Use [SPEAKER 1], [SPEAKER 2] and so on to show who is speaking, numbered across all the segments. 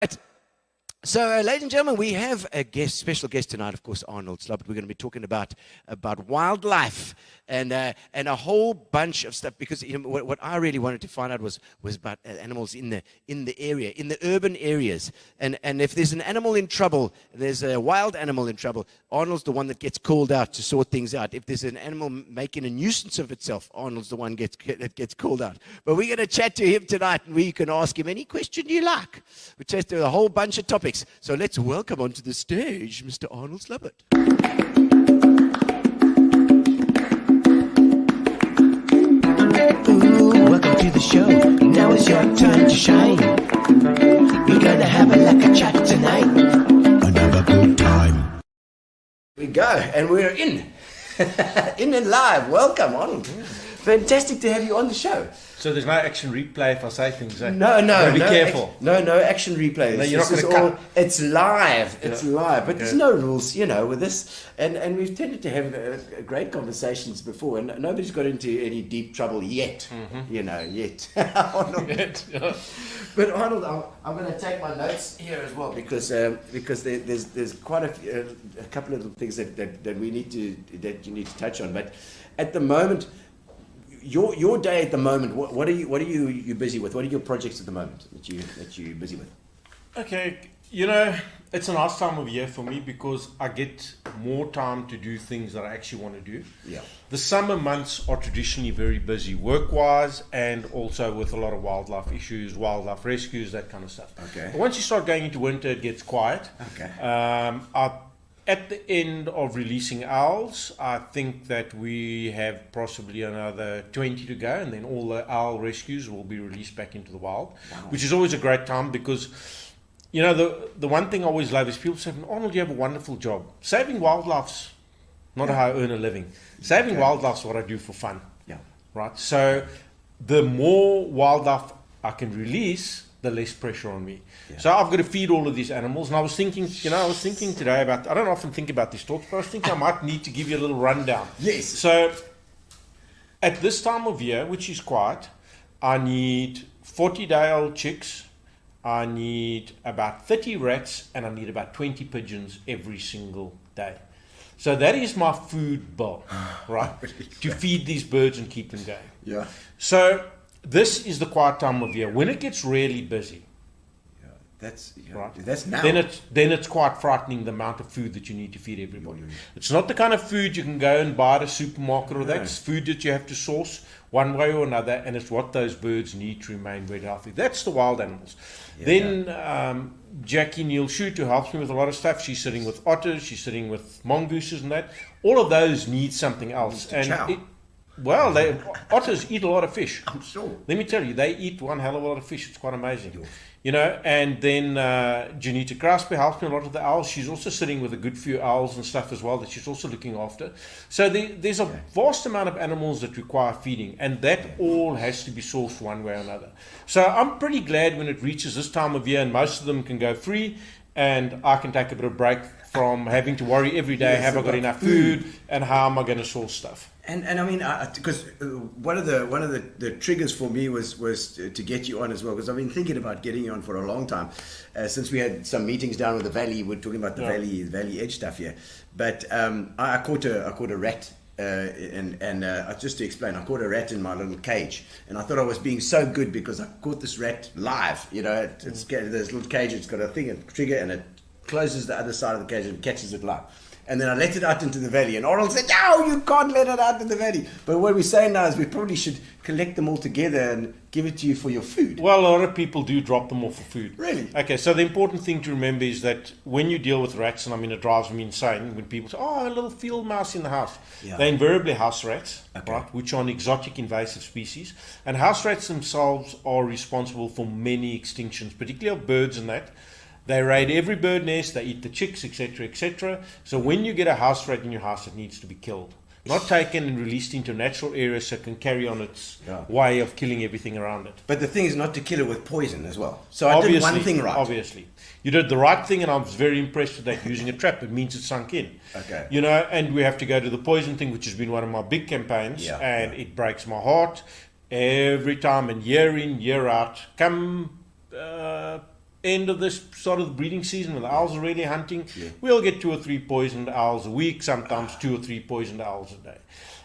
[SPEAKER 1] Right. So, ladies and gentlemen, we have a special guest tonight, of course, Arnold Slabbert. We're going to be talking about wildlife and a whole bunch of stuff. Because what I really wanted to find out was about animals in the area, in the urban areas. And if there's an animal in trouble, there's a wild animal in trouble, Arnold's the one that gets called out to sort things out. If there's an animal making a nuisance of itself, Arnold's the one that gets called out. But we're going to chat to him tonight, and we can ask him any question you like. We chat to a whole bunch of topics. So let's welcome onto the stage Mr. Arnold Slabbert.
[SPEAKER 2] Ooh, welcome to the show. Now is your time to shine. We're gonna have a lekker chat tonight. Another good time.
[SPEAKER 1] We go, and we're in. In and live. Welcome, Arnold. Fantastic to have you on the show.
[SPEAKER 3] So there's no action replay if I say things, eh?
[SPEAKER 1] No.
[SPEAKER 3] Be careful.
[SPEAKER 1] No action replays.
[SPEAKER 3] No, you're not going to cut.
[SPEAKER 1] It's live. It's live. But there's no rules, with this. And we've tended to have great conversations before, and nobody's got into any deep trouble yet. Yet. Arnold. But Arnold, I'm going to take my notes here as well because there's quite a couple of things that you need to touch on. But at the moment, your day at the moment, what are you busy with? What are your projects at the moment that you're busy with?
[SPEAKER 3] Okay, it's a nice time of year for me because I get more time to do things that I actually want to do.
[SPEAKER 1] Yeah.
[SPEAKER 3] The summer months are traditionally very busy work-wise and also with a lot of wildlife issues, wildlife rescues, that kind of stuff.
[SPEAKER 1] Okay.
[SPEAKER 3] But once you start going into winter, it gets quiet.
[SPEAKER 1] Okay.
[SPEAKER 3] At the end of releasing owls, I think that we have possibly another 20 to go, and then all the owl rescues will be released back into the wild, which is always a great time because, the one thing I always love is people say, Arnold, you have a wonderful job. Saving wildlife's not how I earn a living. Saving wildlife's what I do for fun.
[SPEAKER 1] Yeah.
[SPEAKER 3] Right? So the more wildlife I can release, the less pressure on me. Yeah. So I've got to feed all of these animals. And I was thinking today about, I don't often think about these talks, but I was thinking I might need to give you a little rundown.
[SPEAKER 1] Yes.
[SPEAKER 3] So at this time of year, which is quiet, I need 40-day-old chicks, I need about 30 rats, and I need about 20 pigeons every single day. So that is my food bill, right? To feed these birds and keep them going.
[SPEAKER 1] Yeah.
[SPEAKER 3] So this is the quiet time of year. When it gets really busy,
[SPEAKER 1] that's now.
[SPEAKER 3] Then it's quite frightening the amount of food that you need to feed everybody. It's not the kind of food you can go and buy at a supermarket or that. It's food that you have to source one way or another, and it's what those birds need to remain very healthy. That's the wild animals. Jackie Neal Shoot, who helps me with a lot of stuff, she's sitting with otters, she's sitting with mongooses and that. All of those need something else. Otters eat a lot of fish.
[SPEAKER 1] I'm sure.
[SPEAKER 3] Let me tell you, they eat one hell of a lot of fish. It's quite amazing. And then Janita Crosby helps me a lot with the owls. She's also sitting with a good few owls and stuff as well that she's also looking after. So there's a vast amount of animals that require feeding, and that all has to be sourced one way or another. So I'm pretty glad when it reaches this time of year and most of them can go free and I can take a bit of break from having to worry every day, have I got enough food and how am I going to source stuff.
[SPEAKER 1] And I mean, because one of the triggers for me was to get you on as well, because I've been thinking about getting you on for a long time, since we had some meetings down with the valley. We're talking about the valley edge stuff here, but I caught a rat, and just to explain, I caught a rat in my little cage, and I thought I was being so good because I caught this rat live. It's got this little cage. It's got a trigger, and it closes the other side of the cage and catches it live. And then I let it out into the valley. And Arnold said, no, you can't let it out in the valley. But what we're saying now is we probably should collect them all together and give it to you for your food.
[SPEAKER 3] Well, a lot of people do drop them off for food.
[SPEAKER 1] Really?
[SPEAKER 3] Okay, so the important thing to remember is that when you deal with rats, and I mean it drives me insane when people say, a little field mouse in the house. Yeah. They're invariably house rats, right, which are an exotic invasive species. And house rats themselves are responsible for many extinctions, particularly of birds and that. They raid every bird nest, they eat the chicks, etc., etc. So when you get a house rat in your house, it needs to be killed. Not taken and released into a natural area so it can carry on its way of killing everything around it.
[SPEAKER 1] But the thing is not to kill it with poison as well. So I did one thing right.
[SPEAKER 3] Obviously. You did the right thing, and I was very impressed with that, using a trap. It means it's sunk in.
[SPEAKER 1] Okay.
[SPEAKER 3] And we have to go to the poison thing, which has been one of my big campaigns, it breaks my heart every time, and year in, year out. Come end of this start of the breeding season when the owls are really hunting, we'll get 2 or 3 poisoned owls a week, sometimes 2 or 3 poisoned owls a day.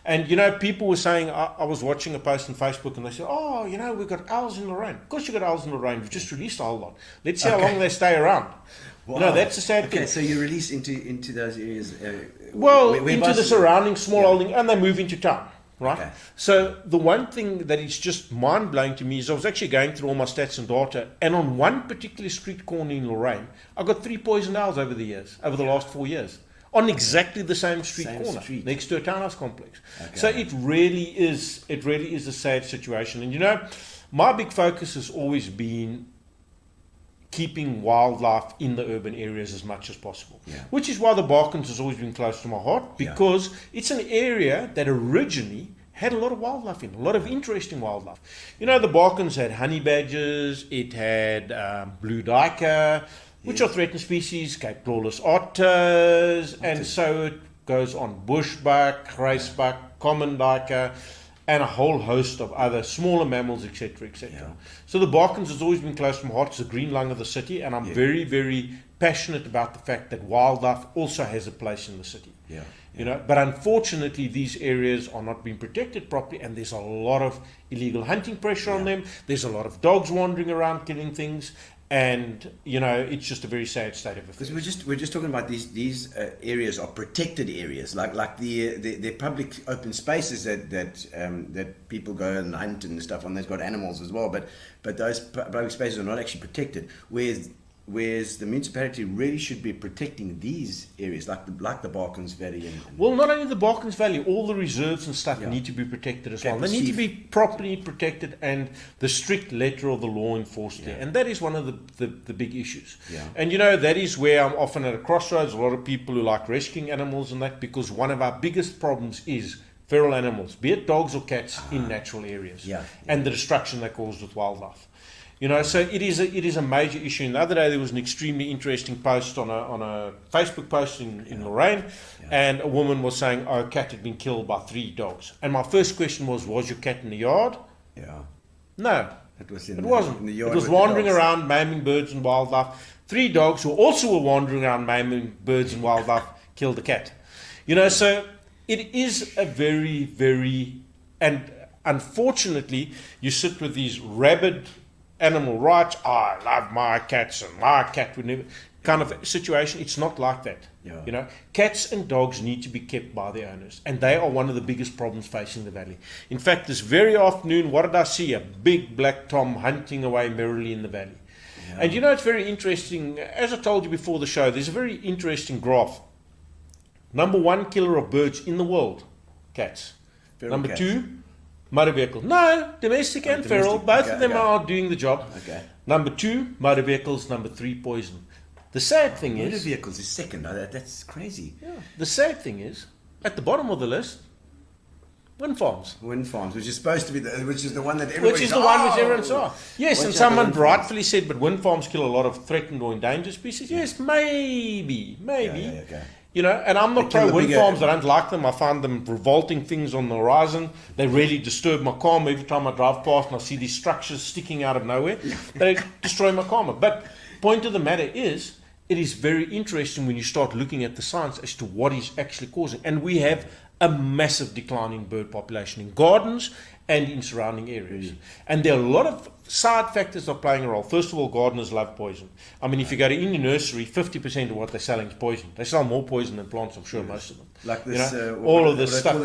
[SPEAKER 3] And, you know, people were saying, I was watching a post on Facebook and they said, oh, you know, we've got owls in Lorraine. Of course you've got owls in Lorraine. We've just released a whole lot. Let's see how long they stay around.
[SPEAKER 1] Wow.
[SPEAKER 3] You know, that's the sad thing.
[SPEAKER 1] Okay, so you release into those areas.
[SPEAKER 3] Into the surrounding small holding, and they move into town. Right.
[SPEAKER 1] Okay.
[SPEAKER 3] So the one thing that is just mind blowing to me is I was actually going through all my stats and data, and on one particular street corner in Lorraine, I got 3 poisoned owls over the last 4 years, on exactly the same street corner, next to a townhouse complex. Okay. So it really is a sad situation. And you know, my big focus has always been keeping wildlife in the urban areas as much as possible, which is why the Balkans has always been close to my heart, because it's an area that originally had a lot of wildlife in, a lot of interesting wildlife. You know, the Balkans had honey badgers, it had blue duiker, which are threatened species, Cape Lawless otters, and so it goes on, bushbuck, racebuck, common duiker, and a whole host of other smaller mammals, etc., etc. Yeah. So the Balkans has always been close to my heart. It's the green lung of the city, and I'm very, very passionate about the fact that wildlife also has a place in the city. You know, but unfortunately, these areas are not being protected properly, and there's a lot of illegal hunting pressure on them. There's a lot of dogs wandering around killing things. And you know, it's just a very sad state of affairs.
[SPEAKER 1] Because we're just talking about these areas are protected areas, like the public open spaces that people go and hunt and stuff on. They've got animals as well, but those public spaces are not actually protected. Whereas the municipality really should be protecting these areas, like the Balkans Valley.
[SPEAKER 3] Well, not only the Balkans Valley, all the reserves and stuff need to be protected as well. They need to be properly protected, and the strict letter of the law enforced there. And that is one of the big issues. And you know, that is where I'm often at a crossroads. A lot of people who like rescuing animals and that, because one of our biggest problems is feral animals, be it dogs or cats, in natural areas, and the destruction they cause with wildlife. You know, so it is a major issue. And the other day there was an extremely interesting post on a Facebook post in Lorraine, and a woman was saying, a cat had been killed by 3 dogs. And my first question was your cat in the yard? No, it wasn't. In the yard. It was wandering around maiming birds and wildlife. 3 dogs who also were wandering around maiming birds and wildlife killed the cat. You know, so it is a very, very, and unfortunately, you sit with these rabid animal rights, I love my cats and my cat would never, kind of situation. It's not like that. You know, cats and dogs need to be kept by their owners, and they are one of the biggest problems facing the valley. In fact, this very afternoon, what did I see? A big black tom hunting away merrily in the valley. And you know, it's very interesting. As I told you before the show, there's a very interesting graph. Number 1 killer of birds in the world, cats. Number 2, motor vehicles. No, domestic and feral. Both of them are doing the job. Number 2, motor vehicles. Number 3, poison. The sad thing is...
[SPEAKER 1] Motor vehicles is second. That's crazy.
[SPEAKER 3] The sad thing is, at the bottom of the list, wind farms.
[SPEAKER 1] Wind farms, which is supposed to be which is the one that everybody...
[SPEAKER 3] Which is the one which everyone saw. Yes, and someone rightfully said, but wind farms kill a lot of threatened or endangered species. Yes, maybe. You know, and I'm not pro wind farms. I don't like them. I find them revolting things on the horizon. They really disturb my karma. Every time I drive past and I see these structures sticking out of nowhere, they destroy my karma. But point of the matter is, it is very interesting when you start looking at the science as to what is actually causing. And we have a massive decline in bird population in gardens and in surrounding areas. And there are a lot of side factors are playing a role. First of all, gardeners love poison. I mean, if you go to any nursery, 50% of what they're selling is poison. They sell more poison than plants, I'm sure, most of them.
[SPEAKER 1] Like this,
[SPEAKER 3] you know, all of this stuff.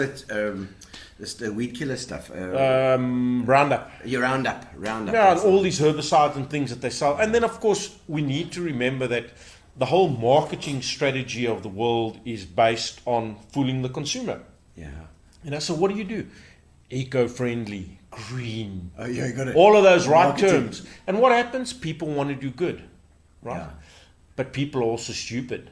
[SPEAKER 1] This weed killer stuff.
[SPEAKER 3] Roundup.
[SPEAKER 1] Roundup.
[SPEAKER 3] Yeah, and all these herbicides and things that they sell. And then, of course, we need to remember that the whole marketing strategy of the world is based on fooling the consumer. You know, so what do? Eco-friendly, green,
[SPEAKER 1] you got it.
[SPEAKER 3] All of those right terms. And what happens? People want to do good, right? But people are also stupid.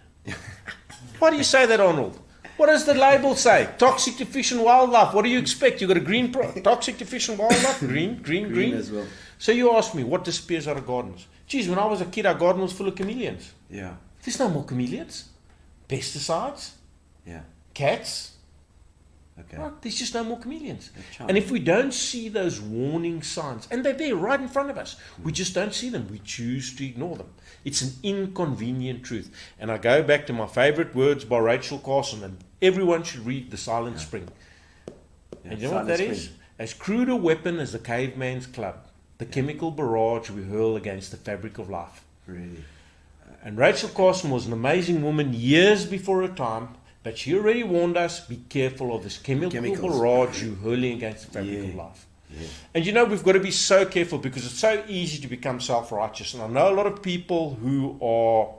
[SPEAKER 3] Why do you say that, Arnold? What does the label say? Toxic to fish and wildlife. What do you expect? You got a green toxic to fish and wildlife? Green
[SPEAKER 1] as well.
[SPEAKER 3] So you ask me, what disappears out of gardens? Geez, when I was a kid, our garden was full of chameleons. There's no more chameleons. Pesticides. Cats.
[SPEAKER 1] Okay.
[SPEAKER 3] Right? There's just no more chameleons.
[SPEAKER 1] charming.
[SPEAKER 3] And if we don't see those warning signs, and they're there right in front of us, we just don't see them. We choose to ignore them. It's an inconvenient truth. And I go back to my favorite words by Rachel Carson, and everyone should read The Silent Spring. And you know what that is? As crude a weapon as the caveman's club, the chemical barrage we hurl against the fabric of life.
[SPEAKER 1] Really?
[SPEAKER 3] And Rachel Carson was an amazing woman years before her time, but she already warned us, be careful of this chemicals. Barrage you're hurling against the fabric of life.
[SPEAKER 1] Yeah.
[SPEAKER 3] And you know, we've got to be so careful because it's so easy to become self-righteous. And I know a lot of people who are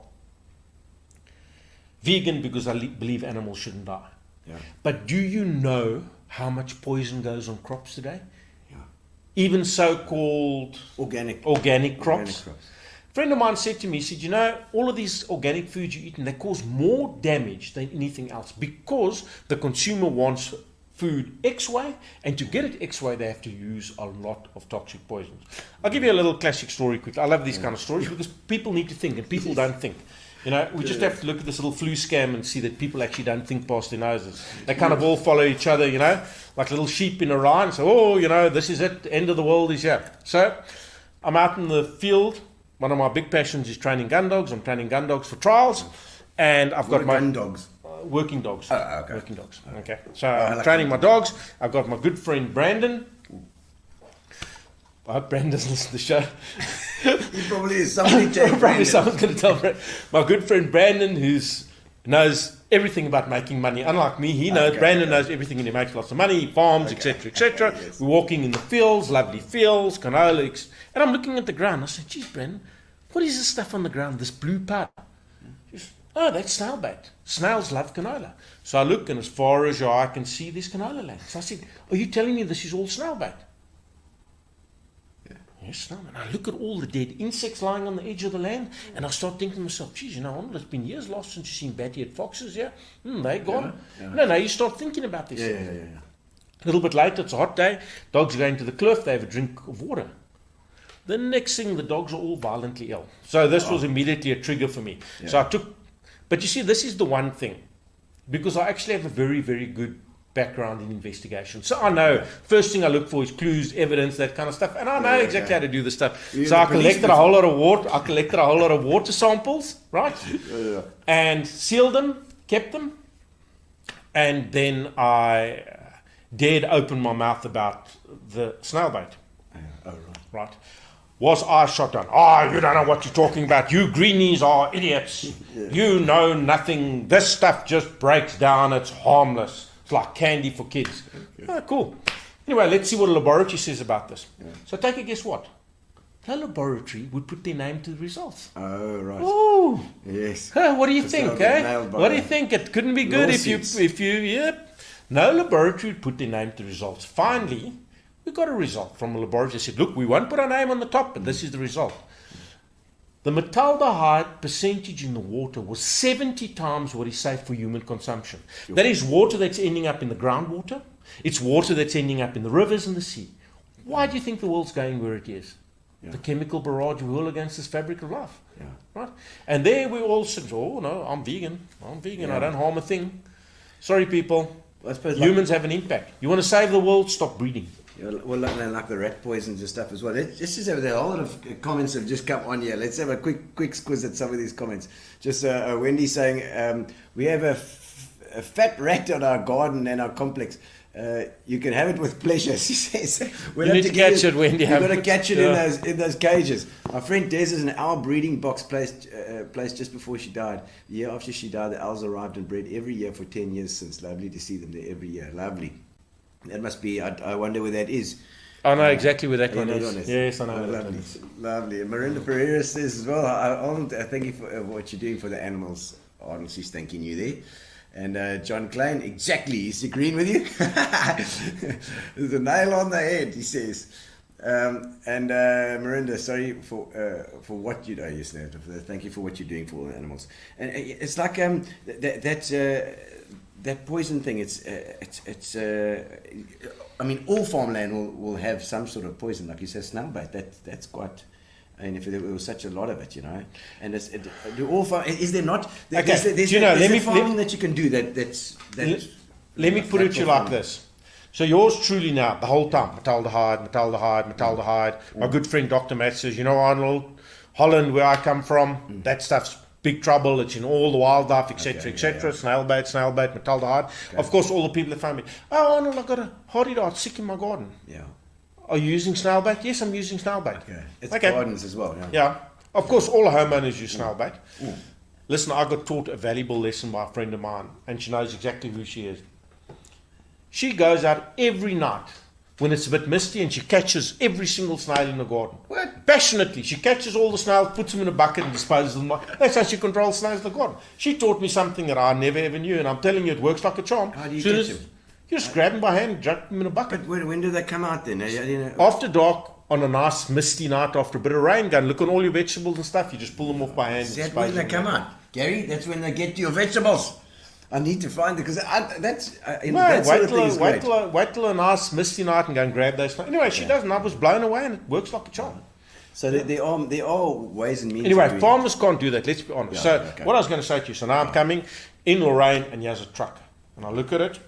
[SPEAKER 3] vegan because they believe animals shouldn't die.
[SPEAKER 1] Yeah.
[SPEAKER 3] But do you know how much poison goes on crops today?
[SPEAKER 1] Yeah.
[SPEAKER 3] Even so-called
[SPEAKER 1] Organic
[SPEAKER 3] crops.
[SPEAKER 1] Organic crops.
[SPEAKER 3] A friend of mine said to me, he said, you know, all of these organic foods you eat, and they cause more damage than anything else because the consumer wants food X way, and to get it X way, they have to use a lot of toxic poisons. I'll give you a little classic story quickly. I love these kind of stories because people need to think, and people don't think. You know, we just have to look at this little flu scam and see that people actually don't think past their noses. They kind of all follow each other, you know, like little sheep in a rhyme. So, oh, you know, this is it. The end of the world is here. So I'm out in the field. One of my big passions is training gun dogs. I'm training gun dogs for trials. And I've got my
[SPEAKER 1] gun dogs.
[SPEAKER 3] Working dogs.
[SPEAKER 1] Oh, okay.
[SPEAKER 3] Working dogs. Okay. So I'm training my dogs. I've got my good friend Brandon. I hope Brandon doesn't listen to the show.
[SPEAKER 1] He probably is. Somebody tell
[SPEAKER 3] Probably someone's going to tell Brandon. My good friend Brandon, who knows everything about making money. Unlike me, he knows. Brandon knows everything, and he makes lots of money. He farms, etc., etc.
[SPEAKER 1] Yes.
[SPEAKER 3] We're walking in the fields, lovely fields, canola, and I'm looking at the ground. I said, "Geez, Brandon, what is this stuff on the ground? This blue powder?" Oh, that's snail bait. Snails love canola. So I look, and as far as your eye can see, there's canola land. So I said, "Are you telling me this is all snail bait?" Yes, no. And I look at all the dead insects lying on the edge of the land, and I start thinking to myself, geez, you know, Arnold, it's been years lost since you've seen bat-eared foxes here. They're gone.
[SPEAKER 1] Yeah.
[SPEAKER 3] No, you start thinking about this.
[SPEAKER 1] Yeah.
[SPEAKER 3] A little bit later, it's a hot day. Dogs are going to the cliff. They have a drink of water. The next thing, the dogs are all violently ill. So this was immediately a trigger for me.
[SPEAKER 1] Yeah.
[SPEAKER 3] So I took, but you see, this is the one thing, because I actually have a very, very good background in investigation. So I know, first thing I look for is clues, evidence, that kind of stuff. And I know exactly how to do this stuff. So I collected a whole lot of water. I collected a whole lot of water samples, right? And sealed them, kept them. And then I dared open my mouth about the snail bait. Right. Was I shot down? Oh, you don't know what you're talking about. You greenies are idiots. You know nothing. This stuff just breaks down. It's harmless. It's like candy for kids. Oh, cool. Anyway, let's see what a laboratory says about this. So take a guess what? No laboratory would put their name to the results.
[SPEAKER 1] Oh, right.
[SPEAKER 3] Oh.
[SPEAKER 1] Yes.
[SPEAKER 3] What do you think, eh? What do you think? It couldn't be good if you, No laboratory would put their name to the results. Finally, we got a result from a laboratory. They said, look, we won't put our name on the top, but this is the result. The metaldehyde percentage in the water was 70 times what is safe for human consumption. That is water that's ending up in the groundwater. It's water that's ending up in the rivers and the sea. Why do you think the world's going where it is? The chemical barrage we hurl against this fabric of life. Right? And there we all said, oh, no, I'm vegan. I don't harm a thing. Sorry, people.
[SPEAKER 1] Well, I suppose
[SPEAKER 3] humans have an impact. You want to save the world? Stop breeding.
[SPEAKER 1] Well, like the rat poisons and stuff as well. Let's just have a whole lot of comments have just come on here. Let's have a quick squiz at some of these comments. Just Wendy saying, we have a fat rat on our garden and our complex. You can have it with pleasure, she says.
[SPEAKER 3] You need to catch it, Wendy.
[SPEAKER 1] You've got to catch it in those cages. My friend Des is in our breeding box placed just before she died. The year after she died, the owls arrived and bred every year for 10 years since. Lovely to see them there every year. Lovely. That must be, I wonder where that is.
[SPEAKER 3] I know exactly where that one is.
[SPEAKER 1] Honest.
[SPEAKER 3] Yes, I know where that
[SPEAKER 1] lovely,
[SPEAKER 3] one is.
[SPEAKER 1] Lovely. And Miranda Pereira says as well, Arnold, thank you for what you're doing for the animals. Arnold, she's thanking you there. And John Klein, exactly, he's agreeing with you. There's a nail on the head, he says. And Miranda, sorry for what you do. Yes, thank you for what you're doing for all the animals. And it's like that poison thing. It's I mean, all farmland will have some sort of poison, like you said, snail bait. That's quite. And if there was such a lot of it, you know, and is there not?
[SPEAKER 3] Okay.
[SPEAKER 1] There's farming that you can do that's
[SPEAKER 3] let me put it to you like this. So yours truly now, the whole time, metaldehyde. My good friend Dr. Matt says, you know, Arnold, Holland, where I come from, that stuff's big trouble. It's in all the wildlife, etc., etc. Snail bait, metaldehyde. Okay. Of course, all the people that find me, oh, Arnold, I've got a hardy dart sick in my garden.
[SPEAKER 1] Yeah.
[SPEAKER 3] Are you using snail bait? Yes, I'm using snail bait.
[SPEAKER 1] Okay. It's gardens as well.
[SPEAKER 3] Yeah. Of course, all the homeowners use snail bait. Listen, I got taught a valuable lesson by a friend of mine, and she knows exactly who she is. She goes out every night when it's a bit misty and she catches every single snail in the garden.
[SPEAKER 1] What?
[SPEAKER 3] Passionately. She catches all the snails, puts them in a bucket and disposes of them. That's how she controls snails in the garden. She taught me something that I never ever knew, and I'm telling you, it works like a charm.
[SPEAKER 1] How do you catch them?
[SPEAKER 3] You just grab them by hand, drop them in a bucket.
[SPEAKER 1] But when do they come out then?
[SPEAKER 3] After dark, on a nice misty night after a bit of rain, go and look on all your vegetables and stuff. You just pull them off by hand.
[SPEAKER 1] That's when they come out. Gary, that's when they get to your vegetables. I need to find it because
[SPEAKER 3] wait till a nice misty night and go and grab those. Anyway, she does, and I was blown away, and it works like a charm.
[SPEAKER 1] So there are ways and means.
[SPEAKER 3] Anyway, farmers can't do that. Let's be honest. What I was going to say to you. So now I'm coming in Lorraine, and here's a truck, and I look at it.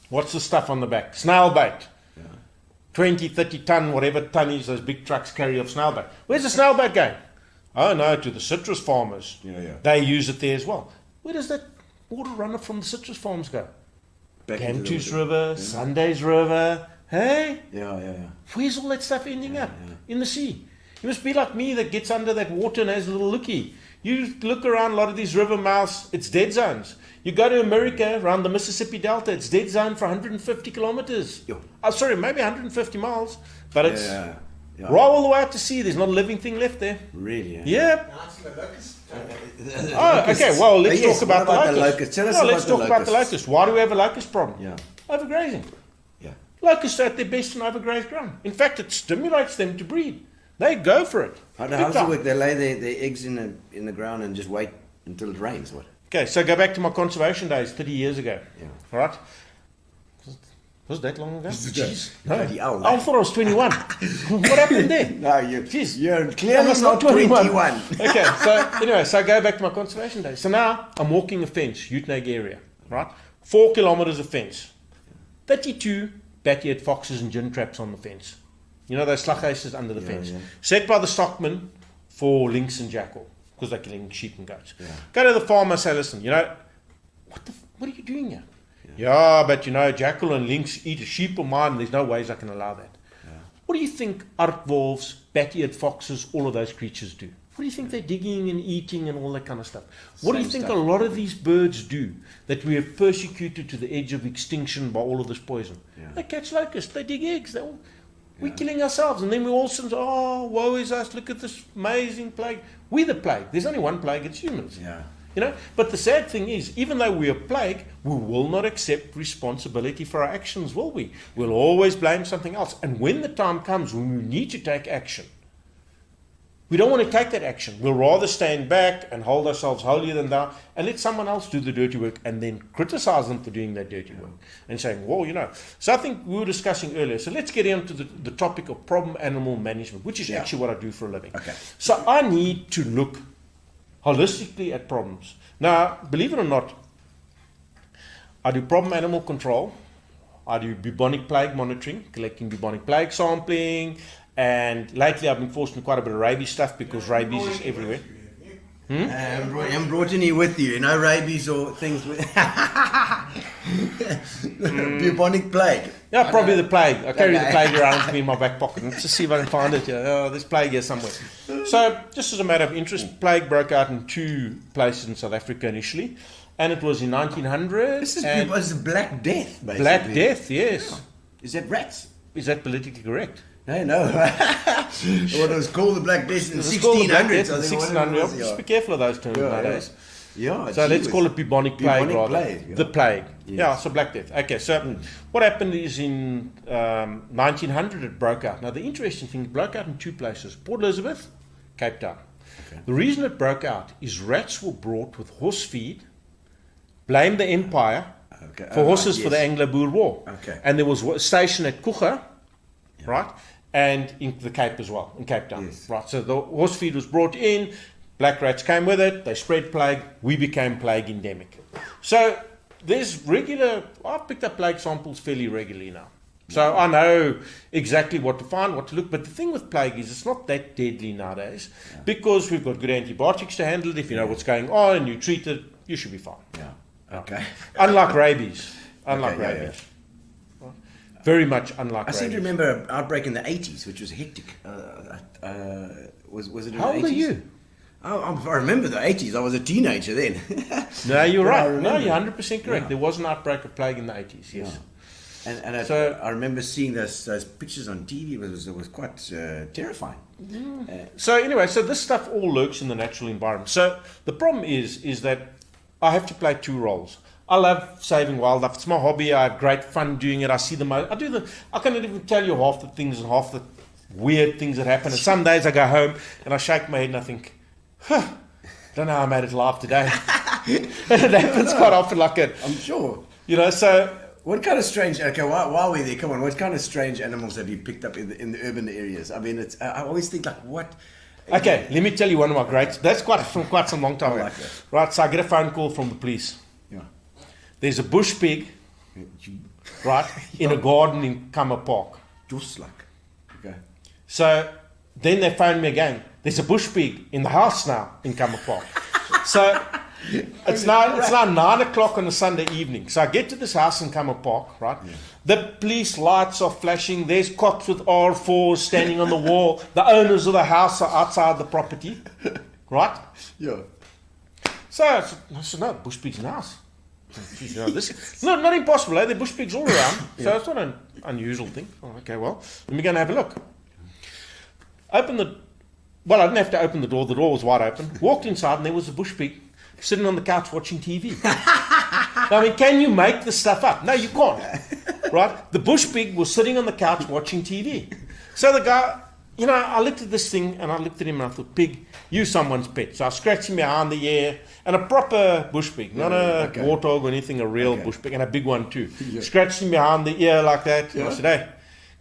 [SPEAKER 3] What's the stuff on the back? Snail bait. 20, 30 ton, whatever tonnies those big trucks carry of snail bait. Where's the snail bait going? Oh no, to the citrus farmers. They use it there as well. Where does that water runner from the citrus farms go? Gantus River, Sundays River. Hey?
[SPEAKER 1] Yeah.
[SPEAKER 3] Where's all that stuff ending up? In the sea. You must be like me that gets under that water and has a little looky. You look around a lot of these river mouths, it's dead zones. You go to America, around the Mississippi Delta, it's dead zone for 150 kilometers. Oh, sorry, maybe 150 miles. But it's right all the way out to sea. There's not a living thing left there.
[SPEAKER 1] Really?
[SPEAKER 3] Yeah. Oh, okay. Well, let's talk about the locust. Let's talk about the locust. Why do we have a locust problem? Overgrazing. Locusts are at their best in overgrazed ground. In fact, it stimulates them to breed. They go for it.
[SPEAKER 1] How does it work? They lay their eggs in the ground and just wait until it rains. What?
[SPEAKER 3] Okay, so go back to my conservation days 30 years ago. All right. Was that long ago?
[SPEAKER 1] Jeez.
[SPEAKER 3] No. I thought I was 21. What happened there?
[SPEAKER 1] No, you're clearly not 21.
[SPEAKER 3] Okay, so anyway, so I go back to my conservation days. So now I'm walking a fence, Utenag area, right? 4 kilometers of fence. 32 bat-eared foxes and gin traps on the fence. You know those slughuises under the fence. Set by the stockman for lynx and jackal, because they're killing sheep and goats. Go to the farmer and say, listen, what are you doing here? But jackal and lynx eat a sheep of mine, and there's no ways I can allow that. What do you think aardwolves, bat-eared foxes, all of those creatures do? What do you think they're digging and eating and all that kind of stuff? What do you think a lot of these birds do that we have persecuted to the edge of extinction by all of this poison? They catch locusts, they dig eggs, we're killing ourselves, and then we all say, oh, woe is us, look at this amazing plague. We're the plague. There's only one plague, it's humans. But the sad thing is, even though we're a plague, we will not accept responsibility for our actions, will we? We'll always blame something else. And when the time comes when we need to take action, we don't want to take that action. We'll rather stand back and hold ourselves holier than thou and let someone else do the dirty work and then criticize them for doing that dirty work and saying, well, So I think we were discussing earlier. So let's get into the topic of problem animal management, which is actually what I do for a living.
[SPEAKER 1] Okay.
[SPEAKER 3] So I need to look holistically at problems. Now, believe it or not, I do problem animal control. I do bubonic plague monitoring, collecting bubonic plague sampling, and lately I've been forced into quite a bit of rabies stuff because rabies is everywhere.
[SPEAKER 1] And brought any with you, rabies or things with bubonic plague.
[SPEAKER 3] Yeah, probably the plague. I carry the plague around with me in my back pocket. Let's just see if I can find it here. Oh, there's plague here somewhere. So, just as a matter of interest, plague broke out in 2 places in South Africa initially, and it was in 1900.
[SPEAKER 1] This is Black Death, basically.
[SPEAKER 3] Black Death, yes.
[SPEAKER 1] Yeah. Is that rats?
[SPEAKER 3] Is that politically correct?
[SPEAKER 1] No. Well, it was called the Black Death in the 1600s.
[SPEAKER 3] 1600s. Just be careful of those terms nowadays.
[SPEAKER 1] So
[SPEAKER 3] let's call it bubonic plague rather.
[SPEAKER 1] Plague,
[SPEAKER 3] The plague. Yes. So Black Death. Okay, so what happened is in 1900 it broke out. Now the interesting thing, it broke out in 2 places. Port Elizabeth, Cape Town. Okay. The reason it broke out is rats were brought with horse feed, blamed the empire for horses for the Anglo-Boer War.
[SPEAKER 1] Okay.
[SPEAKER 3] And there was a station at Kucha, right? And in the Cape as well, in Cape Town.
[SPEAKER 1] Yes.
[SPEAKER 3] Right. So the horse feed was brought in, black rats came with it, they spread plague, we became plague endemic. So I've picked up plague samples fairly regularly now. So I know exactly what to find, what to look. But the thing with plague is it's not that deadly nowadays because we've got good antibiotics to handle it. If you know what's going on and you treat it, you should be fine.
[SPEAKER 1] Yeah. Okay.
[SPEAKER 3] Unlike rabies. Unlike
[SPEAKER 1] Okay,
[SPEAKER 3] rabies. Right? Very much unlike rabies.
[SPEAKER 1] I seem to remember an outbreak in the 80s, which was hectic. Was it in the 80s?
[SPEAKER 3] How old are you?
[SPEAKER 1] Oh, I remember the 80s. I was a teenager then.
[SPEAKER 3] No, you're right.
[SPEAKER 1] I
[SPEAKER 3] No, you're 100% correct.
[SPEAKER 1] Yeah.
[SPEAKER 3] There was an outbreak of plague in the 80s, yes.
[SPEAKER 1] Yeah. And I remember seeing those pictures on TV. It was quite terrifying.
[SPEAKER 3] So anyway, so this stuff all lurks in the natural environment. So the problem is that I have to play two roles. I love saving wildlife. It's my hobby. I have great fun doing it. I see I can't even tell you half the things and half the weird things that happen. And some days I go home and I shake my head and I think, don't know how I made it live today. And it happens quite often like it.
[SPEAKER 1] I'm sure.
[SPEAKER 3] So
[SPEAKER 1] what kind of strange? Okay, while we're there, come on. What kind of strange animals have you picked up in the urban areas? I mean, I always think like what.
[SPEAKER 3] Okay, let me tell you one of my greats. That's from quite some long time ago.
[SPEAKER 1] like that.
[SPEAKER 3] Right, so I get a phone call from the police.
[SPEAKER 1] Yeah.
[SPEAKER 3] There's a bush pig, right, in a garden in Kammer Park.
[SPEAKER 1] Just like. Okay.
[SPEAKER 3] So then they phone me again. There's a bush pig in the house now in Kammer Park. So it's now 9 o'clock on a Sunday evening. So I get to this house in Kammer Park, right? Yeah. The police lights are flashing. There's cops with R4s standing on the wall. The owners of the house are outside the property, right?
[SPEAKER 1] Yeah.
[SPEAKER 3] So I said, no, bush pigs in the house. This not impossible. There are bush pigs all around. So it's not an unusual thing. Oh, okay, well, let me go and have a look. I didn't have to open the door. The door was wide open. Walked inside and there was a bush pig sitting on the couch watching TV. I mean, can you make this stuff up? No, you can't. Right? The bush pig was sitting on the couch watching TV. So the guy, I looked at this thing and I looked at him and I thought, pig, you someone's pet. So I scratched him behind the ear, and a proper bush pig, not a warthog or anything, a real bush pig, and a big one too. Yeah. Scratched him behind the ear like that. Yeah. I said, hey,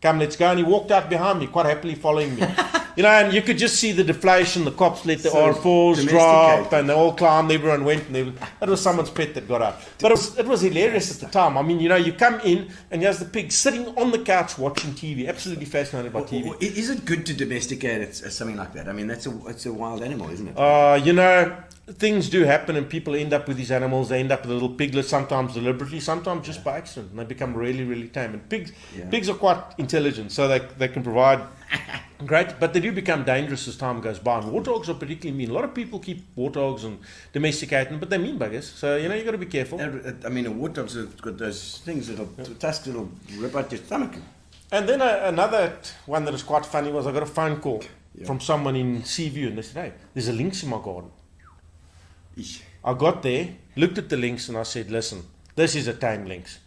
[SPEAKER 3] come, let's go. And he walked out behind me, quite happily following me. And you could just see the deflation. The cops let the R4s drop, and they all climbed. Everyone went, and it was someone's pet that got out. But it was hilarious at the time. I mean, you come in, and here's the pig sitting on the couch watching TV. Absolutely fascinated by TV.
[SPEAKER 1] Is it good to domesticate something like that? I mean, it's a wild animal, isn't it?
[SPEAKER 3] Things do happen, and people end up with these animals. They end up with little piglets, sometimes deliberately, sometimes just by accident. And they become really, really tame. And pigs are quite intelligent, so they can provide great, but they do become dangerous as time goes by. And warthogs are particularly mean. A lot of people keep warthogs and domesticate them, but they're mean buggers. So you got to be careful.
[SPEAKER 1] I mean, a warthog's got those things tusks that'll rip out your stomach.
[SPEAKER 3] And then another one that is quite funny was I got a phone call from someone in Seaview, and they said, hey, there's a lynx in my garden. I got there, looked at the lynx, and I said, listen, this is a tame lynx.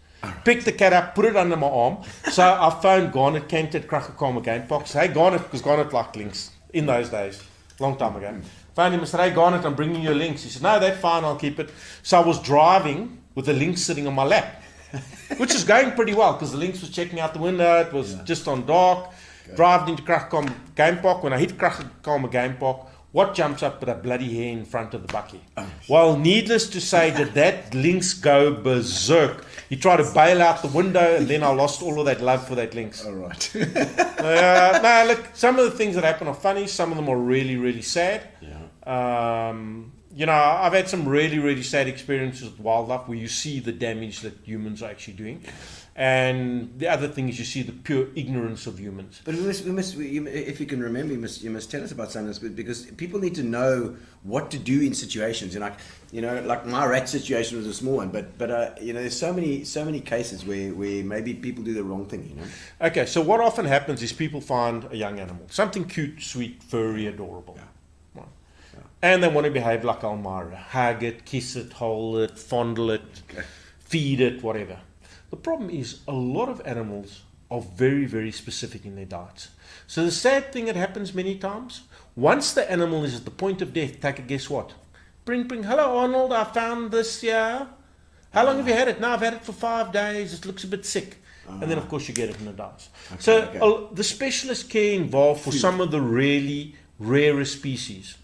[SPEAKER 3] Picked the cat up, put it under my arm. So I phoned Garnet, came to Krachakama Game Park. Said, hey, Garnet, because Garnet liked lynx in those days, long time ago. Phoned him and said, hey, Garnet, I'm bringing you a lynx. He said, no, that's fine, I'll keep it. So I was driving with the lynx sitting on my lap, which is going pretty well because the lynx was checking out the window. It was just on dark. Driving into Krachakama Game Park. When I hit Krachakama Game Park, what jumps up with a bloody hair in front of the bucky? Well, needless to say, did that lynx go berserk. He tried to bail out the window, and then I lost all of that love for that lynx.
[SPEAKER 1] All right.
[SPEAKER 3] No, look, some of the things that happen are funny. Some of them are really, really sad.
[SPEAKER 1] Yeah.
[SPEAKER 3] I've had some really, really sad experiences with wildlife where you see the damage that humans are actually doing. And the other thing is you see the pure ignorance of humans.
[SPEAKER 1] But if you can remember, you must tell us about some of this, because people need to know what to do in situations. And like my rat situation was a small one, but there's so many cases where maybe people do the wrong thing.
[SPEAKER 3] Okay, so what often happens is people find a young animal, something cute, sweet, furry, adorable.
[SPEAKER 1] Yeah.
[SPEAKER 3] Right. Yeah. And they want to behave like Elmira, hug it, kiss it, hold it, fondle it, feed it, whatever. The problem is a lot of animals are very, very specific in their diets. So the sad thing that happens many times, once the animal is at the point of death, take a guess what? Bring, hello Arnold, I found this here. How long have you had it? No, I've had it for 5 days. It looks a bit sick. And then of course you get it and it dies. The specialist care involved for some of the really rarer species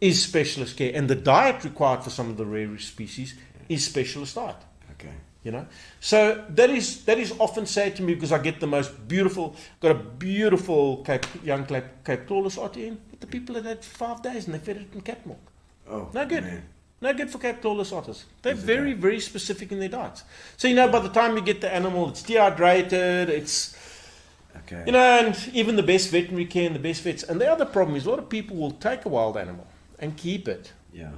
[SPEAKER 3] is specialist care. And the diet required for some of the rarer species is specialist diet.
[SPEAKER 1] Okay.
[SPEAKER 3] You know, so that is often said to me because I get the most beautiful, got a beautiful young Cape Taurus otter in, but the people had had 5 days and they fed it in cat milk.
[SPEAKER 1] Oh,
[SPEAKER 3] no good.
[SPEAKER 1] Man.
[SPEAKER 3] No good for Cape Taurus otters. They're very, very specific in their diets. So, you know, by the time you get the animal, it's dehydrated, it's,
[SPEAKER 1] okay.
[SPEAKER 3] you know, and even the best veterinary care and the best vets. And the other problem is a lot of people will take a wild animal and keep it.
[SPEAKER 1] Yeah.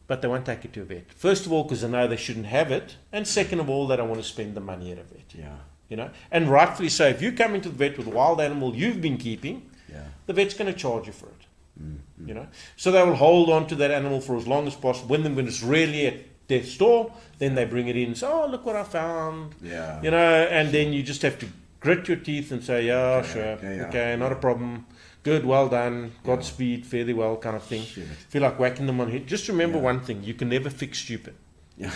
[SPEAKER 3] But they won't take it to a vet. First of all, because they know they shouldn't have it. And second of all, they don't want to spend the money at a vet.
[SPEAKER 1] Yeah.
[SPEAKER 3] You know, and rightfully so. If you come into the vet with a wild animal you've been keeping,
[SPEAKER 1] yeah.
[SPEAKER 3] the vet's going to charge you for it. You know, so they will hold on to that animal for as long as possible. When it's really at death's door, then they bring it in and say, oh, look what I found.
[SPEAKER 1] Yeah.
[SPEAKER 3] You know, and then you just have to grit your teeth and say, yeah, sure, okay, not a problem. Good, well done, Godspeed, fairly well, kind of thing. Feel like whacking them on the head. Just remember one thing, you can never fix stupid.
[SPEAKER 1] Yeah.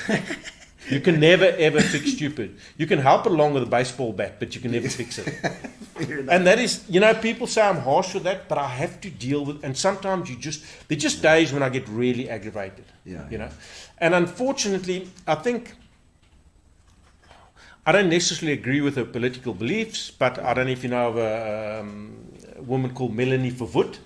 [SPEAKER 3] You can never ever fix stupid. You can help it along with a baseball bat, but you can never fix it. And that is, you know, people say I'm harsh with that, but I have to deal with, and sometimes there's just days when I get really aggravated.
[SPEAKER 1] Yeah.
[SPEAKER 3] You know, and unfortunately, I think I don't necessarily agree with her political beliefs, but I don't know if you know of a woman called Melanie Verwoerd.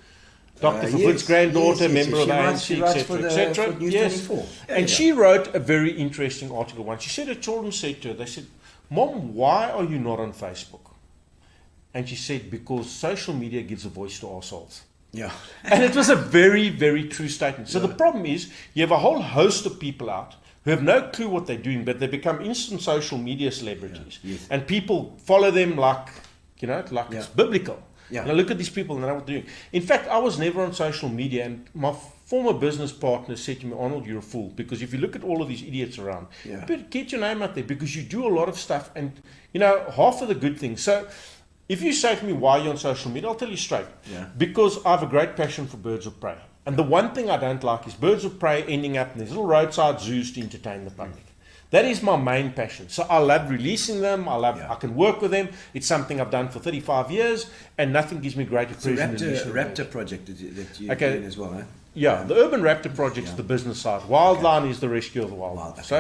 [SPEAKER 3] Dr. Verwoerd's granddaughter, member of the ANC, etc. Yes. And she wrote a very interesting article once. She said her children said to her, they said, Mom, why are you not on Facebook? And she said, because social media gives a voice to ourselves.
[SPEAKER 1] Yeah.
[SPEAKER 3] And it was a very, very true statement. So the problem is, you have a whole host of people out who have no clue what they're doing, but they become instant social media celebrities.
[SPEAKER 1] Yeah. Yes.
[SPEAKER 3] And people follow them like, you know, like it's biblical.
[SPEAKER 1] Yeah.
[SPEAKER 3] Now look at these people and they know what they're doing. In fact, I was never on social media, and my former business partner said to me, Arnold, you're a fool, because if you look at all of these idiots around, you better get your name out there, because you do a lot of stuff, and you know, half of the good things. So if you say to me, why are you on social media? I'll tell you straight. Because I have a great passion for birds of prey. And the one thing I don't like is birds of prey ending up in these little roadside zoos to entertain the public. That is my main passion. So I love releasing them. I can work with them. It's something I've done for 35 years, and nothing gives me greater pleasure than releasing
[SPEAKER 1] Raptor project that you're doing as well, eh?
[SPEAKER 3] Yeah, the Urban Raptor Project is the business side. Wildline is the rescue of the wildlife.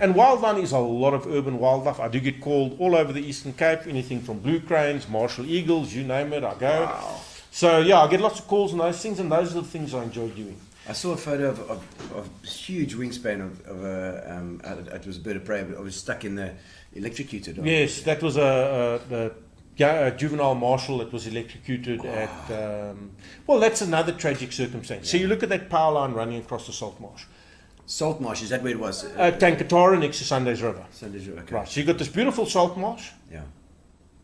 [SPEAKER 3] And Wildline is a lot of urban wildlife. I do get called all over the Eastern Cape, anything from blue cranes, martial eagles, you name it, I go.
[SPEAKER 1] Wow.
[SPEAKER 3] So yeah, I get lots of calls on those things, and those are the things I enjoy doing.
[SPEAKER 1] I saw a photo of huge wingspan of a, it was a bird of prey, but I was stuck in the electrocuted.
[SPEAKER 3] Yes, that was a juvenile marshal that was electrocuted at, well, that's another tragic circumstance. So you look at that power line running across the salt marsh.
[SPEAKER 1] Salt marsh, is that where it was?
[SPEAKER 3] Tankatara next to Sunday's River.
[SPEAKER 1] Sunday's River, okay.
[SPEAKER 3] Right, so you got this beautiful salt marsh.
[SPEAKER 1] Yeah.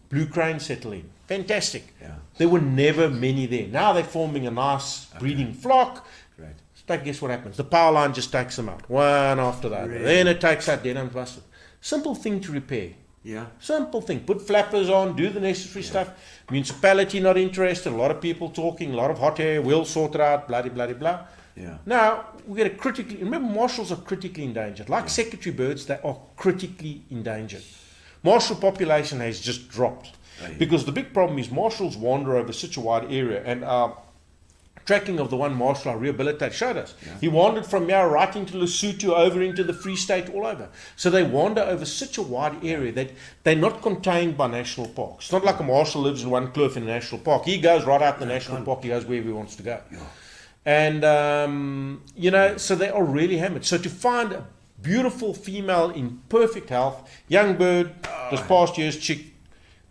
[SPEAKER 3] Blue crane settle in. Fantastic.
[SPEAKER 1] Yeah.
[SPEAKER 3] There were never many there. Now they're forming a nice breeding flock.
[SPEAKER 1] Great.
[SPEAKER 3] So guess what happens? The power line just takes them out, one after the other.
[SPEAKER 1] Really?
[SPEAKER 3] Then it takes out dead and busted. Simple thing to repair.
[SPEAKER 1] Yeah.
[SPEAKER 3] Simple thing. Put flappers on, do the necessary stuff. Municipality not interested, a lot of people talking, a lot of hot air, we'll sort it out, blah, blah, blah, blah.
[SPEAKER 1] Yeah.
[SPEAKER 3] Now, we get a critically, remember marshals are critically endangered. Like secretary birds, they are critically endangered. Marshal population has just dropped. Because the big problem is marshals wander over such a wide area, and our tracking of the one marshal I rehabilitated showed us. He wandered from here right into Lesotho, over into the Free State, all over. So they wander over such a wide area that they're not contained by national parks. It's not like a marshal lives in one kloof in a national park. He goes right out the national park, he goes wherever he wants to go. And, you know, so they are really hammered. So to find a beautiful female in perfect health, young bird, this past year's chick,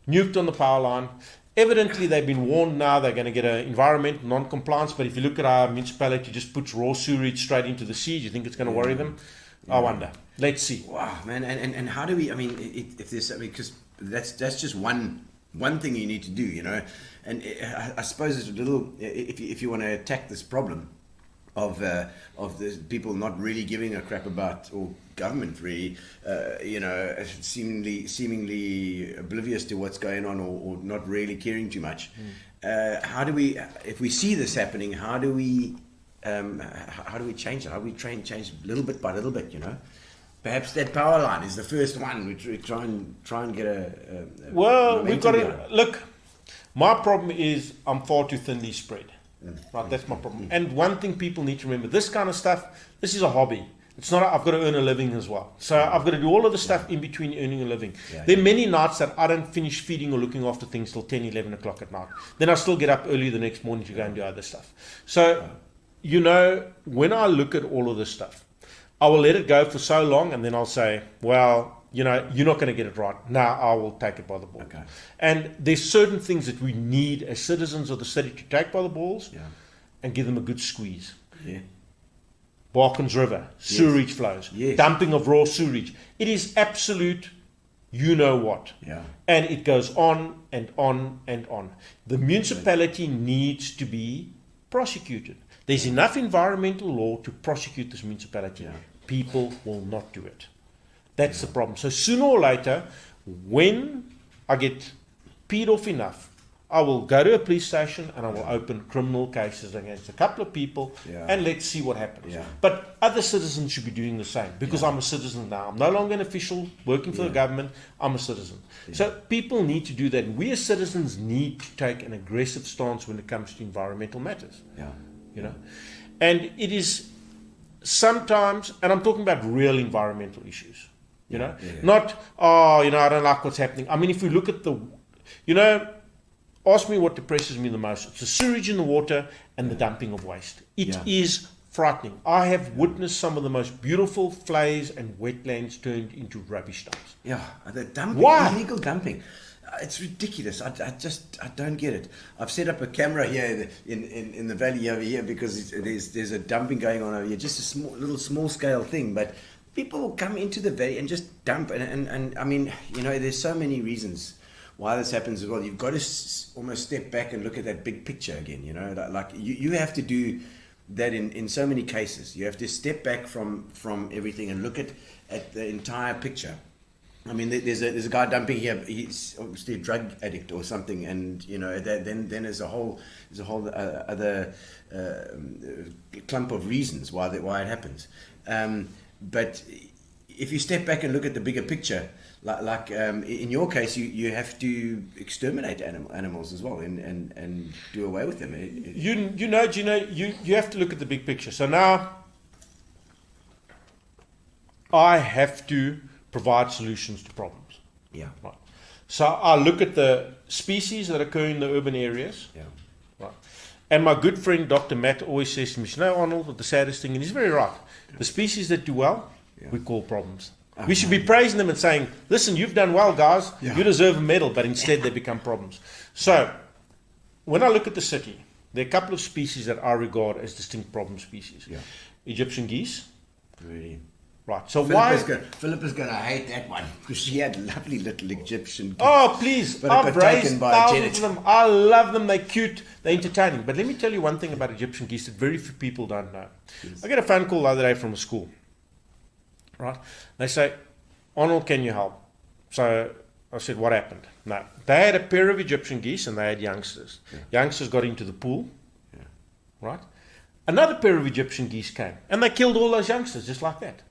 [SPEAKER 3] nuked on the power line. Evidently, they've been warned now they're going to get an environmental non-compliance, but if you look at our municipality, just puts raw sewage straight into the sea. Do you think it's going to worry them? I wonder. Let's see.
[SPEAKER 1] Wow, man. And how do we, I mean, if there's, I mean, because that's just one thing you need to do, you know. And I suppose it's a little, if you want to attack this problem of the people not really giving a crap about, or government really, you know, seemingly oblivious to what's going on, or not really caring too much. How do we, if we see this happening, how do we change it? How do we change little bit by little bit, you know? Perhaps that power line is the first one. We try and get a
[SPEAKER 3] well, we've got to look. My problem is I'm far too thinly spread. Right, that's my problem. And one thing people need to remember: this kind of stuff. This is a hobby. It's not, I've got to earn a living as well. So I've got to do all of the stuff in between earning a living. There are many nights that I don't finish feeding or looking after things till 10, 11 o'clock at night. Then I still get up early the next morning to go and do other stuff. So, you know, when I look at all of this stuff, I will let it go for so long and then I'll say, well, you know, you're not going to get it right. Now I will take it by the balls.
[SPEAKER 1] Okay.
[SPEAKER 3] And there's certain things that we need as citizens of the city to take by the balls and give them a good squeeze.
[SPEAKER 1] Yeah.
[SPEAKER 3] Barkens River, sewerage flows, dumping of raw sewage. It is absolute, you know what.
[SPEAKER 1] Yeah.
[SPEAKER 3] And it goes on and on and on. The municipality needs to be prosecuted. There's enough environmental law to prosecute this municipality. People will not do it. That's the problem. So sooner or later, when I get peed off enough, I will go to a police station and I will open criminal cases against a couple of people and let's see what happens. But other citizens should be doing the same because I'm a citizen now. I'm no longer an official working for the government. I'm a citizen. So people need to do that. We as citizens need to take an aggressive stance when it comes to environmental matters. You know, and it is sometimes, and I'm talking about real environmental issues. You know, not you know, I don't like what's happening. I mean, if we look at the, you know. Ask me what depresses me the most. It's the sewage in the water and the dumping of waste. It is frightening. I have witnessed some of the most beautiful flays and wetlands turned into rubbish dumps.
[SPEAKER 1] Yeah, the dumping, illegal dumping. It's ridiculous. I don't get it. I've set up a camera here in the valley over here because there's a dumping going on over here. Just a small scale thing, but people will come into the valley and just dump. And I mean, you know, there's so many reasons why this happens as well. You've got to almost step back and look at that big picture again. You know, like you have to do that in so many cases. You have to step back from everything and look at the entire picture. I mean, there's a guy dumping here. He's obviously a drug addict or something, and you know, then there's a whole other clump of reasons why it happens. But if you step back and look at the bigger picture. Like in your case, you have to exterminate animals as well and do away with them.
[SPEAKER 3] You know, Gino, you have to look at the big picture. So now I have to provide solutions to problems.
[SPEAKER 1] Yeah.
[SPEAKER 3] Right. So I look at the species that occur in the urban areas.
[SPEAKER 1] Yeah.
[SPEAKER 3] Right. And my good friend Dr. Matt always says to me, you know, Arnold, the saddest thing, and he's very right, the species that do well, we call problems. We should be praising them and saying, listen, you've done well, guys. You deserve a medal. But instead, they become problems. So when I look at the city, there are a couple of species that I regard as distinct problem species. Egyptian geese.
[SPEAKER 1] Really?
[SPEAKER 3] Right. So
[SPEAKER 1] Philip is going to hate that one because she had lovely little Egyptian geese.
[SPEAKER 3] Oh, please.
[SPEAKER 1] But
[SPEAKER 3] I've raised thousands of them. I love them. They're cute. They're entertaining. But let me tell you one thing about Egyptian geese that very few people don't know. I get a phone call the other day from a school. Right? They say, Arnold, can you help? So I said, what happened? No. They had a pair of Egyptian geese and they had youngsters. Youngsters got into the pool. Right? Another pair of Egyptian geese came and they killed all those youngsters just like that.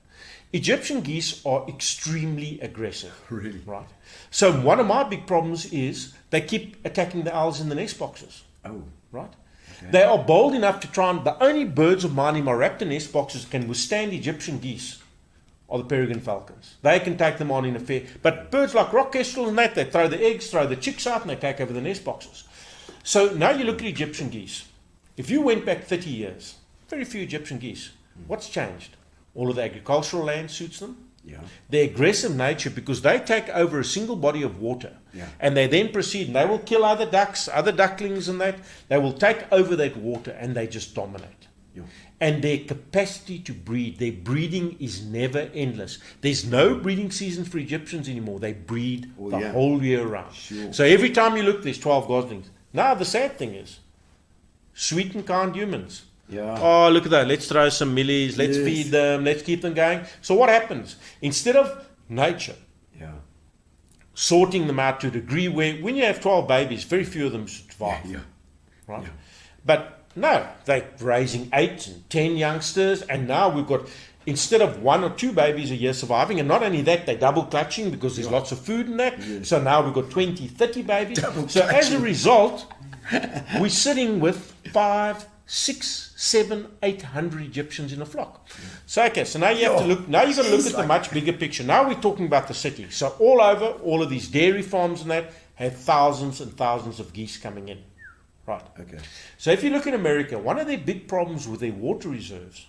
[SPEAKER 3] Egyptian geese are extremely aggressive.
[SPEAKER 1] Really?
[SPEAKER 3] Right? So one of my big problems is they keep attacking the owls in the nest boxes.
[SPEAKER 1] Oh.
[SPEAKER 3] Right? Okay. They are bold enough to try and, the only birds of mine in my raptor nest boxes can withstand Egyptian geese are the peregrine falcons. They can take them on in a fair. But birds like rock kestrels and that, they throw the eggs, throw the chicks out, and they take over the nest boxes. So now you look at Egyptian geese. If you went back 30 years, very few Egyptian geese. What's changed? All of the agricultural land suits them. Their aggressive nature, because they take over a single body of water. And they then proceed, and they will kill other ducks, other ducklings and that. They will take over that water, and they just dominate. And their capacity to breed, their breeding is never endless. There's no breeding season for Egyptians anymore. They breed the whole year round. So every time you look, there's 12 goslings. Now the sad thing is, sweet and kind humans. Oh, look at that. Let's throw some millies. Let's feed them. Let's keep them going. So what happens? Instead of nature sorting them out to a degree where when you have 12 babies, very few of them survive. Right? But no, they're raising 8 and 10 youngsters, and now we've got, instead of 1 or 2 babies a year surviving, and not only that, they're double clutching because there's lots of food in that. So now we've got 20, 30 babies. So as a result, we're sitting with 5 6, 7, 800 Egyptians in a flock. So okay, so now you have to look. Now you've got to look at the much bigger picture. Now we're talking about the city. So all over, all of these dairy farms and that have thousands and thousands of geese coming in. Right.
[SPEAKER 1] Okay.
[SPEAKER 3] So if you look in America, one of their big problems with their water reserves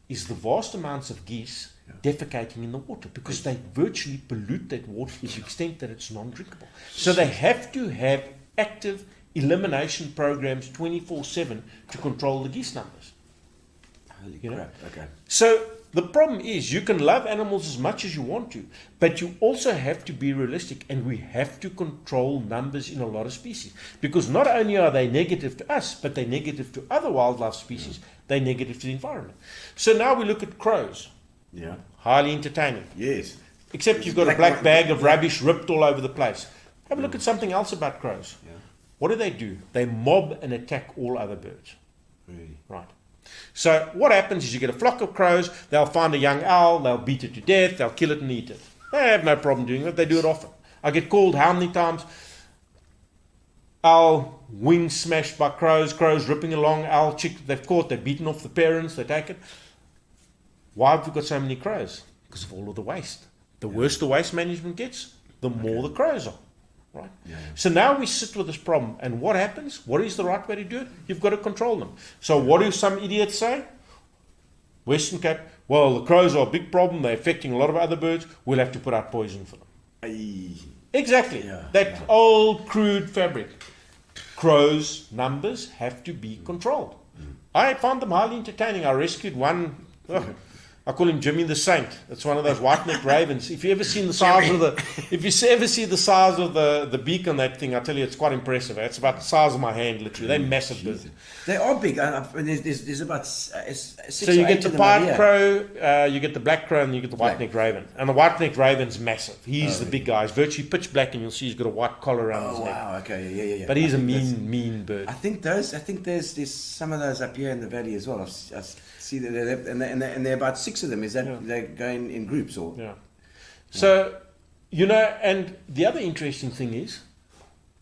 [SPEAKER 3] is the vast amounts of geese defecating in the water, because they virtually pollute that water to the extent that it's non-drinkable. So they have to have active elimination programs 24/7 to control the geese numbers.
[SPEAKER 1] Holy crap. Okay.
[SPEAKER 3] So the problem is, you can love animals as much as you want to, but you also have to be realistic, and we have to control numbers in a lot of species, because not only are they negative to us, but they're negative to other wildlife species. They're negative to the environment. So now we look at crows.
[SPEAKER 1] Yeah.
[SPEAKER 3] Highly entertaining.
[SPEAKER 1] Yes.
[SPEAKER 3] Except you've got a black bag of rubbish ripped all over the place. Have a look at something else about crows.
[SPEAKER 1] Yeah.
[SPEAKER 3] What do? They mob and attack all other birds.
[SPEAKER 1] Really?
[SPEAKER 3] Right. So what happens is, you get a flock of crows, they'll find a young owl, they'll beat it to death, they'll kill it and eat it. They have no problem doing that. They do it often. I get called how many times? Owl wing smashed by crows, crows ripping along, owl chick they've caught, they've beaten off the parents, they take it. Why have we got so many crows? Because of all of the waste. The worse the waste management gets, the more the crows are. Right?
[SPEAKER 1] Yeah.
[SPEAKER 3] So now we sit with this problem, and what happens? What is the right way to do it? You've got to control them. So what do some idiots say? Western Cape, well, the crows are a big problem, they're affecting a lot of other birds, we'll have to put out poison for them. Exactly. That old crude fabric. Crows' numbers have to be controlled. I found them highly entertaining. I rescued one. I call him Jimmy the Saint. It's one of those white-necked ravens. If you ever seen the size of the beak on that thing, I tell you, it's quite impressive. It's about the size of my hand, literally. They're massive birds.
[SPEAKER 1] They are big. There's about 6
[SPEAKER 3] So you get the pied crow, you get the black crow, and you get the white-necked raven. And the white-necked raven's massive. He's the big guy. He's virtually pitch black, and you'll see he's got a white collar around his neck.
[SPEAKER 1] Oh wow! Okay, yeah.
[SPEAKER 3] But he's a mean bird.
[SPEAKER 1] I think there's some of those up here in the valley as well. I see that, and there are about 6 of them. Is that they're going in groups or?
[SPEAKER 3] Yeah. So, and the other interesting thing is,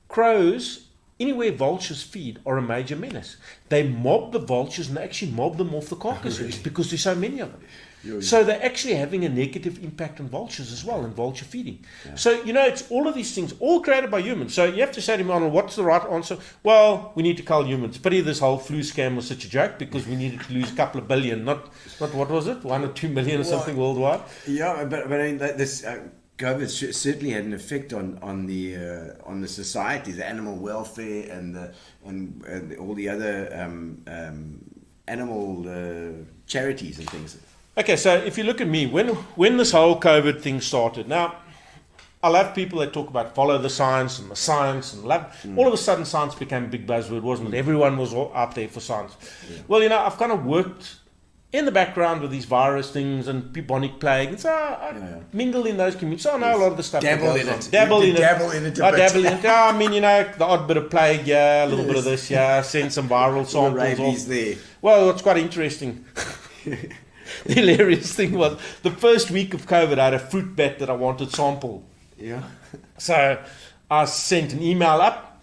[SPEAKER 3] crows, anywhere vultures feed, are a major menace. They mob the vultures, and they actually mob them off the carcasses because there's so many of them. So they're actually having a negative impact on vultures as well, and vulture feeding. Yeah. So, it's all of these things, all created by humans. So you have to say to me, Arnold, what's the right answer? Well, we need to cull humans. Pity this whole flu scam was such a joke, because we needed to lose a couple of billion, not what was it, 1 or 2 million or something worldwide.
[SPEAKER 1] Yeah, but I mean, this COVID certainly had an effect on the society, the animal welfare, and all the other animal charities and things.
[SPEAKER 3] Okay, so if you look at me, when this whole COVID thing started, now, I love people that talk about follow the science and love. All of a sudden, science became a big buzzword, wasn't it? Everyone was out there for science. Yeah. Well, I've kind of worked in the background with these virus things and bubonic plague, and so I mingle in those communities. So I know a lot of the stuff.
[SPEAKER 1] Dabble in it.
[SPEAKER 3] I dabble in it. I mean, the odd bit of plague, a little bit of this, send some viral samples off.
[SPEAKER 1] There.
[SPEAKER 3] Well, what's quite interesting. The hilarious thing was, the first week of COVID, I had a fruit bat that I wanted sampled.
[SPEAKER 1] Yeah.
[SPEAKER 3] So I sent an email up,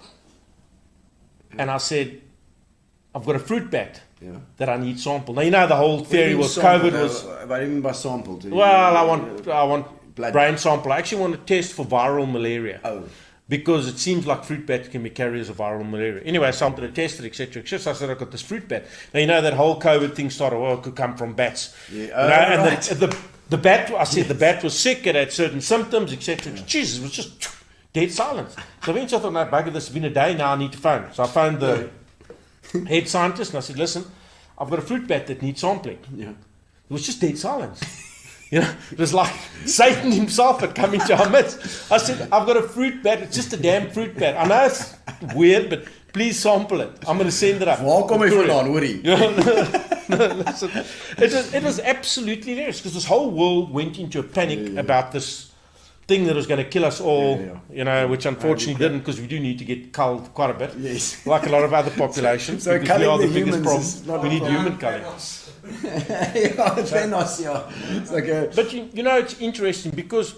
[SPEAKER 3] and I said, I've got a fruit bat that I need sampled. Now, the whole theory was
[SPEAKER 1] sample,
[SPEAKER 3] COVID was...
[SPEAKER 1] What do you mean by sample?
[SPEAKER 3] Well, I want blood. Brain sample. I actually want to test for viral malaria.
[SPEAKER 1] Oh.
[SPEAKER 3] Because it seems like fruit bats can be carriers of viral malaria. Anyway, I sampled it, tested, etc. So I said, I've got this fruit bat. Now, that whole COVID thing started, it could come from bats. Yeah. And the bat, I said the bat was sick, it had certain symptoms, etc. Jesus, it was just dead silence. So eventually I thought, no, bugger, this has been a day, now I need to phone. So I phoned the head scientist, and I said, listen, I've got a fruit bat that needs sampling. Yeah. It was just dead silence. It was like Satan himself had come into our midst. I said, I've got a fruit bat. It's just a damn fruit bat. I know it's weird, but please sample it. I'm going to send it up.
[SPEAKER 1] Welcome everyone, Woody.
[SPEAKER 3] Listen, it was absolutely hilarious, because this whole world went into a panic about this thing that was going to kill us all, which unfortunately didn't, because we do need to get culled quite a bit, like a lot of other populations, because we are the biggest problem. We need human culling.
[SPEAKER 1] It's very nice, It's like
[SPEAKER 3] But it's interesting, because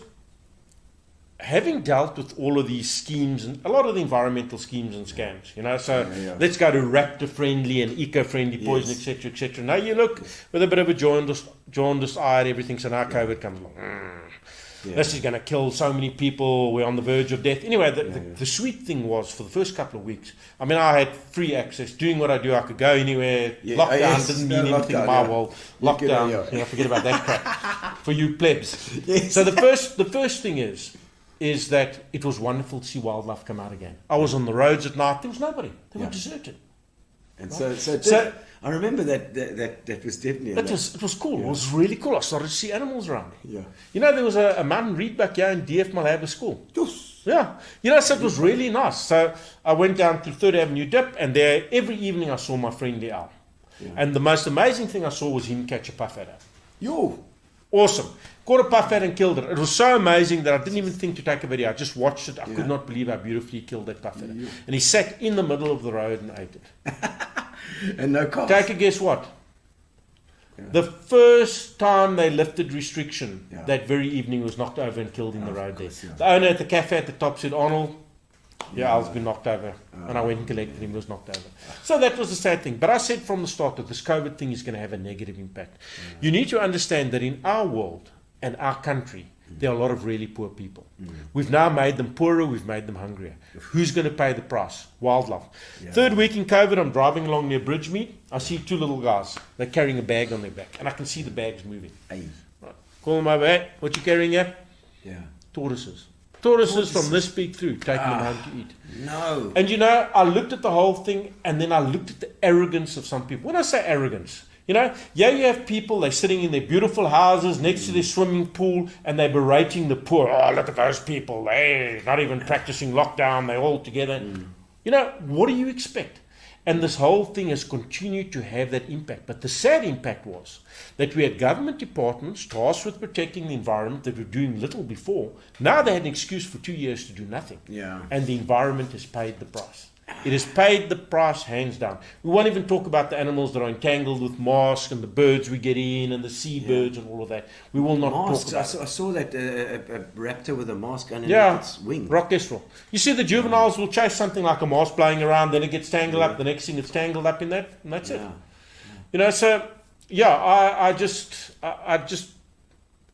[SPEAKER 3] having dealt with all of these schemes and a lot of the environmental schemes and scams, so let's go to raptor friendly and eco friendly poison, etc., etc. Now you look with a bit of a jaundiced eye at everything. So now COVID comes along. This is going to kill so many people. We're on the verge of death. Anyway, the sweet thing was, for the first couple of weeks, I mean, I had free access. Doing what I do, I could go anywhere. Lockdown didn't mean anything in my world. Lockdown, forget about that crap. For you plebs. So the first thing is that it was wonderful to see wildlife come out again. I was on the roads at night. There was nobody. They were deserted.
[SPEAKER 1] And so I remember that was definitely...
[SPEAKER 3] It was cool. Yeah. It was really cool. I started to see animals around.
[SPEAKER 1] Yeah.
[SPEAKER 3] There was a mountain reedbuck here in DF Malhaba School.
[SPEAKER 1] Yes.
[SPEAKER 3] Yeah. So it was really nice. So I went down to 3rd Avenue Dip, and there every evening I saw my friendly owl. Yeah. And the most amazing thing I saw was him catch a puff adder. Awesome. Caught a puff adder and killed it. It was so amazing that I didn't even think to take a video. I just watched it. I could not believe how beautifully he killed that puff adder. And he sat in the middle of the road and ate it.
[SPEAKER 1] And no cost.
[SPEAKER 3] Take a guess what? The first time they lifted restriction, that very evening was knocked over and killed in the road there. The owner at the cafe at the top said, Arnold, owl's been knocked over. And I went and collected him, he was knocked over. So that was the sad thing. But I said from the start that this COVID thing is going to have a negative impact. You need to understand that in our world and our country, there are a lot of really poor people. We've now made them poorer, we've made them hungrier. Who's going to pay the price? Wildlife. 3rd week in COVID, I'm driving along near Bridgemead. I see 2 little guys. They're carrying a bag on their back, and I can see the bags moving. Right. Call them over. Hey, what you carrying here? Tortoises. Tortoises from this big through, taking them home to eat.
[SPEAKER 1] No.
[SPEAKER 3] And I looked at the whole thing, and then I looked at the arrogance of some people. When I say arrogance, you have people, they're sitting in their beautiful houses next to their swimming pool, and they're berating the poor. Oh, look at those people. They're not even practicing lockdown. They're all together. What do you expect? And this whole thing has continued to have that impact. But the sad impact was that we had government departments tasked with protecting the environment that were doing little before. Now they had an excuse for 2 years to do nothing. And the environment has paid the price. It has paid the price hands down. We won't even talk about the animals that are entangled with masks and the birds we get in and the seabirds and all of that. We will not talk about it.
[SPEAKER 1] I saw that a raptor with a mask underneath its wing.
[SPEAKER 3] Rock kestrel. You see, the juveniles will chase something like a mask playing around, then it gets tangled up, the next thing it's tangled up in that, and that's it.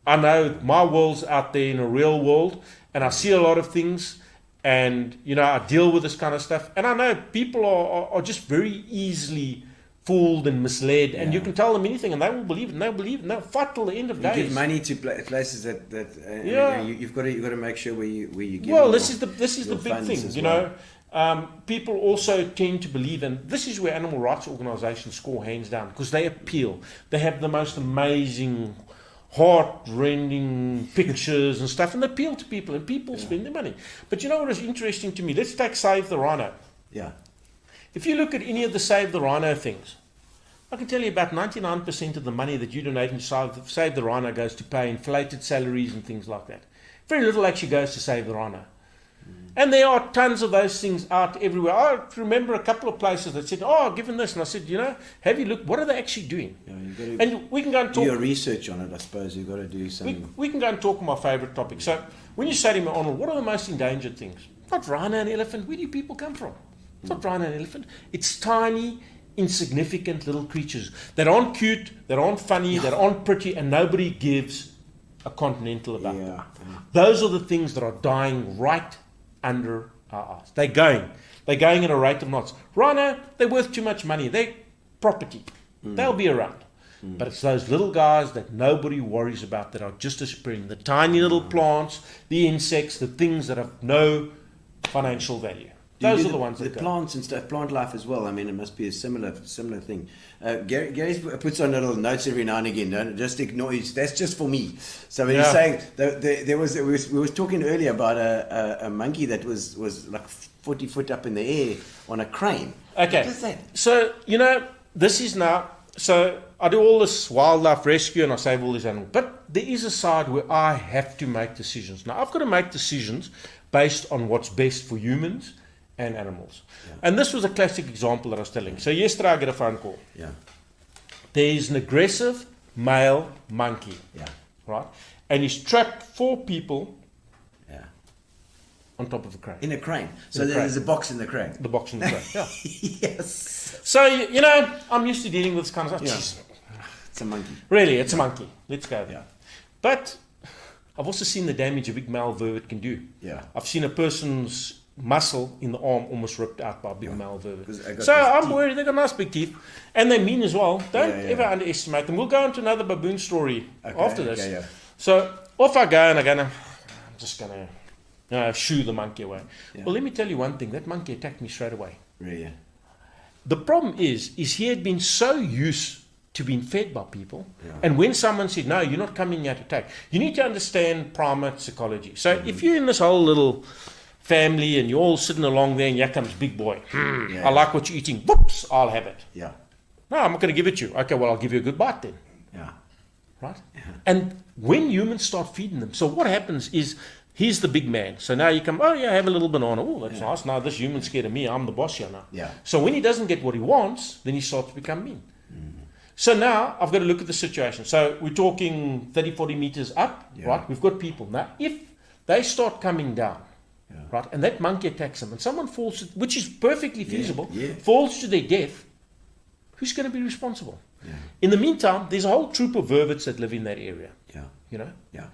[SPEAKER 3] I know my world's out there in a real world, and I see a lot of things. And, I deal with this kind of stuff. And I know people are just very easily fooled and misled. And you can tell them anything and they will believe it. And they'll believe it. And they'll fight till the end of days.
[SPEAKER 1] You give money to places that you've got to make sure where you give.
[SPEAKER 3] Well, this is the big thing, people also tend to believe, and this is where animal rights organizations score hands down, because they appeal. They have the most amazing, heart-rending pictures and stuff, and they appeal to people, and people spend their money. But you know what is interesting to me? Let's take Save the Rhino. If you look at any of the Save the Rhino things, I can tell you about 99% of the money that you donate to Save the Rhino goes to pay inflated salaries and things like that. Very little actually goes to Save the Rhino. And there are tons of those things out everywhere. I remember a couple of places that said, given this. And I said, have you looked? What are they actually doing? And we can go and talk.
[SPEAKER 1] Do your research on it, I suppose. You've got to do something.
[SPEAKER 3] We can go and talk on my favourite topic. So when you say to me, Arnold, what are the most endangered things? Not rhino and elephant. Where do people come from? It's not rhino and elephant. It's tiny, insignificant little creatures that aren't cute, that aren't funny, that aren't pretty, and nobody gives a continental about them. Those are the things that are dying right under our eyes. They're going at a rate of knots. Rhino, they're worth too much money. They're property. They'll be around. But it's those little guys that nobody worries about that are just disappearing. The tiny little plants, the insects, the things that have no financial value. Those are the ones that
[SPEAKER 1] the plants and stuff, plant life as well. I mean, it must be a similar thing. Gary puts on little notes every now and again. Don't just ignore it. That's just for me. So when he's saying we was talking earlier about a monkey that was like 40 foot up in the air on a crane.
[SPEAKER 3] Okay.
[SPEAKER 1] What is that?
[SPEAKER 3] So this is now. So I do all this wildlife rescue and I save all these animals. But there is a side where I have to make decisions. Now I've got to make decisions based on what's best for humans and animals. And this was a classic example that I was telling. So yesterday I get a phone call. There's an aggressive male monkey. Right? And he's trapped 4 people on top of a crane.
[SPEAKER 1] In a crane. So
[SPEAKER 3] In a crane.
[SPEAKER 1] there's a box in the crane.
[SPEAKER 3] The box in the crane, yeah.
[SPEAKER 1] Yes.
[SPEAKER 3] So, you know, I'm used to dealing with this kind of stuff.
[SPEAKER 1] Yeah.
[SPEAKER 3] Jeez,
[SPEAKER 1] It's a monkey.
[SPEAKER 3] really, it's a monkey. Let's go there.
[SPEAKER 1] Yeah.
[SPEAKER 3] But I've also seen the damage a big male vervet can do.
[SPEAKER 1] Yeah.
[SPEAKER 3] I've seen a person's muscle in the arm almost ripped out by a big male vervet.
[SPEAKER 1] got
[SPEAKER 3] So
[SPEAKER 1] those
[SPEAKER 3] I'm
[SPEAKER 1] teeth.
[SPEAKER 3] worried. They've got nice big teeth. And they're mean as well. Don't
[SPEAKER 1] Yeah, yeah.
[SPEAKER 3] ever underestimate them. We'll go into another baboon story after this.
[SPEAKER 1] Okay, yeah.
[SPEAKER 3] So off I go, and I'm just going to shoo the monkey away.
[SPEAKER 1] Yeah.
[SPEAKER 3] Well, let me tell you one thing. That monkey attacked me straight away.
[SPEAKER 1] Really, yeah.
[SPEAKER 3] The problem is he had been so used to being fed by people,
[SPEAKER 1] Yeah.
[SPEAKER 3] and when someone said, no, you're not coming here to attack, you need to understand primate psychology. So if you're in this whole little family and you're all sitting along there and here comes big boy,
[SPEAKER 1] Yeah.
[SPEAKER 3] I like what you're eating, whoops, I'll have it.
[SPEAKER 1] Yeah.
[SPEAKER 3] No, I'm not going to give it to you. Okay, well, I'll give you a good bite then.
[SPEAKER 1] Yeah.
[SPEAKER 3] Right? And when humans start feeding them, so what happens is, he's the big man. So now you come, oh yeah, have a little banana. Oh, that's nice. Now this human's scared of me. I'm the boss here now.
[SPEAKER 1] Yeah.
[SPEAKER 3] So when he doesn't get what he wants, then he starts to become mean. So now I've got to look at the situation. So we're talking 30, 40 meters up,
[SPEAKER 1] Yeah.
[SPEAKER 3] right? We've got people. Now, if they start coming down, right, and that monkey attacks them, and someone falls, which is perfectly feasible,
[SPEAKER 1] yeah.
[SPEAKER 3] falls to their death, who's going to be responsible?
[SPEAKER 1] Yeah.
[SPEAKER 3] In the meantime, there's a whole troop of vervets that live in that area,
[SPEAKER 1] Yeah.
[SPEAKER 3] you know?
[SPEAKER 1] Yeah.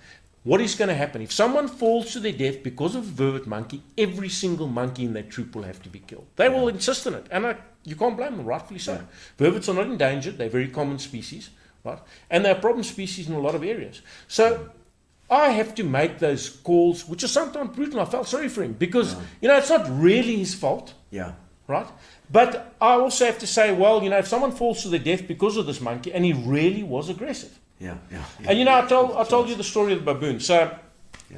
[SPEAKER 3] What is going to happen? If someone falls to their death because of a vervet monkey, every single monkey in that troop will have to be killed. They will insist on it. And you can't blame them, rightfully so. Vervets are not endangered. They're very common species, right? And they're a problem species in a lot of areas. So I have to make those calls, which are sometimes brutal. I felt sorry for him because, you know, it's not really his fault,
[SPEAKER 1] Yeah.
[SPEAKER 3] right? But I also have to say, well, you know, if someone falls to their death because of this monkey, and he really was aggressive.
[SPEAKER 1] Yeah. Yeah.
[SPEAKER 3] And you know, I told you the story of the baboon. So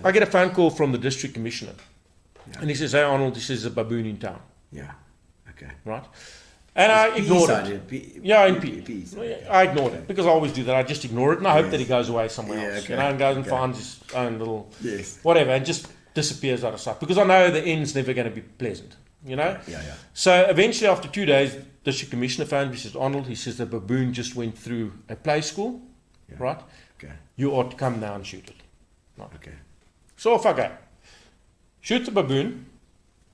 [SPEAKER 3] I get a phone call from the district commissioner, and he says, "Hey Arnold, this is a baboon in town."
[SPEAKER 1] Yeah. Okay.
[SPEAKER 3] Right? And I ignored it. Yeah, in P.
[SPEAKER 1] Okay.
[SPEAKER 3] I ignored it because I always do that. I just ignore it, and I hope that he goes away somewhere
[SPEAKER 1] Yeah,
[SPEAKER 3] else.
[SPEAKER 1] okay.
[SPEAKER 3] You know, and goes and
[SPEAKER 1] Okay.
[SPEAKER 3] finds his own little
[SPEAKER 1] Yes.
[SPEAKER 3] whatever, and just disappears out of sight. Because I know the end's never going to be pleasant. You know.
[SPEAKER 1] Yeah. Yeah.
[SPEAKER 3] So eventually, after 2 days, the district commissioner phoned me. He says, "Arnold," he says, "the baboon just went through a play school, right?
[SPEAKER 1] Okay.
[SPEAKER 3] You ought to come now and shoot it."
[SPEAKER 1] Okay.
[SPEAKER 3] So off I go. Shoot the baboon.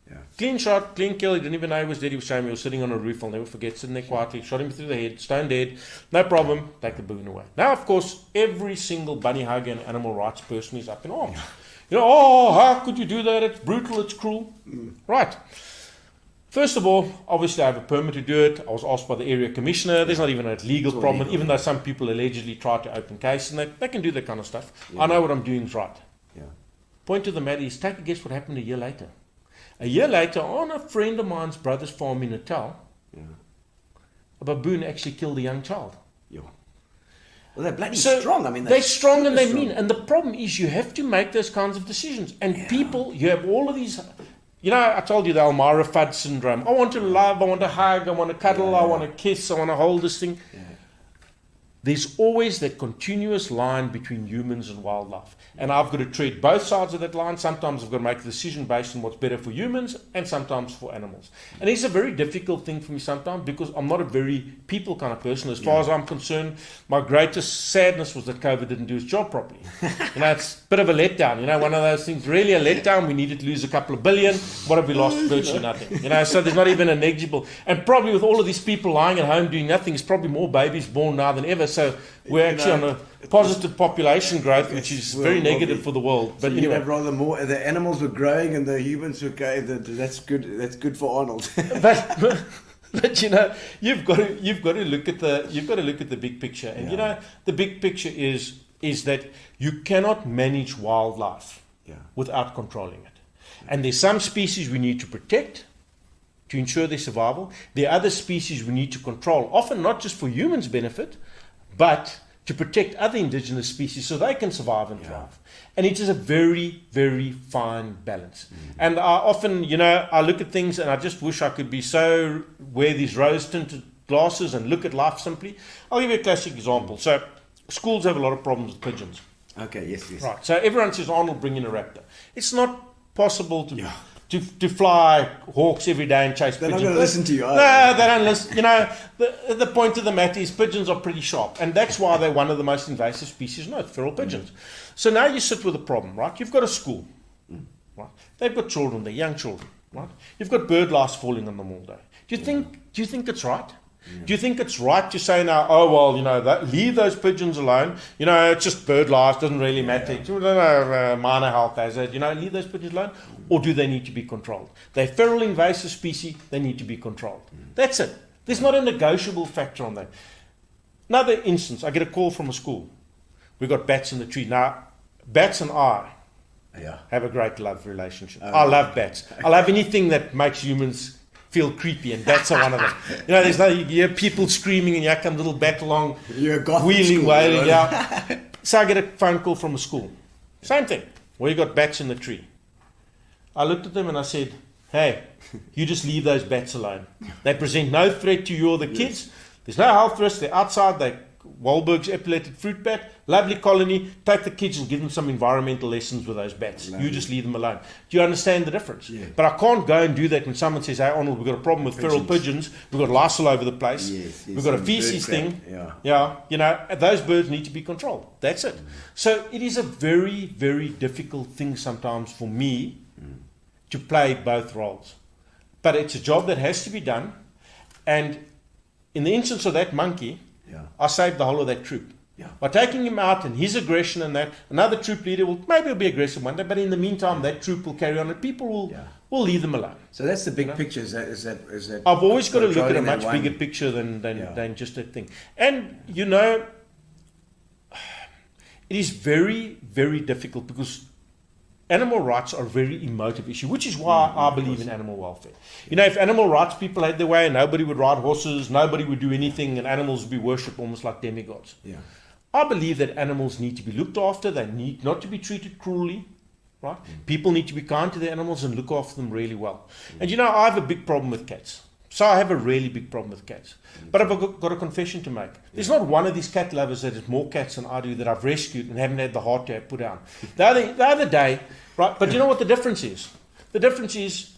[SPEAKER 1] Yeah.
[SPEAKER 3] Clean shot, clean kill. He didn't even know he was dead. He was showing me. He was sitting on a roof. I'll never forget. Sitting there quietly. Shot him through the head. Stone dead. No problem. Take the baboon away. Now, of course, every single bunny hugger and animal rights person is up in arms. You know, oh, how could you do that? It's brutal. It's cruel. Right. First of all, obviously I have a permit to do it. I was asked by the area commissioner. There's not even a legal problem,
[SPEAKER 1] legal.
[SPEAKER 3] even though some people allegedly try to open case, and they can do that kind of stuff. I know what I'm doing is right.
[SPEAKER 1] Yeah.
[SPEAKER 3] Point of the matter is, take a guess what happened a year later. A year later, on a friend of mine's brother's farm in Natal, a baboon actually killed a young child.
[SPEAKER 1] Yeah. Well, they're bloody
[SPEAKER 3] So
[SPEAKER 1] strong. I mean,
[SPEAKER 3] they're strong and
[SPEAKER 1] super
[SPEAKER 3] they're mean. And the problem is you have to make those kinds of decisions. And people, you have all of these... You know, I told you the Elmira Fudd syndrome. I want to love, I want to hug, I want to cuddle, I want to kiss, I want to hold this thing.
[SPEAKER 1] Yeah.
[SPEAKER 3] There's always that continuous line between humans and wildlife. And I've got to tread both sides of that line. Sometimes I've got to make a decision based on what's better for humans and sometimes for animals. And it's a very difficult thing for me sometimes because I'm not a very people kind of person. As far as I'm concerned, my greatest sadness was that COVID didn't do its job properly. You know, it's a bit of a letdown. You know, one of those things, really a letdown. We needed to lose a couple of billion. What have we lost? Virtually nothing. You know, so there's not even a negligible. And probably with all of these people lying at home doing nothing, there's probably more babies born now than ever. So we're actually on a positive population growth, which is very negative for the world. But
[SPEAKER 1] you
[SPEAKER 3] anyway,
[SPEAKER 1] have rather more. The animals were growing and the humans were going. That's good. That's good for Arnold.
[SPEAKER 3] but you know, you've got to look at the big picture. And you know, the big picture is that you cannot manage wildlife without controlling it. And there's some species we need to protect to ensure their survival. There are other species we need to control, often not just for humans' benefit, but to protect other indigenous species so they can survive and thrive. And it is a very, very fine balance. And I often, you know, I look at things and I just wish I could be so, wear these rose-tinted glasses and look at life simply. I'll give you a classic example. So schools have a lot of problems with pigeons.
[SPEAKER 1] Okay. Yes.
[SPEAKER 3] Right. So everyone says, Arnold, bring in a raptor. It's not possible to fly hawks every day and chase
[SPEAKER 1] They're
[SPEAKER 3] pigeons.
[SPEAKER 1] not going to listen to you.
[SPEAKER 3] No, they don't listen. You know, the point of the matter is pigeons are pretty sharp. And that's why they're one of the most invasive species on earth, feral pigeons. So now you sit with a problem, right? You've got a school. right? They've got children, they're young children, right? You've got bird lice falling on them all day. Do you think it's right? Do you think it's right to say now, oh, well, leave those pigeons alone, it's just bird lice, doesn't really matter, minor health hazard, leave those pigeons alone? Or do they need to be controlled? They're feral invasive species, they need to be controlled. That's it. There's not a negotiable factor on that. Another instance, I get a call from a school. We've got bats in the tree. Now, bats and I have a great love relationship. I love bats. I love anything that makes humans feel creepy, and bats are one of them. There's you hear people screaming, and you come little bat along, wheeling, wailing. Yeah. So I get a phone call from a school. Same thing. We got bats in the tree. I looked at them and I said, hey, you just leave those bats alone. They present no threat to you or the kids. There's no health risk. They're outside. They're Wahlberg's epileptic fruit bat. Lovely colony. Take the kids and give them some environmental lessons with those bats. You just leave them alone. Do you understand the difference? Yeah. But I can't go and do that when someone says, hey, Arnold, we've got a problem with feral pigeons. We've got lice all over the place. Yes, we've got a feces thing. Those birds need to be controlled. That's it. So it is a very, very difficult thing sometimes for me to play both roles. But it's a job that has to be done. And in the instance of that monkey, I saved the whole of that troop. By taking him out and his aggression and that, another troop leader will be aggressive one day, but in the meantime, that troop will carry on and people will leave them alone.
[SPEAKER 1] So that's the big picture. Is that?
[SPEAKER 3] I've always got to look at a much bigger picture than just that thing. And it is very, very difficult because animal rights are a very emotive issue, which is why I believe in animal welfare. If animal rights people had their way, nobody would ride horses, nobody would do anything, and animals would be worshipped almost like demigods. I believe that animals need to be looked after. They need not to be treated cruelly, right? People need to be kind to their animals and look after them really well. And I have a big problem with cats. So I have a really big problem with cats. But I've got a confession to make. There's not one of these cat lovers that has more cats than I do that I've rescued and haven't had the heart to have put down. The other day, right? But you know what the difference is? The difference is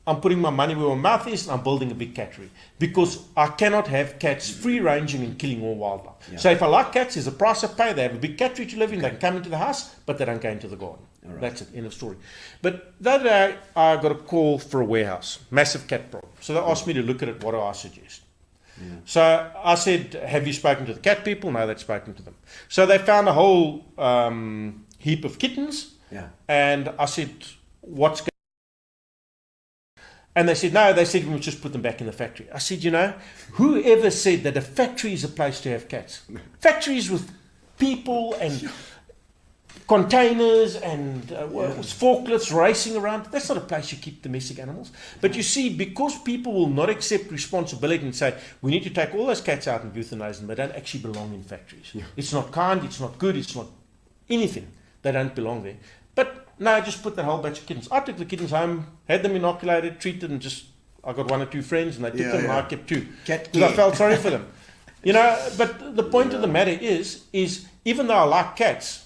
[SPEAKER 3] I'm putting my money where my mouth is and I'm building a big cattery. Because I cannot have cats free-ranging and killing all wildlife. So if I like cats, there's a price I pay. They have a big cattery to live in. They can come into the house, but they don't go into the garden. Right. That's it, end of story. But the other day, I got a call for a warehouse. Massive cat problem. So they asked me to look at it. What do I suggest? So I said, have you spoken to the cat people? No, they'd spoken to them. So they found a whole heap of kittens. And I said, what's going on? And they said, no, we'll just put them back in the factory. I said, whoever said that a factory is a place to have cats? Factories with people and containers and forklifts racing around. That's not a place you keep domestic animals. But you see, because people will not accept responsibility and say, we need to take all those cats out and euthanize them, they don't actually belong in factories. It's not kind, it's not good, it's not anything. They don't belong there. But no, I just put that whole batch of kittens. I took the kittens home, had them inoculated, treated, and I got one or two friends and they took them and I kept two. Because I felt sorry for them. But the point of the matter is even though I like cats,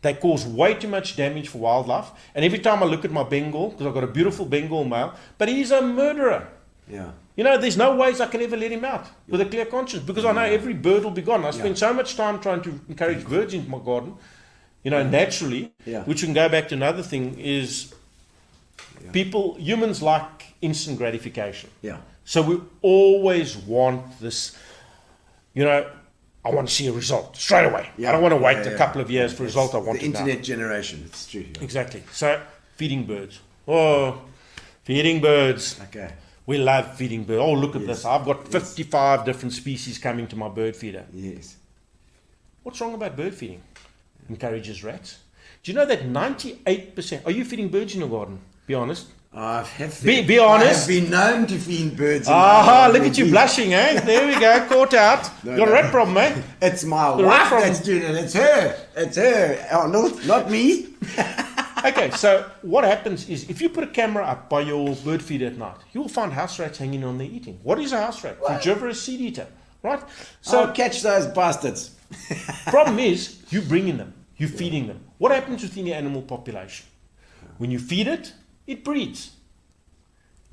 [SPEAKER 3] they cause way too much damage for wildlife. And every time I look at my Bengal, because I've got a beautiful Bengal male, but he's a murderer. There's no ways I can ever let him out with a clear conscience because I know every bird will be gone. I spend so much time trying to encourage birds into my garden, naturally, which we can go back to another thing is humans like instant gratification. So we always want this, I want to see a result straight away. I don't want to wait a couple of years for a result. I want
[SPEAKER 1] the internet generation. It's true.
[SPEAKER 3] Exactly. So feeding birds. Feeding birds.
[SPEAKER 1] Okay.
[SPEAKER 3] We love feeding birds. Oh, look at this. I've got 55 different species coming to my bird feeder.
[SPEAKER 1] Yes.
[SPEAKER 3] What's wrong about bird feeding? Encourages rats. Do you know that 98%... Are you feeding birds in your garden? Be honest. Be honest.
[SPEAKER 1] I've been known to feed birds.
[SPEAKER 3] Look at you blushing, eh? There we go, caught out. Got a rat problem, eh?
[SPEAKER 1] It's my wife that's doing it. It's her. Oh, no, not me.
[SPEAKER 3] Okay, so what happens is if you put a camera up by your bird feeder at night, you will find house rats hanging on there eating. What is a house rat? Frugivorous seed eater, right?
[SPEAKER 1] So catch those bastards.
[SPEAKER 3] Problem is, you bringing them, you feeding them. What happens within your animal population? When you feed it, it breeds.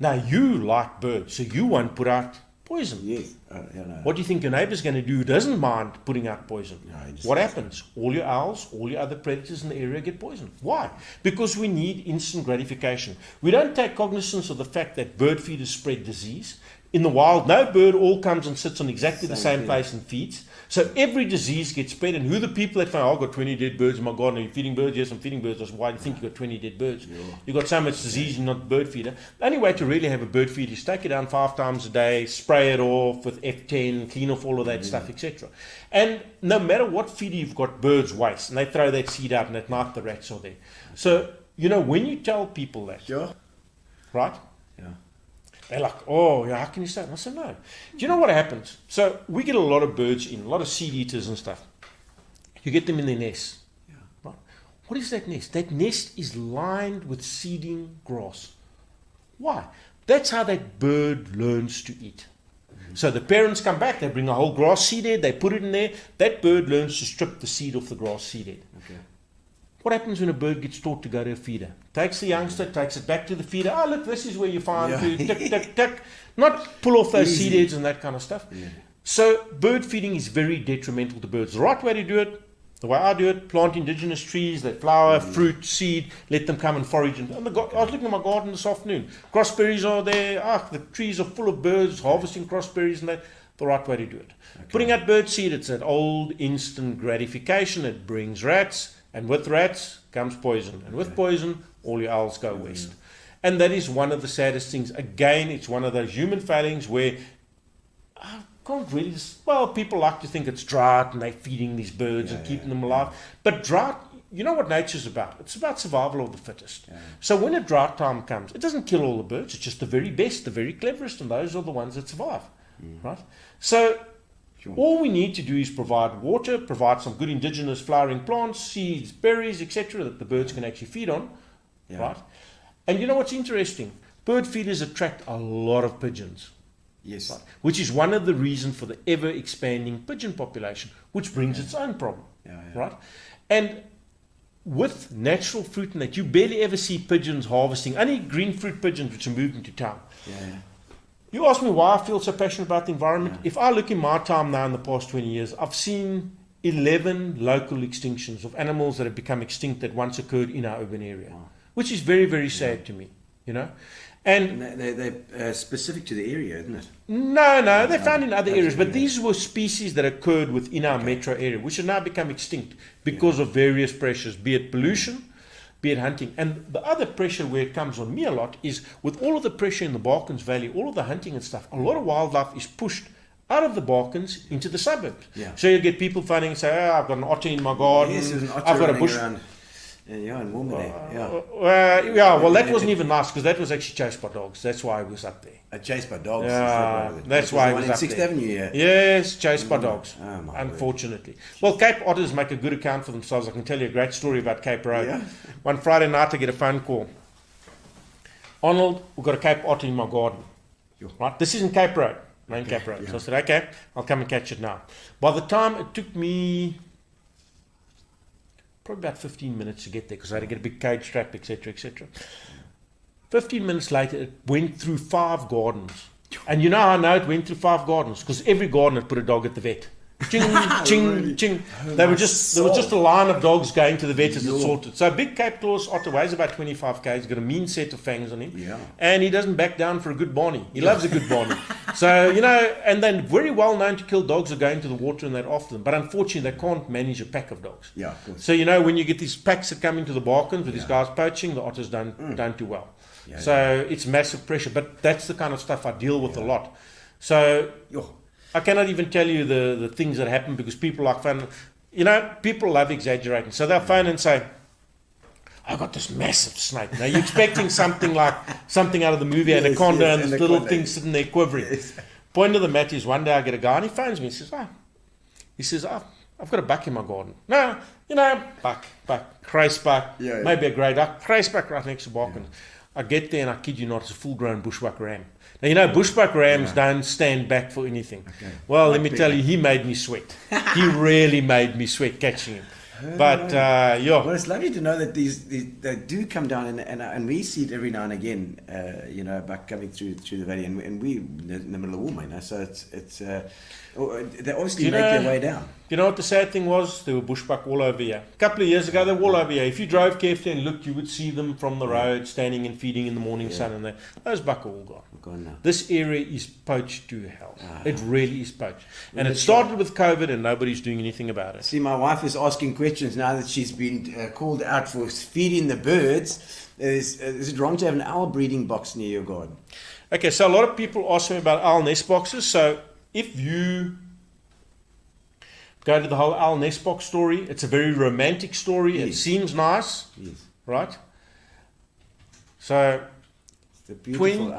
[SPEAKER 3] Now you like birds, so you won't put out Poison.
[SPEAKER 1] Yes. Yeah, no.
[SPEAKER 3] What do you think your neighbour's going to do who doesn't mind putting out poison?
[SPEAKER 1] No, he just
[SPEAKER 3] What
[SPEAKER 1] doesn't.
[SPEAKER 3] happens? All your owls, all your other predators in the area get poisoned. Why? Because we need instant gratification. We don't take cognizance of the fact that bird feeders spread disease. In the wild, no bird all comes and sits on exactly the same place and feeds. So every disease gets spread, and who are the people that find, oh, I've got 20 dead birds in my garden. Are you feeding birds? Yes, I'm feeding birds. That's why do you think you've got 20 dead birds? Yeah. You've got so much disease, you're not a bird feeder. The only way to really have a bird feeder is take it down 5 times a day, spray it off with F10, clean off all of that stuff, etc. And no matter what feeder you've got, birds waste, and they throw that seed out, and at night the rats are there. So, when you tell people that, right?
[SPEAKER 1] Yeah.
[SPEAKER 3] They're like, oh, yeah, how can you say that? And I said, no. Do you know what happens? So we get a lot of birds in, a lot of seed eaters and stuff. You get them in their nest.
[SPEAKER 1] Yeah.
[SPEAKER 3] Right? What is that nest? That nest is lined with seeding grass. Why? That's how that bird learns to eat. So the parents come back, they bring a whole grass seed head, they put it in there. That bird learns to strip the seed off the grass seed head.
[SPEAKER 1] Okay.
[SPEAKER 3] What happens when a bird gets taught to go to a feeder? Takes the youngster, takes it back to the feeder. Oh, look, this is where you find food. Tick, tick, tick. Not pull off those seed heads and that kind of stuff. Yeah. So bird feeding is very detrimental to birds. The right way to do it, the way I do it, plant indigenous trees, they flower, fruit, seed, let them come and forage. I was looking at my garden this afternoon. Crossberries are there. The trees are full of birds, harvesting crossberries and that. The right way to do it. Okay. Putting out bird seed, it's that old instant gratification. It brings rats. And with rats comes poison. And with poison, all your owls go west. And that is one of the saddest things. Again, it's one of those human failings where I can't really... Well, people like to think it's drought and they're feeding these birds and keeping them alive. But drought, you know what nature's about? It's about survival of the fittest. Yeah. So when a drought time comes, it doesn't kill all the birds. It's just the very best, the very cleverest, and those are the ones that survive. Right? So... Sure. All we need to do is provide water, provide some good indigenous flowering plants, seeds, berries, etc. that the birds can actually feed on, right? And you know what's interesting? Bird feeders attract a lot of pigeons.
[SPEAKER 1] Yes.
[SPEAKER 3] Right? Which is one of the reasons for the ever-expanding pigeon population, which brings its own problem, right? And with natural fruit and that, you barely ever see pigeons harvesting, only green fruit pigeons which are moving to town. You ask me why I feel so passionate about the environment. If I look in my time now in the past 20 years, I've seen 11 local extinctions of animals that have become extinct that once occurred in our urban area, which is very, very sad to me, And
[SPEAKER 1] they're specific to the area, isn't it?
[SPEAKER 3] No, they're found in other areas, but these were species that occurred within our metro area, which have now become extinct because of various pressures, be it pollution, be it hunting. And the other pressure where it comes on me a lot is with all of the pressure in the Barkens Valley, all of the hunting and stuff, a lot of wildlife is pushed out of the Barkens into the suburbs. So you get people finding and say, I've got an otter in my garden, I've got a bush.
[SPEAKER 1] In Woomera.
[SPEAKER 3] Well, that wasn't even nice because that was actually chased by dogs. That's why I was up there.
[SPEAKER 1] Chased by dogs?
[SPEAKER 3] That's why I was up there.
[SPEAKER 1] 6th Avenue,
[SPEAKER 3] Yes, chased by dogs, unfortunately. Well, Cape otters make a good account for themselves. I can tell you a great story about Cape Road. One Friday night I get a phone call. Arnold, we've got a Cape otter in my garden. Right? This isn't Cape Road. Main Cape Road. So I said, okay, I'll come and catch it now. By the time it took me... probably about 15 minutes to get there because I had to get a big cage strap, etc., etc. 15 minutes later, it went through 5 gardens. And you know how I know it went through 5 gardens? Because every garden had put a dog at the vet. Ching, ching, ching. There was just a line of dogs going to the vet as it sorted. So a big Cape Taurus otter weighs about 25 kg. He's got a mean set of fangs on him. And he doesn't back down for a good Barney. He loves a good Barney. So, and then very well known to kill dogs are going to the water and that often. But unfortunately, they can't manage a pack of dogs.
[SPEAKER 1] Of course.
[SPEAKER 3] So, when you get these packs that come into the Barkens with these guys poaching, the otters don't do well. It's massive pressure. But that's the kind of stuff I deal with a lot. So... I cannot even tell you the things that happen because people like fun. People love exaggerating. So they'll phone and say, I got this massive snake. Now you're expecting something like something out of the movie Anaconda and this little thing sitting there quivering. Point of the matter is one day I get a guy and he phones me. He says, I've got a buck in my garden. No, buck, crace buck, maybe a grey duck, crace buck right next to Barkens. I get there and I kid you not, it's a full-grown bushbuck ram. Now, bushbuck rams don't stand back for anything. Well, let me tell you, he made me sweat. He really made me sweat catching him. But yeah.
[SPEAKER 1] Well, it's lovely to know that these they do come down, and we see it every now and again. About coming through the valley, and we in the middle of Woolman. So it's they obviously make their way down.
[SPEAKER 3] You know what the sad thing was? There were bushbuck all over here. A couple of years ago, they were all over here. If you drove carefully and looked, you would see them from the road, standing and feeding in the morning sun. And those buck are all gone.
[SPEAKER 1] Gone now.
[SPEAKER 3] This area is poached to hell. It really is poached. And it started with COVID, and nobody's doing anything about it.
[SPEAKER 1] See, my wife is asking questions now that she's been called out for feeding the birds. Is it wrong to have an owl breeding box near your garden?
[SPEAKER 3] Okay, so a lot of people ask me about owl nest boxes. So if you go to the whole owl nest box story, it's a very romantic story.
[SPEAKER 1] Yes.
[SPEAKER 3] It seems nice,
[SPEAKER 1] Yes.
[SPEAKER 3] right? So
[SPEAKER 1] It's the beautiful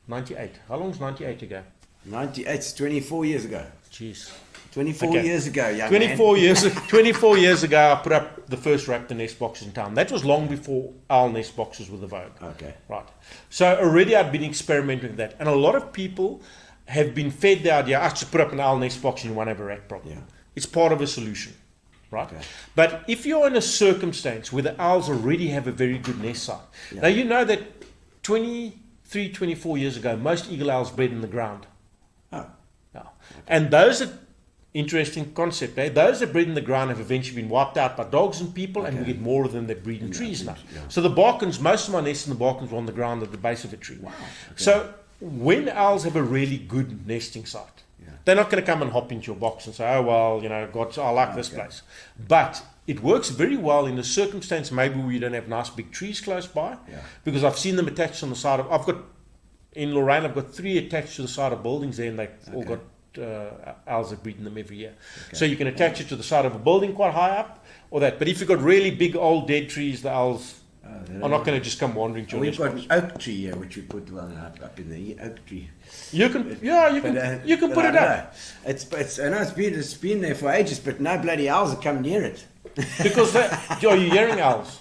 [SPEAKER 3] 98. How long is 98 ago?
[SPEAKER 1] 98. It's 24 years ago.
[SPEAKER 3] Jeez.
[SPEAKER 1] 24 years ago, young
[SPEAKER 3] 24
[SPEAKER 1] man.
[SPEAKER 3] years. 24 years ago, I put up the first raptor nest box in town. That was long before owl nest boxes were the vogue.
[SPEAKER 1] Okay.
[SPEAKER 3] Right. So already I'd been experimenting with that, and a lot of people have been fed the idea, I just put up an owl nest box and you won't have a rat problem.
[SPEAKER 1] Yeah.
[SPEAKER 3] It's part of a solution, right?
[SPEAKER 1] Okay.
[SPEAKER 3] But if you're in a circumstance where the owls already have a very good nest site, now you know that 23, 24 years ago, most eagle owls bred in the ground.
[SPEAKER 1] Oh.
[SPEAKER 3] Yeah. And those are interesting concept, eh? Those that breed in the ground have eventually been wiped out by dogs and people, and we get more of them that breed in trees now.
[SPEAKER 1] Yeah.
[SPEAKER 3] So the Barkans, most of my nests in the Barkans were on the ground at the base of a tree.
[SPEAKER 1] Wow. Okay.
[SPEAKER 3] So when owls have a really good nesting site, they're not going to come and hop into your box and say, oh, well, God, I like this place. But it works very well in the circumstance maybe where you don't have nice big trees close by, because I've seen them attached on the side of, in Lorraine, I've got 3 attached to the side of buildings there, and they've all got owls that breed in them every year. Okay. So you can attach it to the side of a building quite high up, or that. But if you've got really big old dead trees, the owls are not going to just come wandering to your nest.
[SPEAKER 1] We've got an oak tree here, which we put up in the oak tree.
[SPEAKER 3] You can put it up.
[SPEAKER 1] It's I know it's been there for ages, but no bloody owls have come near it.
[SPEAKER 3] Because are you hearing owls?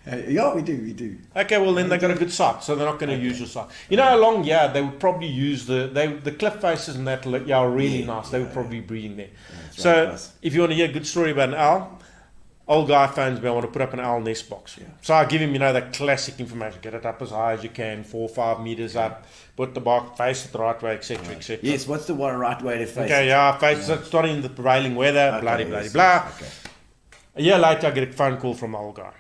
[SPEAKER 1] Yeah, we do.
[SPEAKER 3] Okay, well then they've got a good site, so they're not going to use your site. Along here they would probably use the cliff faces and that are really nice. They would probably be breeding there. So if you want to hear a good story about an owl, old guy phones me, I want to put up an owl nest box. So I give him, that classic information. Get it up as high as you can, 4 or 5 meters up, put the box, face it the right way, etc., etc.
[SPEAKER 1] Yes, what's the right way to face it?
[SPEAKER 3] Okay, face it, it's not in the prevailing weather, blah.
[SPEAKER 1] Okay.
[SPEAKER 3] A year later, I get a phone call from the old guy.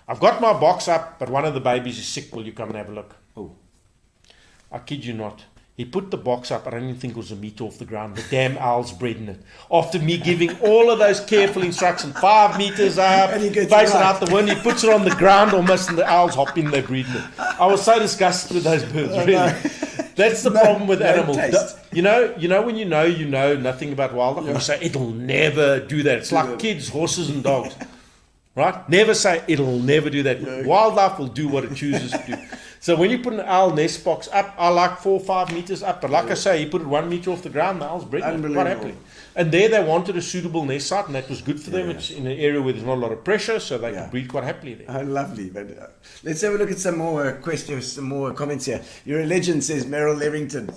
[SPEAKER 3] I've got my box up, but one of the babies is sick. Will you come and have a look?
[SPEAKER 1] Oh.
[SPEAKER 3] I kid you not. He put the box up. I don't even think it was a meter off the ground. The damn owl's bred in it. After me giving all of those careful instructions, 5 meters up, face it out the window, he puts it on the ground almost, and the owls hop in there breeding it. I was so disgusted with those birds, really.
[SPEAKER 1] No.
[SPEAKER 3] That's the problem with animals.
[SPEAKER 1] Taste.
[SPEAKER 3] You know when you know nothing about wildlife, and you say, it'll never do that. It's like kids, horses and dogs. Right? Never say it'll never do that. Wildlife will do what it chooses to do. So when you put an owl nest box up, I like 4 or 5 meters up. But like I say, you put it 1 meter off the ground, the owls breed it quite happily. And there they wanted a suitable nest site, and that was good for them. It's in an area where there's not a lot of pressure, so they could breed quite happily there.
[SPEAKER 1] Oh, lovely. But let's have a look at some more questions, some more comments here. You're a legend, says Meryl Levington.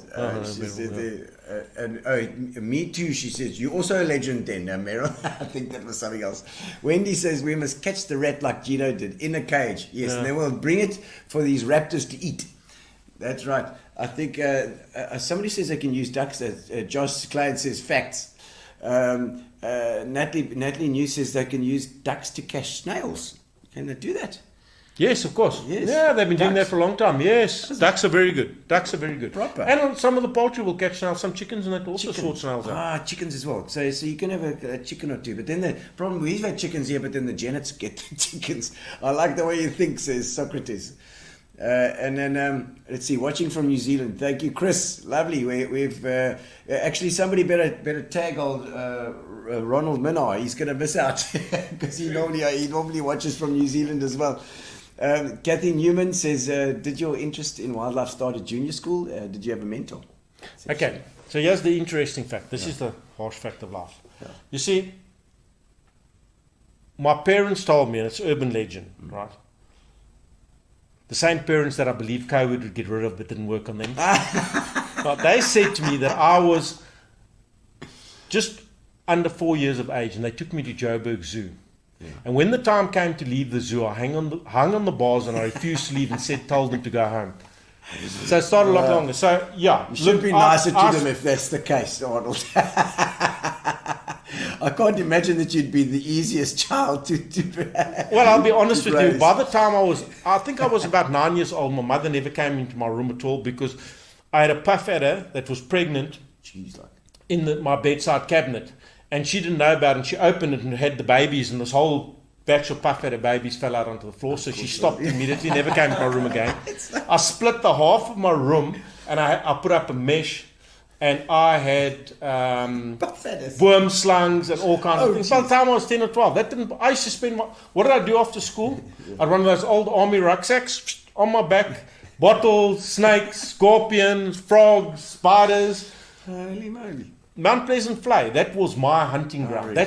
[SPEAKER 1] Me too, she says. You're also a legend then, Meryl. I think that was something else. Wendy says we must catch the rat like Gino did, in a cage. Yes, and then we'll bring it for these raptors to eat. That's right. I think somebody says they can use ducks. Josh Klein says facts. Natalie New says they can use ducks to catch snails. Can they do that?
[SPEAKER 3] Yes, of course.
[SPEAKER 1] Yes.
[SPEAKER 3] Yeah, they've been doing that for a long time. Yes, ducks are very good.
[SPEAKER 1] Proper.
[SPEAKER 3] And some of the poultry will catch snails. Some chickens and that also sort snails out.
[SPEAKER 1] Chickens as well. So you can have a chicken or two. But then the problem, we've had chickens here, but then the Janets get the chickens. I like the way you think, says Socrates. And then let's see, watching from New Zealand. Thank you, Chris. Lovely. We've actually somebody better tag old Ronald Minnar. He's going to miss out because he normally watches from New Zealand as well. Kathy Newman says, did your interest in wildlife start at junior school? Did you have a mentor?
[SPEAKER 3] Okay, so here's the interesting fact. This is the harsh fact of life. Yeah. You see, my parents told me, and it's urban legend, right? The same parents that I believe COVID would get rid of but didn't work on them. But they said to me that I was just under 4 years of age, and they took me to Joburg Zoo. And when the time came to leave the zoo, I hung on the bars and I refused to leave and told them to go home. So it started a lot longer. So, yeah.
[SPEAKER 1] You should be nicer to them if that's the case, Arnold. I can't imagine that you'd be the easiest child to
[SPEAKER 3] Well, I'll be honest with
[SPEAKER 1] raise.
[SPEAKER 3] you. By the time I think I was about 9 years old, my mother never came into my room at all because I had a puff adder that was pregnant in my bedside cabinet. And she didn't know about it, and she opened it and had the babies, and this whole batch of puff adder babies fell out onto the floor. So she stopped immediately, never came to my room again. I split the half of my room, and I put up a mesh, and I had worm slungs and all kinds of things. By the time I was 10 or 12, I used to spend what did I do after school? I'd run those old army rucksacks on my back, bottles, snakes, scorpions, frogs, spiders.
[SPEAKER 1] Holy moly.
[SPEAKER 3] Mount Pleasant Flay, that was my hunting ground. Really?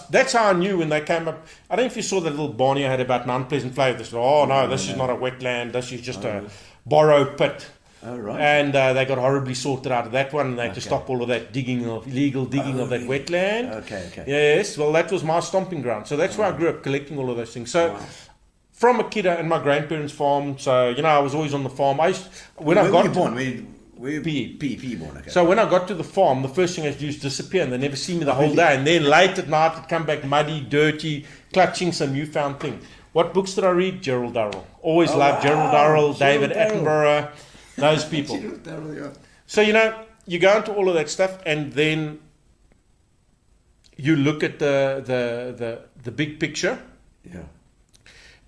[SPEAKER 3] That's how I knew when they came up. I don't know if you saw that little Barney I had about Mount Pleasant Flay. They said, this is not a wetland, this is just a borrow pit.
[SPEAKER 1] Oh, right.
[SPEAKER 3] And they got horribly sorted out of that one, and they had to stop all of that illegal digging of that wetland.
[SPEAKER 1] Okay.
[SPEAKER 3] Yes, well, that was my stomping ground. So that's where I grew up, collecting all of those things. So from a kid, and my grandparents farmed, so, I was always on the farm.
[SPEAKER 1] Where were you born?
[SPEAKER 3] PE
[SPEAKER 1] born, okay.
[SPEAKER 3] So when I got to the farm, the first thing I had to do is disappear, and they never see me the whole day. And then late at night, I'd come back muddy, dirty, clutching some newfound thing. What books did I read? Gerald Durrell. Always loved Gerald Durrell, David Attenborough, those people. So, you go into all of that stuff, and then you look at the big picture.
[SPEAKER 1] Yeah.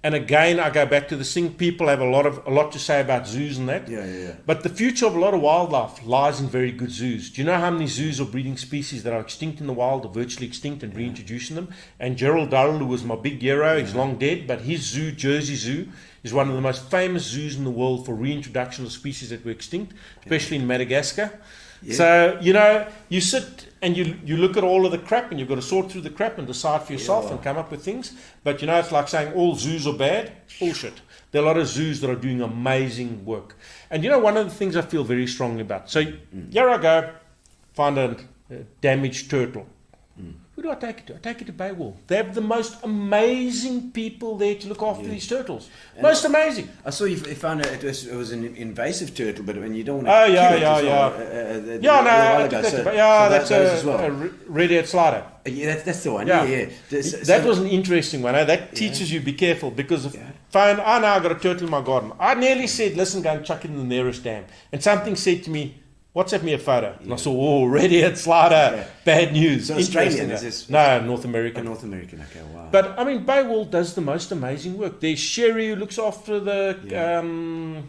[SPEAKER 3] And again, I go back to the thing. People have a lot to say about zoos and that.
[SPEAKER 1] Yeah.
[SPEAKER 3] But the future of a lot of wildlife lies in very good zoos. Do you know how many zoos or breeding species that are extinct in the wild are virtually extinct and reintroducing them? And Gerald Durrell, who was my big hero, he's long dead, but his zoo, Jersey Zoo, is one of the most famous zoos in the world for reintroduction of species that were extinct, especially in Madagascar. Yeah. So, you sit and you look at all of the crap, and you've got to sort through the crap and decide for yourself and come up with things. But, it's like saying all zoos are bad. Bullshit. There are a lot of zoos that are doing amazing work. And, one of the things I feel very strongly about. So, here I go, find a damaged turtle. Who do I take it to? I take it to Baywall. They have the most amazing people there to look after these turtles. Most amazing.
[SPEAKER 1] I saw you found it was an invasive turtle, but when you don't want
[SPEAKER 3] to
[SPEAKER 1] that's
[SPEAKER 3] a red-eared slider.
[SPEAKER 1] Yeah, that's the one.
[SPEAKER 3] Yeah. That was an interesting one. That teaches you be careful, because fine, I now got a turtle in my garden. I nearly said, listen, go and chuck it in the nearest dam. And something said to me, WhatsApp me a photo. And I saw, red-eared slider, bad news.
[SPEAKER 1] So Australian, is this?
[SPEAKER 3] No, North American.
[SPEAKER 1] North American, okay, wow.
[SPEAKER 3] But, Baywall does the most amazing work. There's Sherry, who looks after the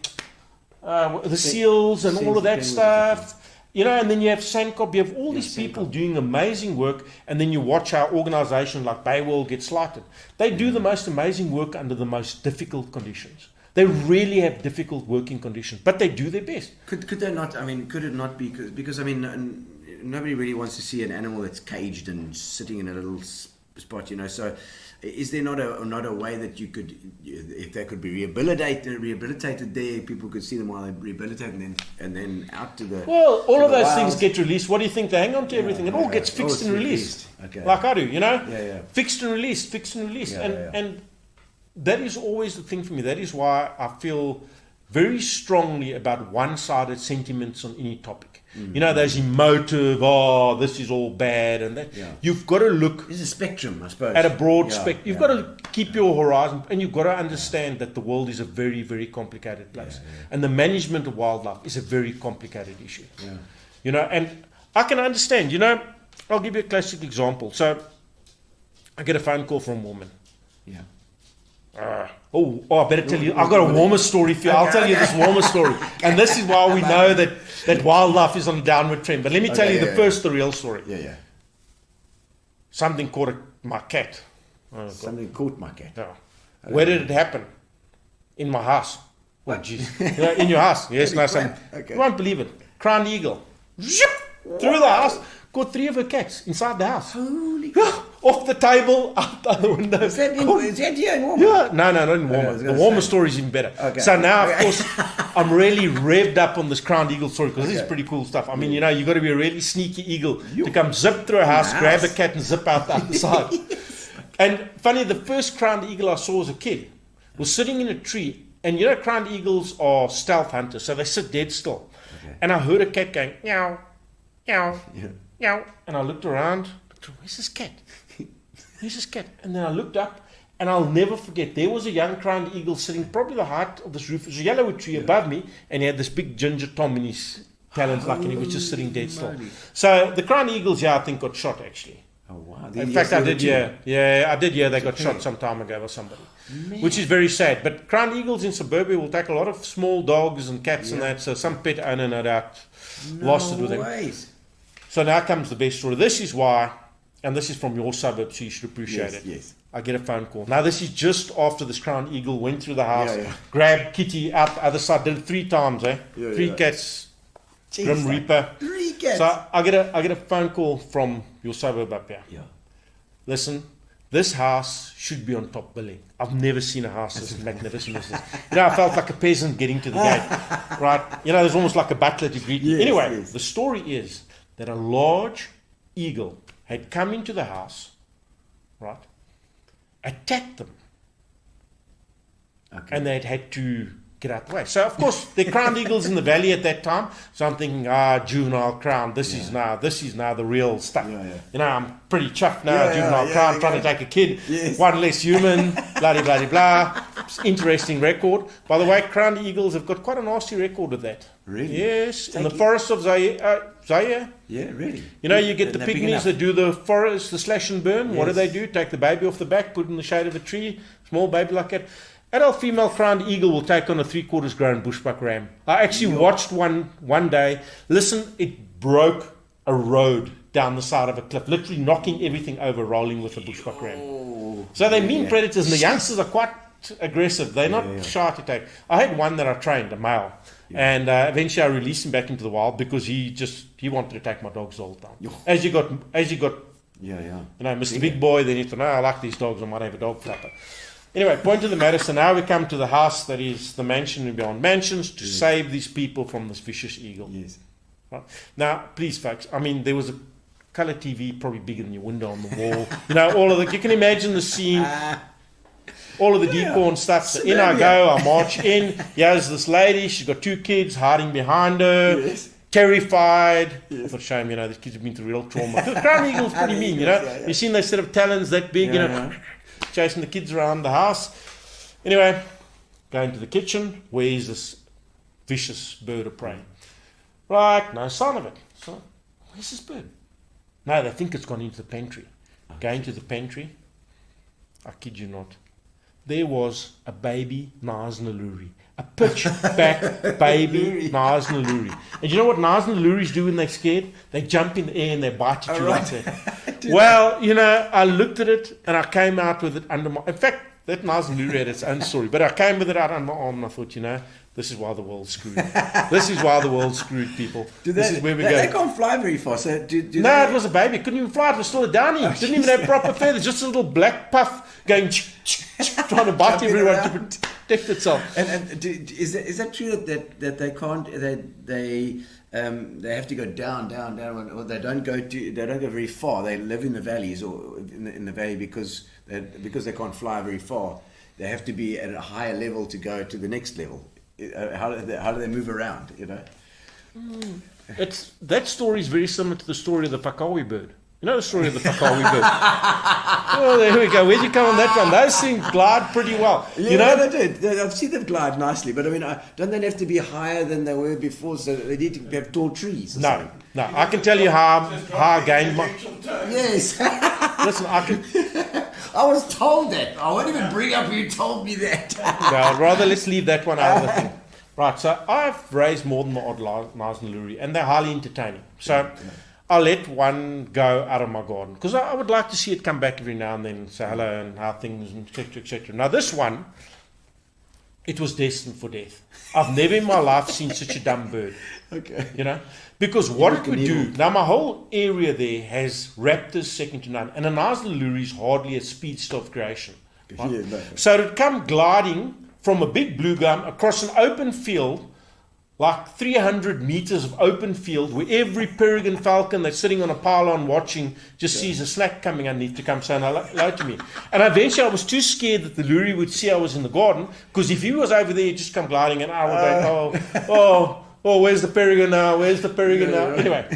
[SPEAKER 3] seals and all of that stuff. And then you have Sandkop, you have all these people doing amazing work, and then you watch how organizations like Baywall get slighted. They do the most amazing work under the most difficult conditions. They really have difficult working conditions, but they do their best.
[SPEAKER 1] Could they not? Could it not be because nobody really wants to see an animal that's caged and sitting in a little spot, So, is there not a way that you could, if they could be rehabilitated there, people could see them while they rehabilitate, and then out to the.
[SPEAKER 3] Well, all of those things get released. What do you think? They hang on to everything. It all gets fixed and released.
[SPEAKER 1] Okay.
[SPEAKER 3] Like I do,
[SPEAKER 1] Yeah.
[SPEAKER 3] Fixed and released, and that is always the thing for me. That is why I feel very strongly about one-sided sentiments on any topic. Those emotive, this is all bad, and that. Yeah. You've got to look.
[SPEAKER 1] There's a spectrum, I suppose.
[SPEAKER 3] At a broad spectrum. You've got to keep your horizon, and you've got to understand that the world is a very, very complicated place. And the management of wildlife is a very complicated issue. Yeah. And I can understand, I'll give you a classic example. So, I get a phone call from a woman.
[SPEAKER 1] Yeah.
[SPEAKER 3] I better tell you. I've got a warmer story for you. I'll tell you this warmer story. And this is why we know that wildlife is on a downward trend. But let me tell you the real story.
[SPEAKER 1] Yeah.
[SPEAKER 3] Something caught my cat.
[SPEAKER 1] Something caught my cat.
[SPEAKER 3] Yeah. Where did it happen? In my house.
[SPEAKER 1] What? Jeez.
[SPEAKER 3] In your house. Yes, no, son. Okay. You won't believe it. Crowned eagle. Zip! Through the house. caught 3 of her cats inside the house.
[SPEAKER 1] Holy
[SPEAKER 3] Off the table, out the other window.
[SPEAKER 1] Is that here in Walmart?
[SPEAKER 3] Yeah, no, not in Walmart. The Walmart story is even better.
[SPEAKER 1] Okay.
[SPEAKER 3] So now, of course, I'm really revved up on this crowned eagle story because this is pretty cool stuff. I mean, you got to be a really sneaky eagle to come zip through a house, grab a cat, and zip out the other side. And funny, the first crowned eagle I saw as a kid was sitting in a tree. And crowned eagles are stealth hunters, so they sit dead still. Okay. And I heard a cat going, meow, meow, meow. And I looked around, where's this cat? Where's this cat? And then I looked up, and I'll never forget, there was a young crowned eagle sitting probably the height of this roof. It was a yellowwood tree above me, and he had this big ginger tom in his talons, and he was just sitting dead still. So the crowned eagles, I think, got shot, actually.
[SPEAKER 1] Oh, wow.
[SPEAKER 3] In fact, I did, I did, they got shot some time ago by somebody. Man. Which is very sad. But crowned eagles in suburbia will take a lot of small dogs and cats and that, so some pet owner, no doubt, lost it with them. So now comes the best story. This is why, and this is from your suburb, so you should appreciate it. Yes. I get a phone call. Now, this is just after this crowned eagle went through the house, grabbed Kitty out the other side, did it 3 times, 3 cats, Grim Reaper. 3 cats. So I get a phone call from your suburb up here. Yeah. Listen, this house should be on top billing. I've never seen a house as magnificent as this. I felt like a peasant getting to the gate, right? There's almost like a butler to greet me. Anyway, the story is that a large eagle had come into the house, right, attacked them, and they'd had to get out the way. So, of course, there are crowned eagles in the valley at that time. So I'm thinking, juvenile crown, this is now the real stuff. I'm pretty chuffed now, juvenile crown, trying to take a kid, one less human, blah, blah, blah. Interesting record. By the way, crowned eagles have got quite a nasty record with that.
[SPEAKER 1] Really?
[SPEAKER 3] Yes, in the forests of Zaire.
[SPEAKER 1] Yeah, really.
[SPEAKER 3] You get the pygmies that do the forest, the slash and burn. What do? Take the baby off the back, put it in the shade of a tree, small baby like that. Adult female crowned eagle will take on a 3/4 grown bushbuck ram. I actually watched one day. Listen, it broke a road down the side of a cliff, literally knocking everything over, rolling with a bushbuck ram. So they're mean predators, and the youngsters are quite aggressive. They're not shy to take. I had one that I trained, a male, and eventually I released him back into the wild because he wanted to take my dogs all the time. As you got, Mr. Big Boy, then you thought, I like these dogs, I might have a dog flapper. Anyway, point of the matter, so now we come to the house that is the mansion and beyond mansions to save these people from this vicious eagle. Yes. Right? Now, please, folks, there was a color TV probably bigger than your window on the wall. All of you can imagine the scene, all of the decor and stuff. So in I go, I march in. Here's this lady, she's got 2 kids hiding behind her. Terrified. For shame, these kids have been through real trauma. The crown eagle's pretty mean, You've seen those set of talons that big, chasing the kids around the house. Anyway, going to the kitchen. Where's this vicious bird of prey? Right, no sign of it. So, where's this bird? No, they think it's gone into the pantry. Going to the pantry, I kid you not, there was a baby Naznaluri. A pitch-back baby Naznaluri. And you know what Naznaluris do when they're scared? They jump in the air and they bite at you like that. Well, I looked at it and I came out with it under my... In fact, that Naznaluri had its own story. But I came with it out under my arm and I thought, this is why the world's screwed. This is why the world's screwed, people. This is where we go.
[SPEAKER 1] They can't fly very far. So
[SPEAKER 3] it was a baby. It couldn't even fly. It was still a downy. Didn't even have proper feathers. Just a little black puff going trying to bite everyone to protect itself.
[SPEAKER 1] And is that true that they can't they have to go down, or they don't go very far. They live in the valleys or in the valley because they can't fly very far. They have to be at a higher level to go to the next level. How do they move around?
[SPEAKER 3] That story is very similar to the story of the whakawi bird. You know the story of the whakawi bird? Oh, there we go. Where'd you come on that one? Those things glide pretty well.
[SPEAKER 1] They do. I've seen them glide nicely, but don't they have to be higher than they were before? So they need to have tall trees.
[SPEAKER 3] No. I can tell you how I gained my.
[SPEAKER 1] Yes.
[SPEAKER 3] Listen,
[SPEAKER 1] I was told that. I won't even bring up who told me that.
[SPEAKER 3] No, rather let's leave that one out of the thing. Right, so I've raised more than the odd Naznaluri, and they're highly entertaining. So I'll let one go out of my garden, because I would like to see it come back every now and then, say hello and how things, etc., etc. Now this one it was destined for death. I've never in my life seen such a dumb bird.
[SPEAKER 1] Okay.
[SPEAKER 3] You know, because what it would do, now my whole area there has raptors second to none, and a nice little lory is hardly a speedster of creation. Right?
[SPEAKER 1] Yeah, no.
[SPEAKER 3] So it would come gliding from a big blue gum across an open field, like 300 meters of open field, where every peregrine falcon that's sitting on a pylon watching just sees a snack coming underneath to come say hello to me. And eventually I was too scared that the lory would see I was in the garden, because if he was over there, he'd just come gliding, and I would go, oh, where's the peregrine now? Where's the peregrine now? Anyway,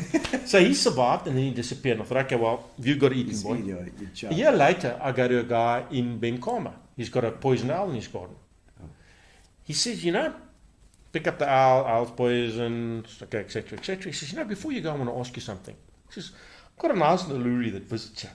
[SPEAKER 3] so he survived, and then he disappeared. And I thought, okay, well, you've got to eat him, boy. A year later, I go to a guy in Benkama. He's got a poison owl in his garden. He says, pick up the owl's poison, okay, etc., etc. He says, before you go, I want to ask you something. He says, I've got a nice little lory that visits you,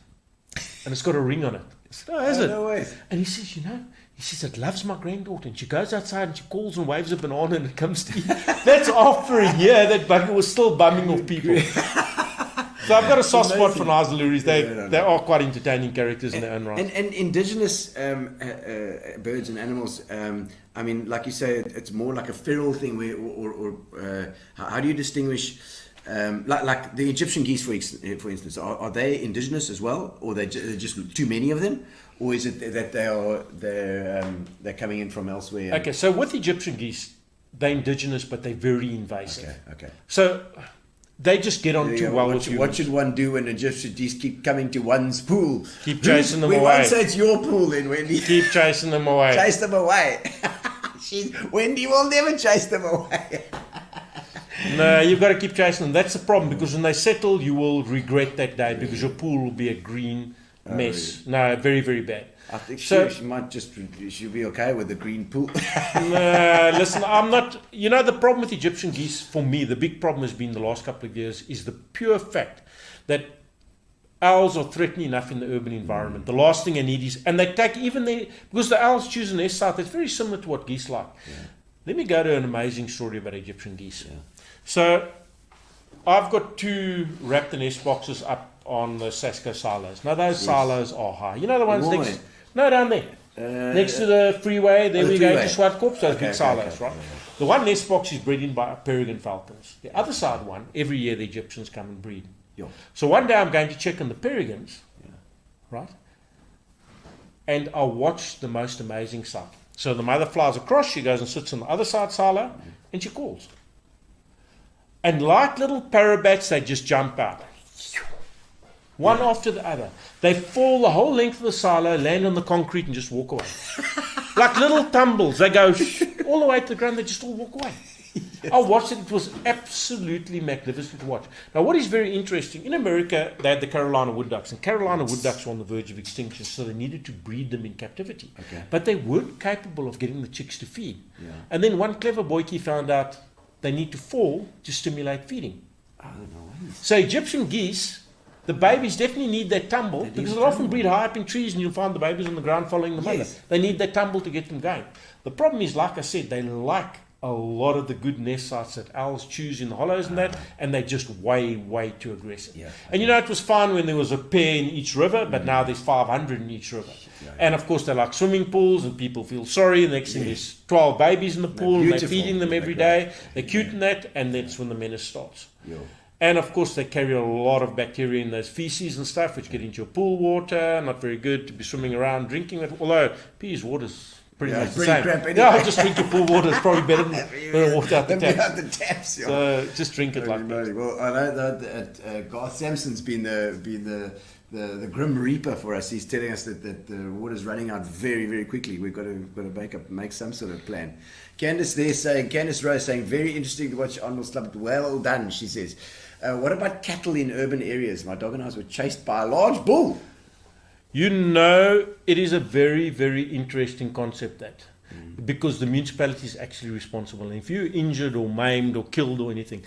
[SPEAKER 3] and it's got a ring on it. I said, oh, is it?
[SPEAKER 1] No way.
[SPEAKER 3] And he says, it loves my granddaughter, and she goes outside and she calls and waves a banana and it comes to eat. That's after a year that bugger was still bumming off people. So I've got a soft spot for nice lories. They are quite entertaining characters in their own right.
[SPEAKER 1] And indigenous birds and animals, I mean, like you say, it's more like a feral thing. How do you distinguish, like the Egyptian geese, for instance, are they indigenous as well, or they're just too many of them, or is it that they're coming in from elsewhere?
[SPEAKER 3] Okay, so with Egyptian geese, they're indigenous, but they're very invasive.
[SPEAKER 1] Okay.
[SPEAKER 3] So they just get on too well with humans.
[SPEAKER 1] What should one do when Egyptian geese keep coming to one's pool?
[SPEAKER 3] Keep chasing them away.
[SPEAKER 1] We won't say it's your pool then, Wendy.
[SPEAKER 3] Keep chasing them away.
[SPEAKER 1] Chase them away. Wendy will never chase them away.
[SPEAKER 3] No, you've got to keep chasing them. That's the problem, because when they settle, you will regret that day, because your pool will be a green mess. Really? No, very, very bad.
[SPEAKER 1] I think she'll be okay with the green pool.
[SPEAKER 3] No, listen, I'm not. The problem with Egyptian geese, for me, the big problem has been the last couple of years, is the pure fact that owls are threatening enough in the urban environment. The last thing they need is, and they take because the owls choose a nest site that's very similar to what geese like. Yeah. Let me go to an amazing story about Egyptian geese. Yeah. So, I've got 2 raptor nest boxes up on the Sasko silos. Now those silos are high. You know the ones next? No, down there. Next to the freeway, there we go to Swartkorp, those big silos, right? The one nest box is bred in by peregrine falcons. The other side one, every year the Egyptians come and breed. So one day I'm going to check on the peregrines, right? And I'll watch the most amazing sight. So the mother flies across, she goes and sits on the other side silo, and she calls. And like little parabats, they just jump out. One after the other. They fall the whole length of the silo, land on the concrete, and just walk away. Like little tumbles. They go all the way to the ground, they just all walk away. Yes. I watched it. It was absolutely magnificent to watch. Now, what is very interesting, in America, they had the Carolina wood ducks, and Carolina wood ducks were on the verge of extinction, so they needed to breed them in captivity. Okay. But they weren't capable of getting the chicks to feed. Yeah. And then one clever boykie found out they need to fall to stimulate feeding. Oh, no. So Egyptian geese, the babies definitely need that tumble, because they'll often breed high up in trees, and you'll find the babies on the ground following the mother. Yes. They need that tumble to get them going. The problem is, like I said, they like a lot of the good nest sites that owls choose in the hollows and they're just way too aggressive. Yeah. And it was fine when there was a pair in each river, but now there's 500 in each river. Yeah. And of course they like swimming pools, and people feel sorry. The next thing there's 12 babies in the pool, and they're feeding them every day. They're cute in that, and that's when the menace starts. Yeah. And of course they carry a lot of bacteria in those feces and stuff, which get into your pool water. Not very good to be swimming around drinking it, although P's water's pretty much the same. Crap anyway. Yeah, just drink your pool water. It's probably better than water out the taps. So just drink it like that.
[SPEAKER 1] Well, I know that Garth Sampson's been the grim reaper for us. He's telling us that the water's running out very quickly. We've got to make some sort of plan. Candice Rose saying, very interesting to watch Arnold Slabbert. Well done, she says. What about cattle in urban areas? My dog and I were chased by a large bull.
[SPEAKER 3] It is a very, very interesting concept, because the municipality is actually responsible. And if you're injured or maimed or killed or anything,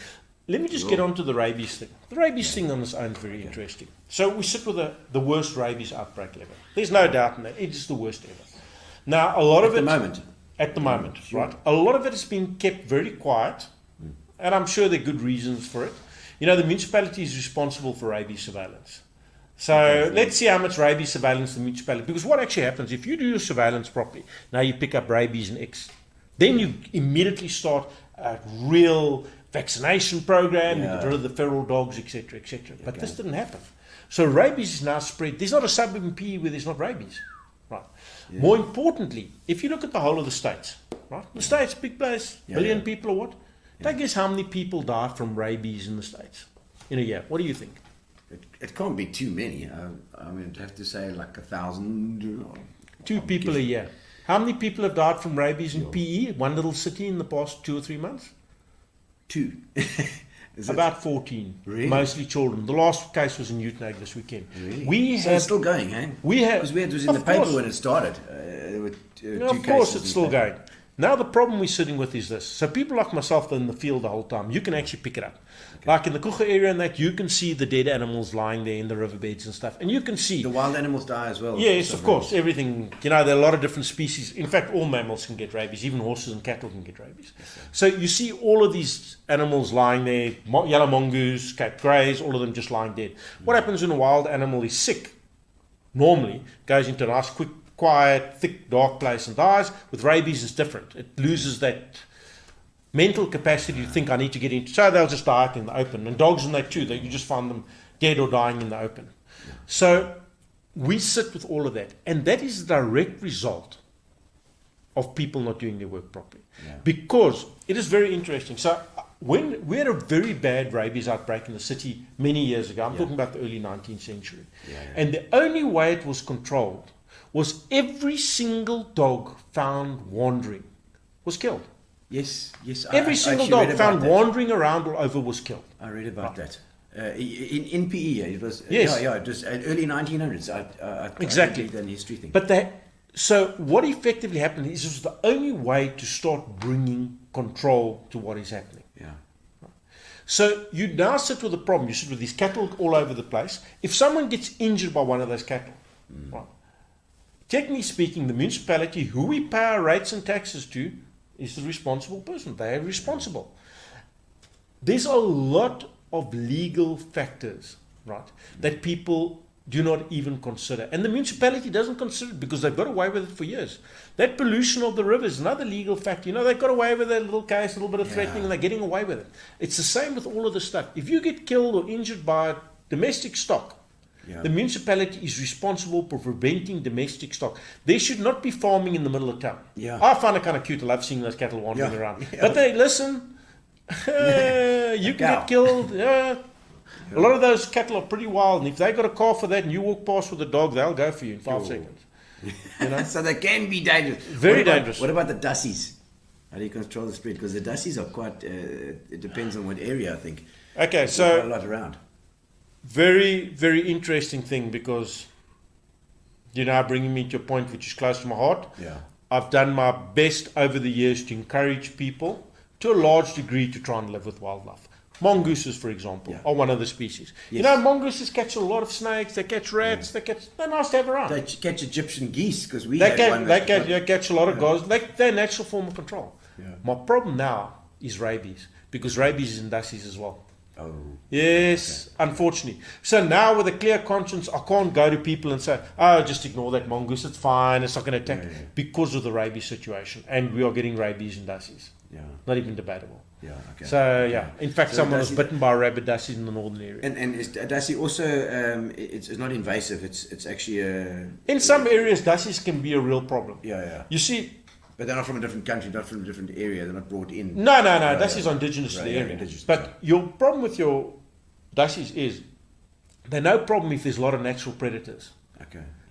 [SPEAKER 3] let me just get on to the rabies thing. The rabies thing on its own is very interesting. So we sit with the worst rabies outbreak ever. There's no doubt in that. It is the worst ever. Now, a lot of it... At the moment, sure. Right? A lot of it has been kept very quiet, and I'm sure there are good reasons for it. The municipality is responsible for rabies surveillance. So let's see how much rabies surveillance the municipality... Because what actually happens, if you do your surveillance properly, now you pick up rabies in X Then you immediately start a real vaccination program, you get rid of the feral dogs, etc., etc. But this didn't happen. So rabies is now spread. There's not a suburb in PE where there's not rabies. Right. Yeah. More importantly, if you look at the whole of the States, right? The States, big place, billion people or what? Take guess how many people die from rabies in the States in a year. What do you think?
[SPEAKER 1] It can't be too many. I mean, I'd have to say like 1,000.
[SPEAKER 3] 2 people a year. How many people have died from rabies in PE, one little city, in the past 2 or 3 months?
[SPEAKER 1] 2.
[SPEAKER 3] About 14.
[SPEAKER 1] Really?
[SPEAKER 3] Mostly children. The last case was in Newton this weekend.
[SPEAKER 1] Really? So it's still going, eh? Because it was in the paper when it started.
[SPEAKER 3] Of course it's still going. Now the problem we're sitting with is this. So people like myself that are in the field the whole time, you can actually pick it up. Okay. Like in the Kucha area and that, you can see the dead animals lying there in the riverbeds and stuff. And you can see...
[SPEAKER 1] The wild animals die as well.
[SPEAKER 3] Yes, of course. Everything. There are a lot of different species. In fact, all mammals can get rabies. Even horses and cattle can get rabies. Yes, so you see all of these animals lying there. Yellow mongoose, Cape Greys, all of them just lying dead. What happens when a wild animal is sick? Normally, goes into a nice, quick, quiet, thick, dark place and dies. With rabies, it's different. It loses that mental capacity to think I need to get into. So they'll just die out in the open. And dogs and that too. You just find them dead or dying in the open. So we sit with all of that. And that is the direct result of people not doing their work properly. Yeah. Because it is very interesting. So when we had a very bad rabies outbreak in the city many years ago, I'm talking about the early 19th century. And the only way it was controlled was every single dog found wandering was killed.
[SPEAKER 1] Yes.
[SPEAKER 3] Every single dog found wandering around all over was killed.
[SPEAKER 1] I read about that. In PE, it was...
[SPEAKER 3] Yes.
[SPEAKER 1] it was early 1900s.
[SPEAKER 3] Exactly.
[SPEAKER 1] I did a history thing.
[SPEAKER 3] But so what effectively happened is it was the only way to start bringing control to what is happening.
[SPEAKER 1] Yeah.
[SPEAKER 3] So you now sit with a problem. You sit with these cattle all over the place. If someone gets injured by one of those cattle, right, technically speaking, the municipality, who we pay our rates and taxes to, is the responsible person. They are responsible. There's a lot of legal factors, right, that people do not even consider. And the municipality doesn't consider it because they've got away with it for years. That pollution of the river is another legal factor. They got away with a little case, a little bit of threatening, and they're getting away with it. It's the same with all of the stuff. If you get killed or injured by domestic stock, the municipality is responsible for preventing domestic stock. They should not be farming in the middle of town. I find it kind of cute. I love seeing those cattle wandering around. But they listen. You can get killed. A lot of those cattle are pretty wild, and if they got a car for that and you walk past with a dog, they'll go for you in 5 seconds.
[SPEAKER 1] So they can be dangerous.
[SPEAKER 3] Very dangerous.
[SPEAKER 1] What about the dassies? How do you control the spread? Because the dassies are quite... it depends on what area, I think.
[SPEAKER 3] Okay, so...
[SPEAKER 1] Quite a lot around.
[SPEAKER 3] Very, very interesting thing, because you're now bringing me to a point which is close to my heart. I've done my best over the years to encourage people to a large degree to try and live with wildlife. Mongooses, for example, are one of the species. Mongooses catch a lot of snakes, they catch rats, they're nice to have around.
[SPEAKER 1] They catch Egyptian geese, because we
[SPEAKER 3] they catch a lot of gazelles. They're a natural form of control. My problem now is rabies, because rabies is in dassies as well. Yes, unfortunately. So now with a clear conscience, I can't go to people and say, just ignore that mongoose, it's fine, it's not going to attack, because of the rabies situation. And we are getting rabies in dassies. Not even debatable. In fact, someone was bitten by a rabid dassie in the northern area.
[SPEAKER 1] And is dassie also, it's not invasive, it's actually
[SPEAKER 3] in some areas, dassies can be a real problem. You see...
[SPEAKER 1] But they're not from a different country, not from a different area. They're not brought in.
[SPEAKER 3] No. Dassies are indigenous to the area. But your problem with your dassies is they're no problem if there's a lot of natural predators.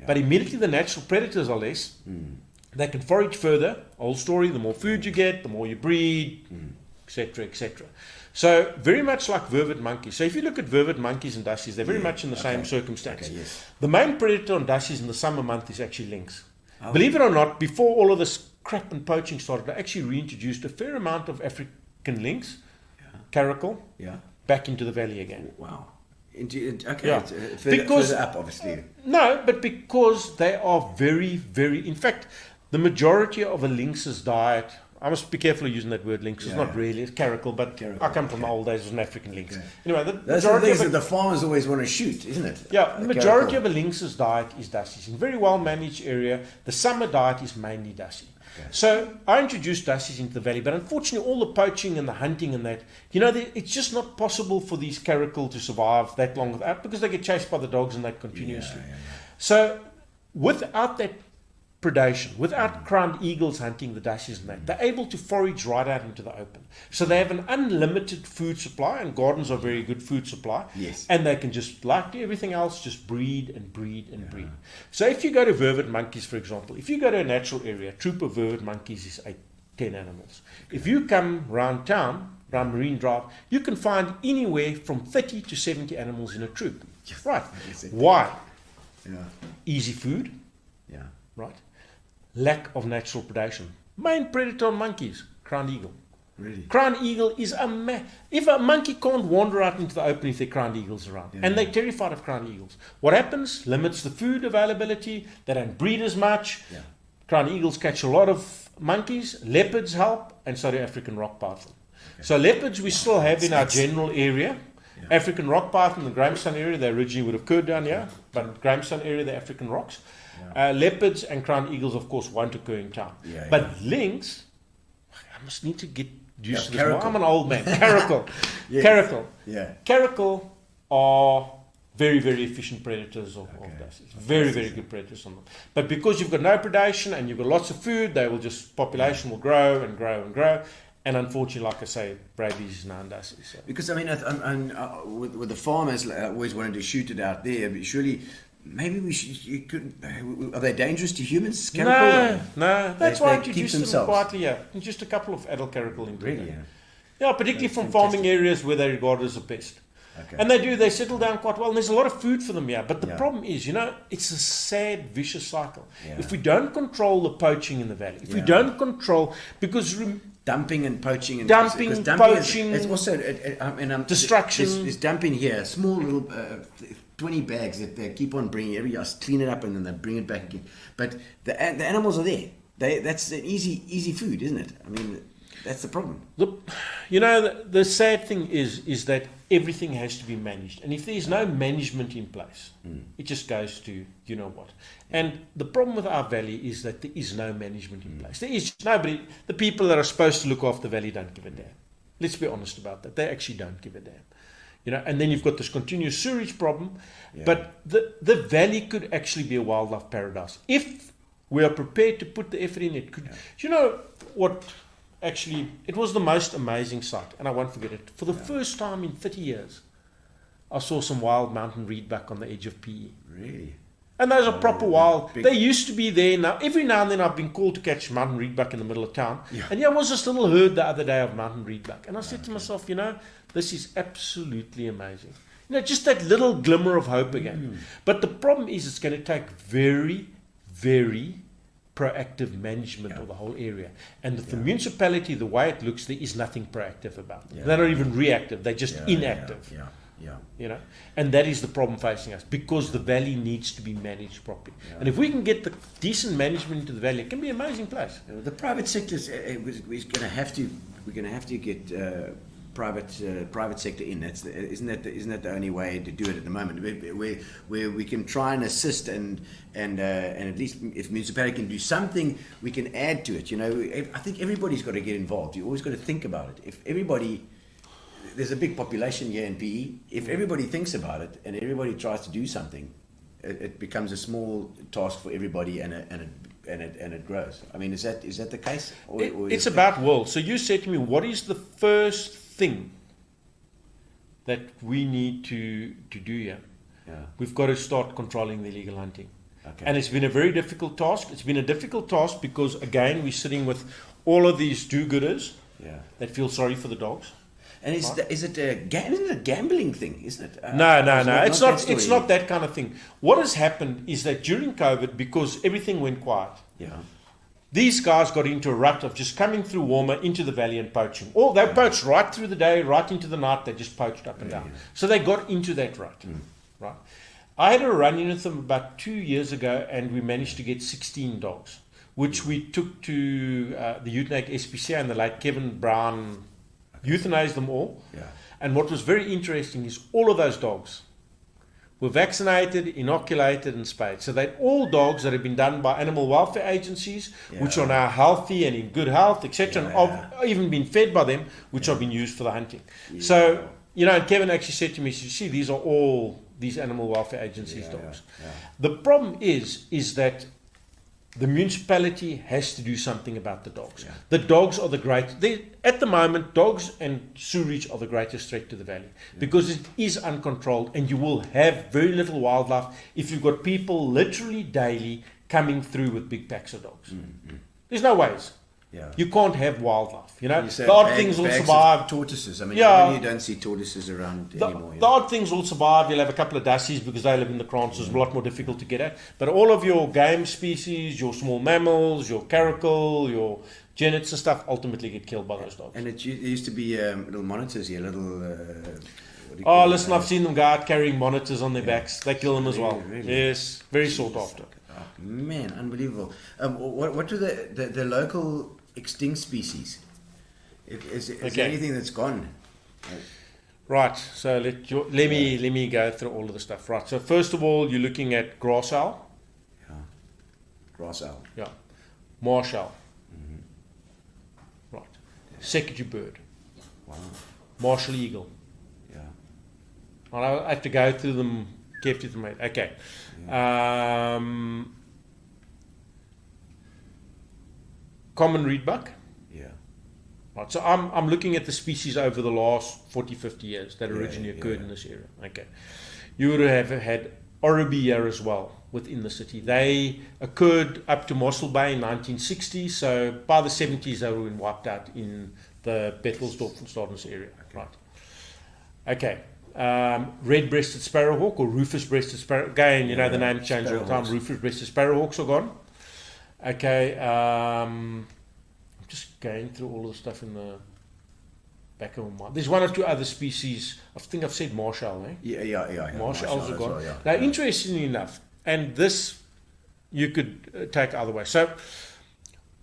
[SPEAKER 3] But immediately the natural predators are less, they can forage further. Old story, the more food you get, the more you breed, etc., etc. So very much like vervet monkeys. So if you look at vervet monkeys and dassies, they're very much in the same circumstance. The main predator on dassies in the summer month is actually lynx. Believe it or not, before all of this crap and poaching started, I actually reintroduced a fair amount of African lynx, caracal, back into the valley again.
[SPEAKER 1] Wow. Further up, obviously.
[SPEAKER 3] No, but because they are very, very... In fact, the majority of a lynx's diet, I must be careful of using that word lynx. It's not really, it's caracal, but
[SPEAKER 1] Caracal,
[SPEAKER 3] I come from the old days of an African lynx.
[SPEAKER 1] Okay.
[SPEAKER 3] Anyway, the
[SPEAKER 1] That's the
[SPEAKER 3] majority
[SPEAKER 1] things
[SPEAKER 3] of
[SPEAKER 1] that the farmers always want to shoot, isn't it?
[SPEAKER 3] yeah,
[SPEAKER 1] A
[SPEAKER 3] the majority
[SPEAKER 1] caracal.
[SPEAKER 3] of a lynx's diet is dassies. In a very well managed area, the summer diet is mainly dassie.
[SPEAKER 1] Okay.
[SPEAKER 3] So I introduced dassies into the valley, but unfortunately all the poaching and the hunting and that, it's just not possible for these caracal to survive that long without, because they get chased by the dogs and that continuously. So without that predation, without crowned eagles hunting the dassies and that, they're able to forage right out into the open. So they have an unlimited food supply, and gardens are very good food supply.
[SPEAKER 1] Yes.
[SPEAKER 3] And they can just, like everything else, just breed and breed and breed. So if you go to vervet monkeys, for example, if you go to a natural area, a troop of vervet monkeys is 10 animals. If you come round town, around Marine Drive, you can find anywhere from 30 to 70 animals in a troop. Right. Why?
[SPEAKER 1] Yeah.
[SPEAKER 3] Easy food.
[SPEAKER 1] Yeah.
[SPEAKER 3] Right. Lack of natural predation. Main predator on monkeys, crowned eagle.
[SPEAKER 1] Really?
[SPEAKER 3] Crowned eagle is if a monkey can't wander out into the open if there are crowned eagles around, and they're terrified of crowned eagles. What happens? Limits the food availability. They don't breed as much.
[SPEAKER 1] Yeah.
[SPEAKER 3] Crowned eagles catch a lot of monkeys. Leopards help, and so do African rock python. So leopards we still have in our general area. Yeah. African rock python, the Grahamstown area, they originally would have occurred down here, but Grahamstown area, the African rocks. Leopards and crowned eagles, of course, won't occur in town. But lynx, I must need to get used to this. More. I'm an old man. Caracal. Caracal.
[SPEAKER 1] Yeah.
[SPEAKER 3] Caracal are very, very efficient predators of dassies. Very, very good predators on them. But because you've got no predation and you've got lots of food, population will grow and grow and grow. And unfortunately, like I say, rabies is now in dassies. So.
[SPEAKER 1] Because, I mean, with the farmers always wanted to shoot it out there, but surely... Maybe are they dangerous to humans?
[SPEAKER 3] No. That's why I
[SPEAKER 1] keep
[SPEAKER 3] introduced them
[SPEAKER 1] themselves
[SPEAKER 3] quietly. Yeah, just a couple of adult caracal in
[SPEAKER 1] Really?
[SPEAKER 3] Yeah, particularly from farming areas where they're regarded as a pest.
[SPEAKER 1] Okay.
[SPEAKER 3] And they settle down quite well. And there's a lot of food for them here. But the problem is, it's a sad, vicious cycle. Yeah. If we don't control the poaching in the valley, if we don't control, because
[SPEAKER 1] dumping and poaching,
[SPEAKER 3] poaching,
[SPEAKER 1] it's also
[SPEAKER 3] destruction.
[SPEAKER 1] There's dumping here, small little 20 bags that they keep on bringing every year, clean it up, and then they bring it back again. But the animals are there. That's an easy food, isn't it? I mean, that's the problem.
[SPEAKER 3] The sad thing is that everything has to be managed, and if there's no management in place, it just goes to you know what. And the problem with our valley is that there is no management in place. There is nobody. The people that are supposed to look after the valley don't give a damn. Let's be honest about that. They actually don't give a damn. And then you've got this continuous sewage problem. Yeah. But the valley could actually be a wildlife paradise if we are prepared to put the effort in. It could. You know what? Actually, it was the most amazing sight, and I won't forget it. For the first time in 30 years, I saw some wild mountain reedbuck on the edge of PE.
[SPEAKER 1] Really?
[SPEAKER 3] And those are proper wild. They used to be there. Now, every now and then I've been called to catch mountain reedbuck in the middle of town. Yeah. And there was this little herd the other day of mountain reedbuck. And I said to myself, this is absolutely amazing. Just that little glimmer of hope again. But the problem is it's going to take very, very proactive management of the whole area. And the municipality, the way it looks, there is nothing proactive about it. They're not even reactive. They're just inactive. And that is the problem facing us, because the valley needs to be managed properly. And if we can get the decent management into the valley, it can be an amazing place.
[SPEAKER 1] The private sector is going to have to. We're going to have to get private sector in. Isn't that the only way to do it at the moment? Where we can try and assist and at least if municipality can do something, we can add to it. I think everybody's got to get involved. You always got to think about it. If everybody. There's a big population here in PE. If everybody thinks about it and everybody tries to do something, it becomes a small task for everybody, and it grows. I mean, is that the case? Or
[SPEAKER 3] it's about will. So you said to me, what is the first thing that we need to do here? Yeah. We've got to start controlling the illegal hunting. Okay. And it's been a very difficult task. It's been a difficult task because, again, we're sitting with all of these do-gooders that feel sorry for the dogs.
[SPEAKER 1] And isn't it a gambling thing, isn't it?
[SPEAKER 3] No. It's not that kind of thing. What has happened is that during COVID, because everything went quiet, these guys got into a rut of just coming through warmer into the valley and poaching. They poached right through the day, right into the night. They just poached up and down. So they got into that rut. Right. I had a run-in with them about 2 years ago, and we managed to get 16 dogs. which we took to the Euthanatic SPCA, and the late Kevin Brown euthanized them all.
[SPEAKER 1] Yeah.
[SPEAKER 3] And what was very interesting is all of those dogs were vaccinated, inoculated, and spayed. So they're all dogs that have been done by animal welfare agencies, which are now healthy and in good health, etc., and have even been fed by them, which have been used for the hunting. Yeah. So, and Kevin actually said to me, you see, these are all these animal welfare agencies dogs. Yeah. The problem is that the municipality has to do something about the dogs. Yeah. The dogs are the great. At the moment, dogs and sewerage are the greatest threat to the valley because it is uncontrolled, and you will have very little wildlife if you've got people literally daily coming through with big packs of dogs. Mm-hmm. There's no ways. Yeah. You can't have wildlife. The odd things will survive.
[SPEAKER 1] Tortoises. I mean, you don't see tortoises around anymore.
[SPEAKER 3] The odd things will survive. You'll have a couple of dussies because they live in the krantz. It's a lot more difficult to get at. But all of your game species, your small mammals, your caracal, your genets and stuff, ultimately get killed by those dogs.
[SPEAKER 1] And it used to be little monitors here, little...
[SPEAKER 3] listen, I've seen them go out carrying monitors on their backs. They kill them as well. Really? Yes, very sought after.
[SPEAKER 1] Oh, man, unbelievable. What are the local extinct species? Is there anything that's gone?
[SPEAKER 3] Right, so let me go through all of the stuff. Right, so first of all, you're looking at grass owl.
[SPEAKER 1] Yeah. Grass owl.
[SPEAKER 3] Yeah. Marsh owl. Mm-hmm. Right. Secretary bird.
[SPEAKER 1] Wow.
[SPEAKER 3] Marshall eagle.
[SPEAKER 1] Yeah.
[SPEAKER 3] I have to go through them carefully, mate. Okay. Yeah. Common reedbuck.
[SPEAKER 1] Yeah.
[SPEAKER 3] Right, so I'm looking at the species over the last 40, 50 years that originally occurred in this area. Okay. You would have had Oribi here as well within the city. They occurred up to Mossel Bay in 1960, so by the 70s they were wiped out in the Bettelsdorf and Stadens area. Okay. Right. Red-breasted sparrowhawk or rufous-breasted sparrow. Again, the name changed all the time. Rufous-breasted sparrowhawks are gone. Okay, I'm just going through all of the stuff in the back of my mind. There's one or two other species. I think I've said marsh owl, eh?
[SPEAKER 1] Yeah.
[SPEAKER 3] Marsh owls are gone. Well, now, interestingly enough, and this you could take either way. So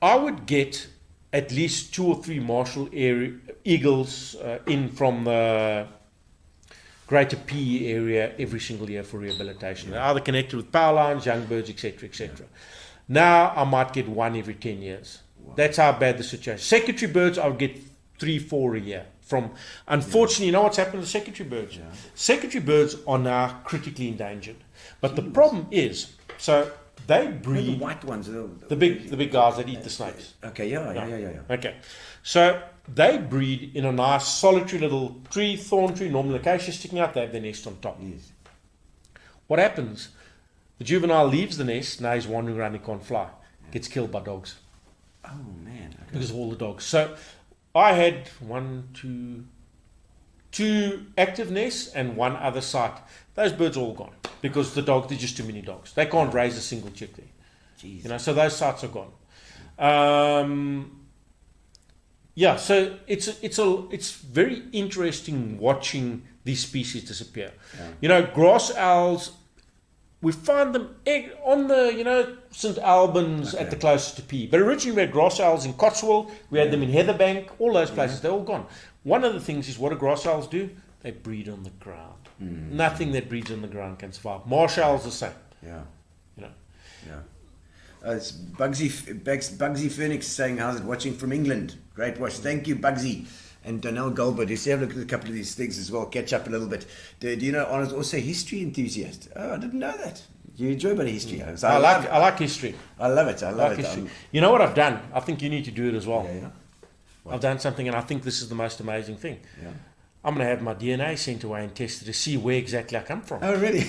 [SPEAKER 3] I would get at least 2 or 3 marshal eagles in from the greater PE area every single year for rehabilitation. They're either connected with power lines, young birds, etc., etc. Now I might get 1 every 10 years. Wow. That's how bad the situation is. Secretary birds, I would get 3, 4 a year. Unfortunately, you know what's happened to secretary birds? Yeah. Secretary birds are now critically endangered. But the problem is, so they breed...
[SPEAKER 1] The white ones.
[SPEAKER 3] The big guys that eat the snakes.
[SPEAKER 1] Okay, yeah.
[SPEAKER 3] Okay. So they breed in a nice solitary little tree, thorn tree, normal acacia sticking out. They have their nest on top.
[SPEAKER 1] Yes.
[SPEAKER 3] What happens? The juvenile leaves the nest, now he's wandering around, he can't fly. Gets killed by dogs.
[SPEAKER 1] Oh, man. Okay.
[SPEAKER 3] Because of all the dogs. So I had 2 active nests and 1 other site. Those birds are all gone because there's just too many dogs. They can't raise a single chick there.
[SPEAKER 1] Jeez.
[SPEAKER 3] So those sites are gone. So it's very interesting watching these species disappear. Yeah. Grass owls, we find them on the, St. Albans at the closest to P. But originally we had grass owls in Cotswold, we had them in Heatherbank, all those places, they're all gone. One of the things is, what do grass owls do? They breed on the ground. Nothing that breeds on the ground can survive. Marsh owls the same.
[SPEAKER 1] Yeah. It's Bugsy Phoenix saying, how's it watching from England? Great watch. Thank you, Bugsy. And Donnell Goldberg, you see, have a look at a couple of these things as well, catch up a little bit. Do you know Arnold's also a history enthusiast? Oh, I didn't know that. You enjoy a bit of history.
[SPEAKER 3] I like history.
[SPEAKER 1] I love it. I love it.
[SPEAKER 3] History. You know what I've done? I think you need to do it as well.
[SPEAKER 1] Yeah.
[SPEAKER 3] I've done something, and I think this is the most amazing thing. Yeah. I'm going to have my DNA sent away and tested to see where exactly I come from.
[SPEAKER 1] Oh, really?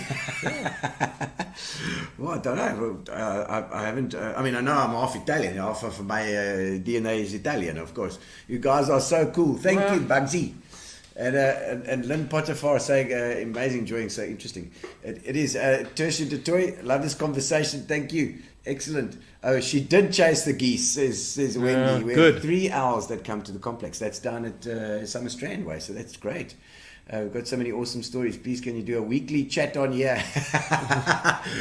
[SPEAKER 1] Well, I don't know. I haven't. I know I'm half Italian. Half of my DNA is Italian, of course. You guys are so cool. Thank you, Bugsy. And Lynn Potterfar saying, amazing, enjoying, so interesting. It is. Tertiary Detoy, love this conversation. Thank you. Excellent. Oh, she did chase the geese, says Wendy. We have 3 owls that come to the complex. That's down at Summer Strand Way, so that's great. We've got so many awesome stories. Please, can you do a weekly chat on here?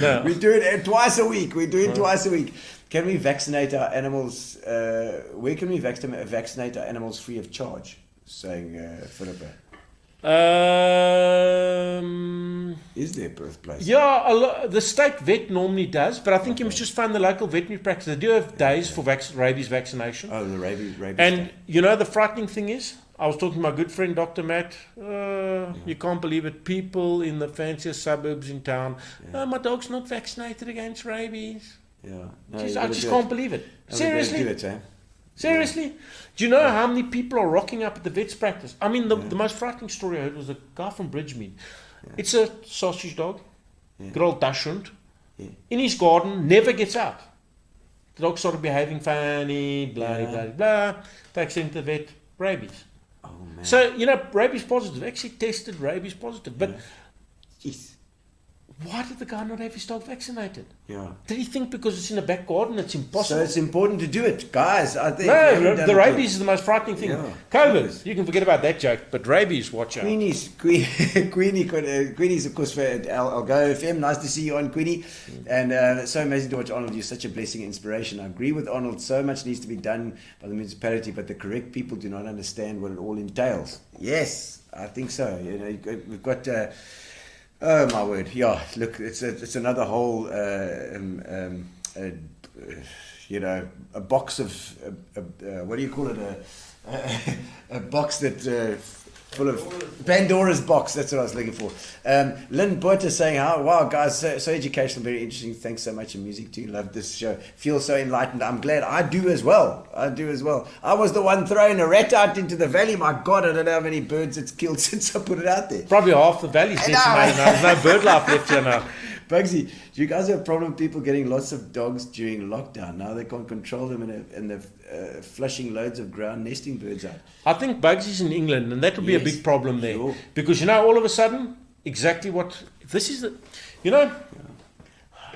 [SPEAKER 3] No.
[SPEAKER 1] We do it twice a week. We do it twice a week. Can we vaccinate our animals? Where can we vaccinate our animals free of charge? Saying Philippa. Is there a birthplace?
[SPEAKER 3] Yeah, the state vet normally does, but I think you must just find the local veterinary practice. They do have days for rabies vaccination.
[SPEAKER 1] Oh, the rabies.
[SPEAKER 3] And you know, the frightening thing is, I was talking to my good friend Dr. Matt. You can't believe it. People in the fanciest suburbs in town. Oh, my dog's not vaccinated against rabies.
[SPEAKER 1] Yeah, no,
[SPEAKER 3] Jeez, I just can't believe it. Seriously.
[SPEAKER 1] Do it, eh?
[SPEAKER 3] Seriously? Do you know how many people are rocking up at the vet's practice? I mean, the most frightening story I heard was a guy from Bridgemead. Yeah. It's a sausage dog, good old Dachshund, in his garden, never gets out. The dog started behaving funny, blah. Takes him to the vet, rabies.
[SPEAKER 1] Oh, man.
[SPEAKER 3] So, you know, rabies positive. Actually tested rabies positive. But why did the guy not have his dog vaccinated?
[SPEAKER 1] Yeah.
[SPEAKER 3] Did he think because it's in the back garden it's impossible?
[SPEAKER 1] So it's important to do it, guys. I think
[SPEAKER 3] no, the rabies is the most frightening thing.
[SPEAKER 1] Yeah.
[SPEAKER 3] COVID, you can forget about that joke, but rabies, watch out.
[SPEAKER 1] Queenie's, of course, for Algo FM. Nice to see you on, Queenie. And so amazing to watch Arnold. You're such a blessing and inspiration. I agree with Arnold. So much needs to be done by the municipality, but the correct people do not understand what it all entails. Yes, I think so. You know, we've got... oh my word! Yeah, look, it's another whole, you know, a box of what do you call it? A box that full of Pandora's box. That's what I was looking for. Lynn Butter saying, "How wow, guys, so educational, very interesting. Thanks so much, and music too. Love this show. Feel so enlightened. I'm glad. I do as well. I was the one throwing a rat out into the valley. My God, I don't know how many birds it's killed since I put it out there.
[SPEAKER 3] Probably half the valley's decimated now. There's no bird life left here now.
[SPEAKER 1] Bugsy, do you guys have a problem with people getting lots of dogs during lockdown? Now they can't control them and they're flushing loads of ground nesting birds out.
[SPEAKER 3] I think Bugsy's in England, and that will be a big problem there.
[SPEAKER 1] Sure.
[SPEAKER 3] Because, you know, all of a sudden, exactly what... This is the... You know,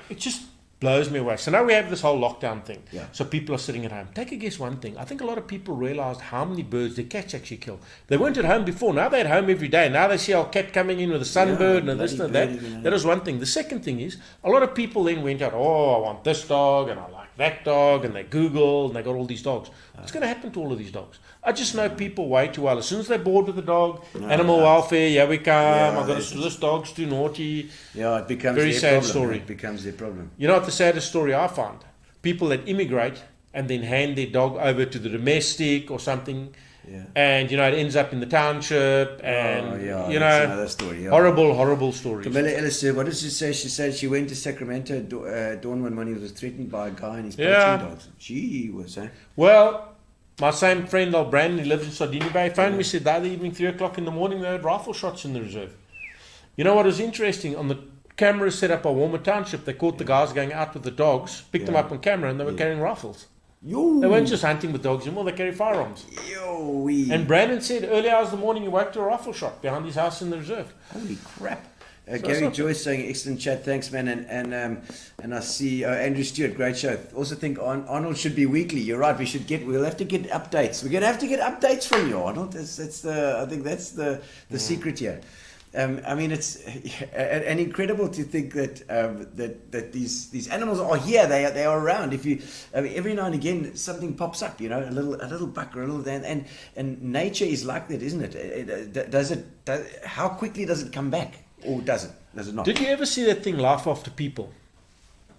[SPEAKER 3] it just blows me away. So now we have this whole lockdown thing.
[SPEAKER 1] Yeah.
[SPEAKER 3] So people are sitting at home. Take a guess one thing. I think a lot of people realized how many birds their cats actually kill. They weren't at home before. Now they're at home every day. Now they see our cat coming in with a sunbird and this and that. That is one thing. The second thing is, a lot of people then went out, oh, I want this dog and I like that dog, and they Google and they got all these dogs. What's going to happen to all of these dogs? I just know people way too well. As soon as they're bored with the dog, animal welfare, here we come, I've got this dog's too naughty.
[SPEAKER 1] Yeah, it becomes
[SPEAKER 3] very
[SPEAKER 1] their
[SPEAKER 3] sad
[SPEAKER 1] problem.
[SPEAKER 3] story.
[SPEAKER 1] It becomes their problem.
[SPEAKER 3] You know what the saddest story I found? People that immigrate and then hand their dog over to the domestic or something, and you know it ends up in the township, and you know,
[SPEAKER 1] another story.
[SPEAKER 3] Horrible story.
[SPEAKER 1] Camilla Ellis, what did she say? She said she went to Sacramento dawn one morning, was threatened by a guy and his poaching dogs. Gee was, eh?
[SPEAKER 3] Well, my same friend, old Brandon, he lives in Sardinia Bay, phoned me, said the other evening, 3 o'clock in the morning, they had rifle shots in the reserve. You know what was interesting? On the cameras set up by Walmer Township, they caught the guys going out with the dogs, picked them up on camera, and they were carrying rifles. They weren't just hunting with dogs anymore, they carried firearms. And Brandon said early hours of the morning he woke to a rifle shot behind his house in the reserve.
[SPEAKER 1] Holy crap. Gary Joyce saying, excellent chat, thanks man, and I see Andrew Stewart, great show. Also think Arnold should be weekly. You're right, we'll have to get updates. We're going to have to get updates from you, Arnold. I think that's the secret here. I mean, it's and incredible to think that these animals are here. They are around. Every now and again something pops up, you know, a little buck or a little and nature is like that, isn't it? How quickly does it come back, or does it not?
[SPEAKER 3] Did you ever see that thing, Life After People?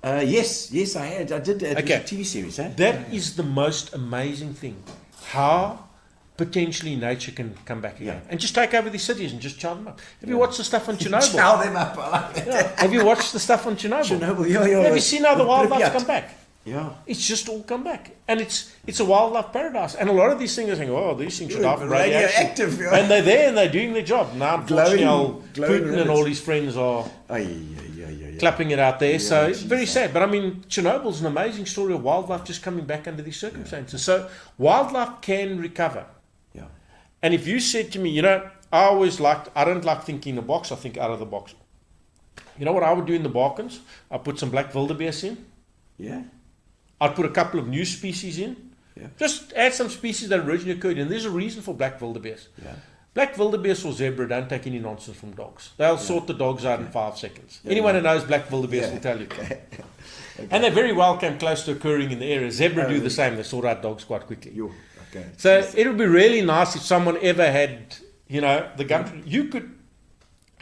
[SPEAKER 1] Yes, I had. I did. It was a TV series.
[SPEAKER 3] That is the most amazing thing. How potentially nature can come back again and just take over these cities and just chow them up. Have you watched the stuff on Chernobyl?
[SPEAKER 1] Chow them up. I like that.
[SPEAKER 3] Have you watched the stuff on Chernobyl? Have you seen how the wildlife's come back?
[SPEAKER 1] Yeah.
[SPEAKER 3] It's just all come back. And it's a wildlife paradise. And a lot of these things are saying, oh, these things should have
[SPEAKER 1] radioactive.
[SPEAKER 3] Yeah. And they're there and they're doing their job. Now, unfortunately, Putin and all his friends are clapping it out there. So it's very sad. But I mean, Chernobyl's an amazing story of wildlife just coming back under these circumstances. So wildlife can recover.
[SPEAKER 1] Yeah.
[SPEAKER 3] And if you said to me, you know, I don't like thinking in a box, I think out of the box. You know what I would do in the Balkans? I'd put some black wildebeest in.
[SPEAKER 1] Yeah.
[SPEAKER 3] I'd put a couple of new species in. Yeah. Just add some species that originally occurred. And there's a reason for black wildebeest.
[SPEAKER 1] Yeah.
[SPEAKER 3] Black wildebeest or zebra don't take any nonsense from dogs. They'll sort the dogs out in 5 seconds. Anyone who knows black wildebeest will tell you. And they very well come close to occurring in the area. Zebra do the same. They sort out dogs quite quickly. So it would be really nice if someone ever had, the gun. You could,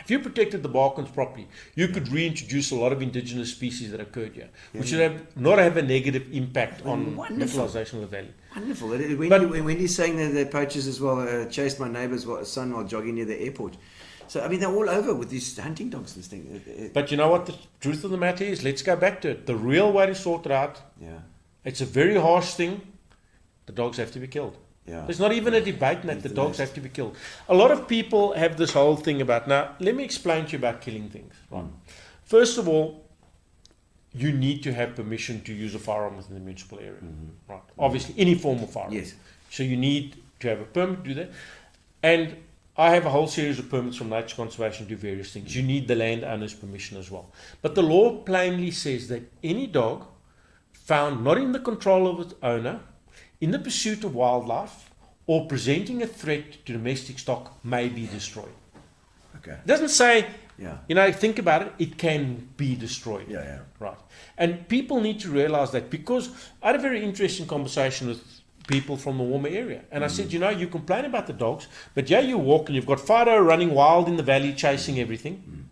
[SPEAKER 3] if you protected the Barkans properly, you could reintroduce a lot of indigenous species that occurred here, which would not have a negative impact on utilization of the valley.
[SPEAKER 1] Wonderful. When you're saying that the poachers as well chased my neighbour's son while jogging near the airport. So, I mean, they're all over with these hunting dogs, this thing.
[SPEAKER 3] But you know what the truth of the matter is? Let's go back to it. The real way to sort it out, it's a very harsh thing. The dogs have to be killed. There's not even a debate in that the dogs have to be killed. A lot of people have this whole thing about, now, let me explain to you about killing things. Right. First of all, you need to have permission to use a firearm within the municipal area. Right. Obviously, any form of firearm.
[SPEAKER 1] Yes.
[SPEAKER 3] So you need to have a permit to do that. And I have a whole series of permits from nature conservation to do various things. You need the landowner's permission as well. But the law plainly says that any dog found not in the control of its owner, in the pursuit of wildlife, or presenting a threat to domestic stock may be destroyed.
[SPEAKER 1] Okay.
[SPEAKER 3] It doesn't say, think about it, it can be destroyed. Right. And people need to realize that, because I had a very interesting conversation with people from the warmer area. And I said, you complain about the dogs, but you walk and you've got Fido running wild in the valley chasing everything.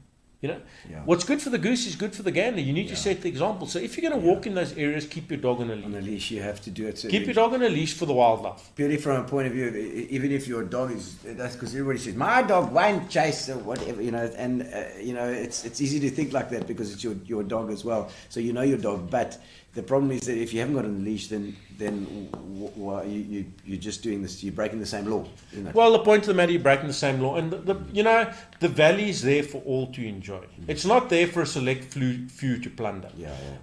[SPEAKER 3] What's good for the goose is good for the gander. You need to set the example. So if you're going to walk in those areas, keep your dog on a leash.
[SPEAKER 1] On a leash, you have to do it. So
[SPEAKER 3] keep your dog on a leash for the wildlife.
[SPEAKER 1] Purely from a point of view, even if your dog is, that's because everybody says, my dog won't chase or whatever, and it's easy to think like that because it's your dog as well. So you know your dog, but the problem is that if you haven't got on a leash, then you're just doing this. You're breaking the same law.
[SPEAKER 3] Well, the point of the matter, you're breaking the same law, and the valley is there for all to enjoy. It's not there for a select few to plunder.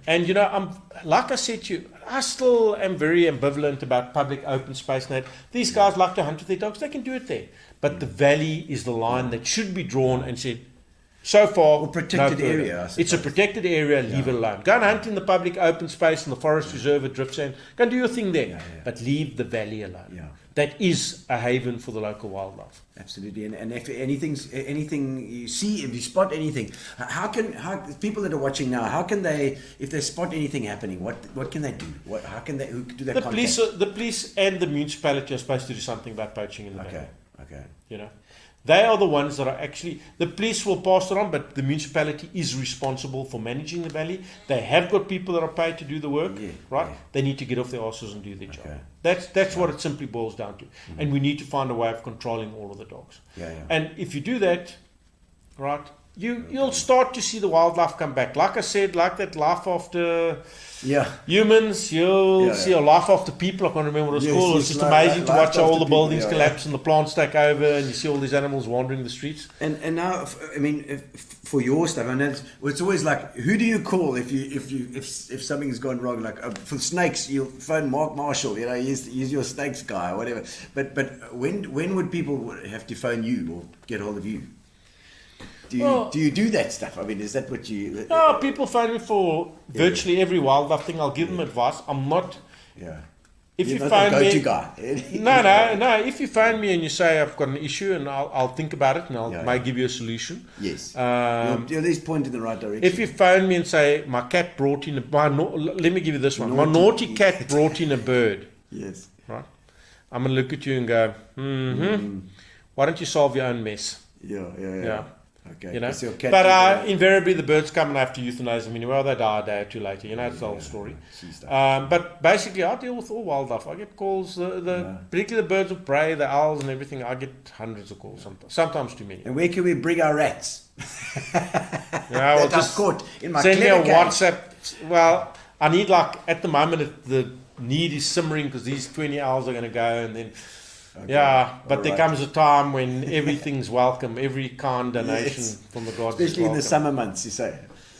[SPEAKER 3] And I'm like I said to you, I still am very ambivalent about public open space. Now, these guys like to hunt with their dogs; they can do it there. But the valley is the line that should be drawn and said, so far,
[SPEAKER 1] or protected area.
[SPEAKER 3] It's a protected area. Leave it alone. Go and hunt in the public open space in the forest reserve at Driftsand. Go and do your thing there, but leave the valley alone. That is a haven for the local wildlife.
[SPEAKER 1] Absolutely. And if anything you see, if you spot anything, how people that are watching now, how can they, if they spot anything happening, what can they do? How can they? Who do they contact?
[SPEAKER 3] The police and the municipality are supposed to do something about poaching in the valley.
[SPEAKER 1] Okay.
[SPEAKER 3] They are the ones that are actually, the police will pass it on, but the municipality is responsible for managing the valley. They have got people that are paid to do the work, right? They need to get off their asses and do their job. That's what it simply boils down to. And we need to find a way of controlling all of the dogs. And if you do that, right, you'll start to see the wildlife come back. Like I said, like that life after humans, you'll see a life after people. I can't remember what it's called. It's just amazing to watch all the buildings collapse and the plants take over, and you see all these animals wandering the streets.
[SPEAKER 1] And now, I mean, for your stuff, and it's always like, who do you call if something's gone wrong? Like for snakes, you'll phone Mark Marshall. He's your snakes guy or whatever. But when would people have to phone you or get hold of you? Do you do that stuff? I mean, is that what you...
[SPEAKER 3] No, people phone me for virtually every wildlife thing. I'll give them advice. I'm not... If
[SPEAKER 1] You're
[SPEAKER 3] you
[SPEAKER 1] not
[SPEAKER 3] phone
[SPEAKER 1] the go-to
[SPEAKER 3] me...
[SPEAKER 1] guy.
[SPEAKER 3] No. If you phone me and you say, I've got an issue, and I'll think about it, and I might give you a solution.
[SPEAKER 1] Yes. You'll at least point in the right direction.
[SPEAKER 3] If you phone me and say, my cat brought in... let me give you this one. My naughty cat brought in a bird.
[SPEAKER 1] Yes.
[SPEAKER 3] Right? I'm going to look at you and go, why don't you solve your own mess?
[SPEAKER 1] Yeah. Okay.
[SPEAKER 3] But invariably the birds come and I have to euthanize them anyway, or they die a day or two later. It's the whole story. But basically I deal with all wildlife. I get calls, particularly the birds of prey, the owls and everything. I get hundreds of calls, sometimes too many.
[SPEAKER 1] And where can we bring our rats?
[SPEAKER 3] Well, just
[SPEAKER 1] caught in my
[SPEAKER 3] send me a
[SPEAKER 1] cage.
[SPEAKER 3] WhatsApp. Well, I need, at the moment the need is simmering because these 20 owls are going to go, and then but there comes a time when everything's welcome, every kind donation from the gods,
[SPEAKER 1] especially in the summer months, you say.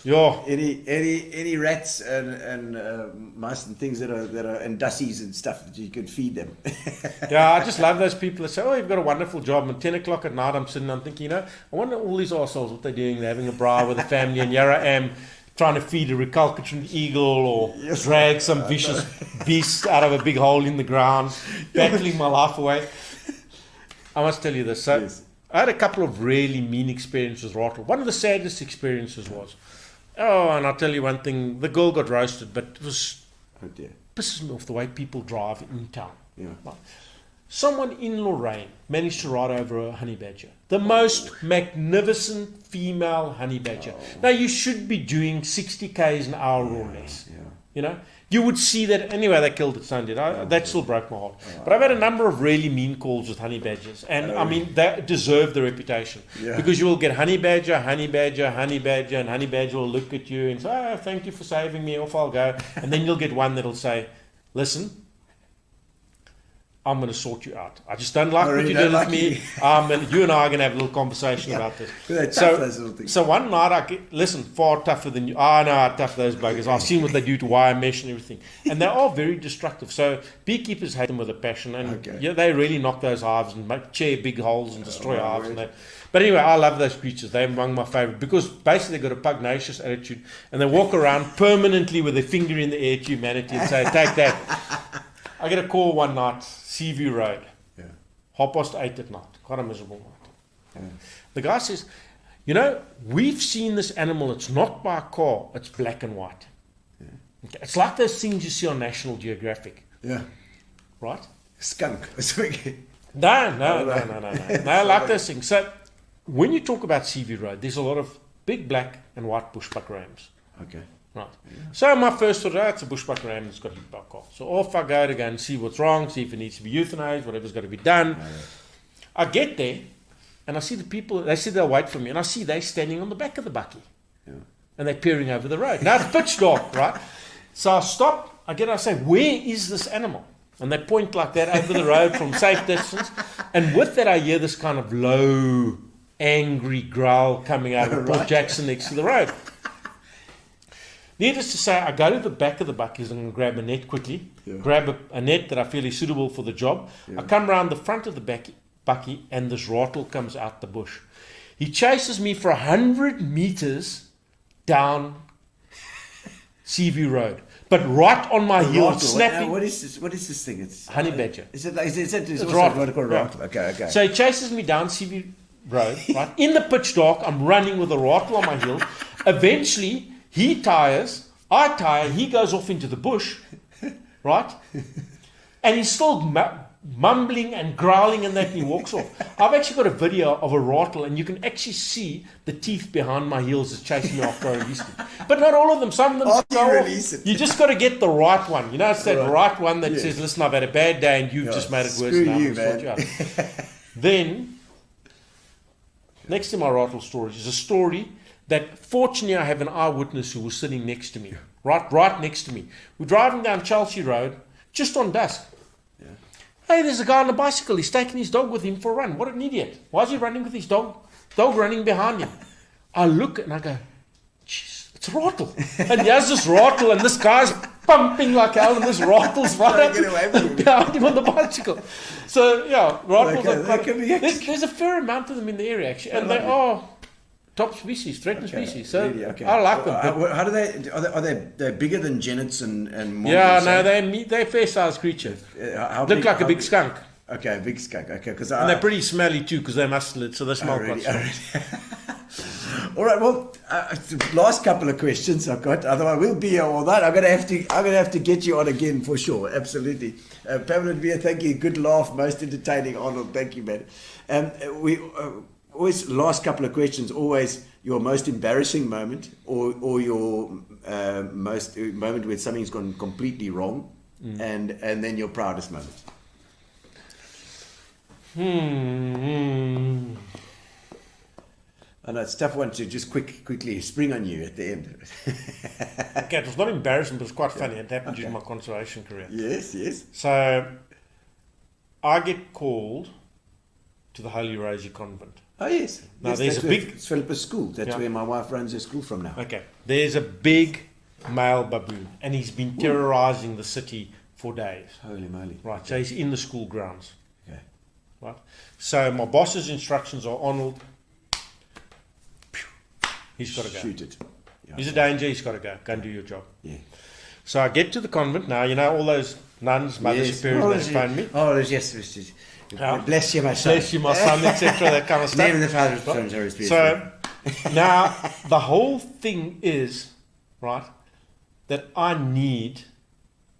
[SPEAKER 1] Any rats and mice and things that are and dussies and stuff that you could feed them.
[SPEAKER 3] I just love those people that say, "Oh, you've got a wonderful job." And 10 o'clock at night, I'm sitting, I'm thinking, I wonder all these arseholes what they're doing. They're having a braai with a family, and here I am trying to feed a recalcitrant eagle or drag some vicious beast out of a big hole in the ground, battling my life away. I must tell you this. So
[SPEAKER 1] Yes.
[SPEAKER 3] I had a couple of really mean experiences with rattle. One of the saddest experiences was, and I'll tell you one thing, the girl got roasted, but it was
[SPEAKER 1] Oh dear.
[SPEAKER 3] pisses me off the way people drive in town.
[SPEAKER 1] Yeah.
[SPEAKER 3] Right. Someone in Lorraine managed to ride over a honey badger. The most magnificent female honey badger. Now, you should be doing 60 k's an hour or less.
[SPEAKER 1] Yeah.
[SPEAKER 3] You know, you would see that. Anyway, they killed it, son did. That still broke my heart. But I've had a number of really mean calls with honey badgers. And I mean, they deserve the reputation.
[SPEAKER 1] Yeah.
[SPEAKER 3] Because you will get honey badger, honey badger, honey badger, and honey badger will look at you and say, oh, thank you for saving me, off I'll go. And then you'll get one that'll say, listen, I'm going to sort you out. I just don't like what you did with me. You and I are going to have a little conversation about this.
[SPEAKER 1] They're tough, those little things.
[SPEAKER 3] So one night, listen, far tougher than you. I know how tough those buggers are. I've seen what they do to wire mesh and everything. And they are very destructive. So beekeepers hate them with a passion. And yeah, they really knock those hives and tear big holes and destroy hives. And but anyway, I love those creatures. They're among my favorite because basically they've got a pugnacious attitude. And they walk around permanently with their finger in the air to humanity and say, take that. I get a call one night, Seaview Road, 8:30 at night, quite a miserable night.
[SPEAKER 1] Yeah.
[SPEAKER 3] The guy says, you know, we've seen this animal, it's not by a car, it's black and white.
[SPEAKER 1] Yeah.
[SPEAKER 3] Okay. It's like those things you see on National Geographic,
[SPEAKER 1] Yeah.
[SPEAKER 3] right?
[SPEAKER 1] Skunk.
[SPEAKER 3] No, like those things. So when you talk about Seaview Road, there's a lot of big black and white bushbuck rams.
[SPEAKER 1] Okay.
[SPEAKER 3] Right. Yeah. So my first thought, it's a bushbuck ram that's got hit by a car. So off I go to go and see what's wrong, see if it needs to be euthanized, whatever's got to be done. I get there and I see the people, they said they'll wait for me, and I see they're standing on the back of the bucky. Yeah. And they're peering over the road. Now it's pitch dark, right? So I stop, I say, where is this animal? And they point like that over the road from safe distance. And with that I hear this kind of low, angry growl coming out of Port Jackson next to the road. Needless to say, I go to the back of the buckies and grab a net quickly, grab a net that I feel is suitable for the job. I come around the front of the bucky and this rattle comes out the bush. He chases me for 100 meters down Seaview Road, but right on my heels, snapping.
[SPEAKER 1] What is this thing? It's
[SPEAKER 3] honey badger.
[SPEAKER 1] Is it also
[SPEAKER 3] rattle.
[SPEAKER 1] called rattle? Okay.
[SPEAKER 3] So he chases me down Seaview Road, right? In the pitch dark, I'm running with a rattle on my heels. Eventually, he tires, I tire, he goes off into the bush, right? And he's still mumbling and growling and that, and he walks off. I've actually got a video of a rattle, and you can actually see the teeth behind my heels is chasing me after I release them. But not all of them. Some of them go off. You just got to get the right one. You know, it's that right one that says, listen, I've had a bad day and you've just made it worse.
[SPEAKER 1] Screw you, man.
[SPEAKER 3] Then, next to my rattle stories is a story that fortunately I have an eyewitness who was sitting next to me, right next to me. We're driving down Chelsea Road, just on dusk. Yeah. Hey, there's a guy on a bicycle. He's taking his dog with him for a run. What an idiot. Why is he running with his dog? Dog running behind him. I look and I go, jeez, it's a rattle. And he has this rattle and this guy's pumping like hell and this rattle's right up behind him on the bicycle. So, yeah, rattles there's a fair amount of them in the area, actually. And they are top species, threatened species. So
[SPEAKER 1] really?
[SPEAKER 3] I like them.
[SPEAKER 1] How do they? Are they bigger than genets and monkeys?
[SPEAKER 3] Yeah, no, they're fair-sized creatures. Look like a big skunk.
[SPEAKER 1] Okay, a big skunk. Okay,
[SPEAKER 3] and they're pretty smelly too because they're muscular, so they smell quite strong.
[SPEAKER 1] All right. Well, last couple of questions I've got. Otherwise, we'll be here all night. I'm gonna have to get you on again for sure. Absolutely. Pamela and Bia, thank you. Good laugh, most entertaining. Arnold, thank you, man. We. Always, last couple of questions, always your most embarrassing moment or your most moment where something's gone completely wrong, and then your proudest moment. I know it's a tough one to just quickly spring on you at the end.
[SPEAKER 3] Okay, it was not embarrassing, but it was quite funny. It happened during my conservation career.
[SPEAKER 1] Yes.
[SPEAKER 3] So I get called to the Holy Rosie Convent.
[SPEAKER 1] Oh, yes.
[SPEAKER 3] Now,
[SPEAKER 1] yes,
[SPEAKER 3] there's a big...
[SPEAKER 1] It's Philippa's school. That's where my wife runs her school from now.
[SPEAKER 3] Okay. There's a big male baboon, and he's been terrorizing the city for days.
[SPEAKER 1] Holy moly.
[SPEAKER 3] Right, so he's in the school grounds.
[SPEAKER 1] Okay.
[SPEAKER 3] Right. So my boss's instructions are, Arnold, he's got to go.
[SPEAKER 1] Shoot it. Yeah,
[SPEAKER 3] he's a danger, he's got to go. Go and do your job.
[SPEAKER 1] Yeah.
[SPEAKER 3] So I get to the convent. Now, you know all those nuns, mothers, superiors that phone me?
[SPEAKER 1] Oh, yes.
[SPEAKER 3] Yeah.
[SPEAKER 1] Bless you, my son.
[SPEAKER 3] Bless you, my son, etc. That kind of stuff.
[SPEAKER 1] Name of the Father, Son, and Holy Spirit.
[SPEAKER 3] So now the whole thing is, right, that I need.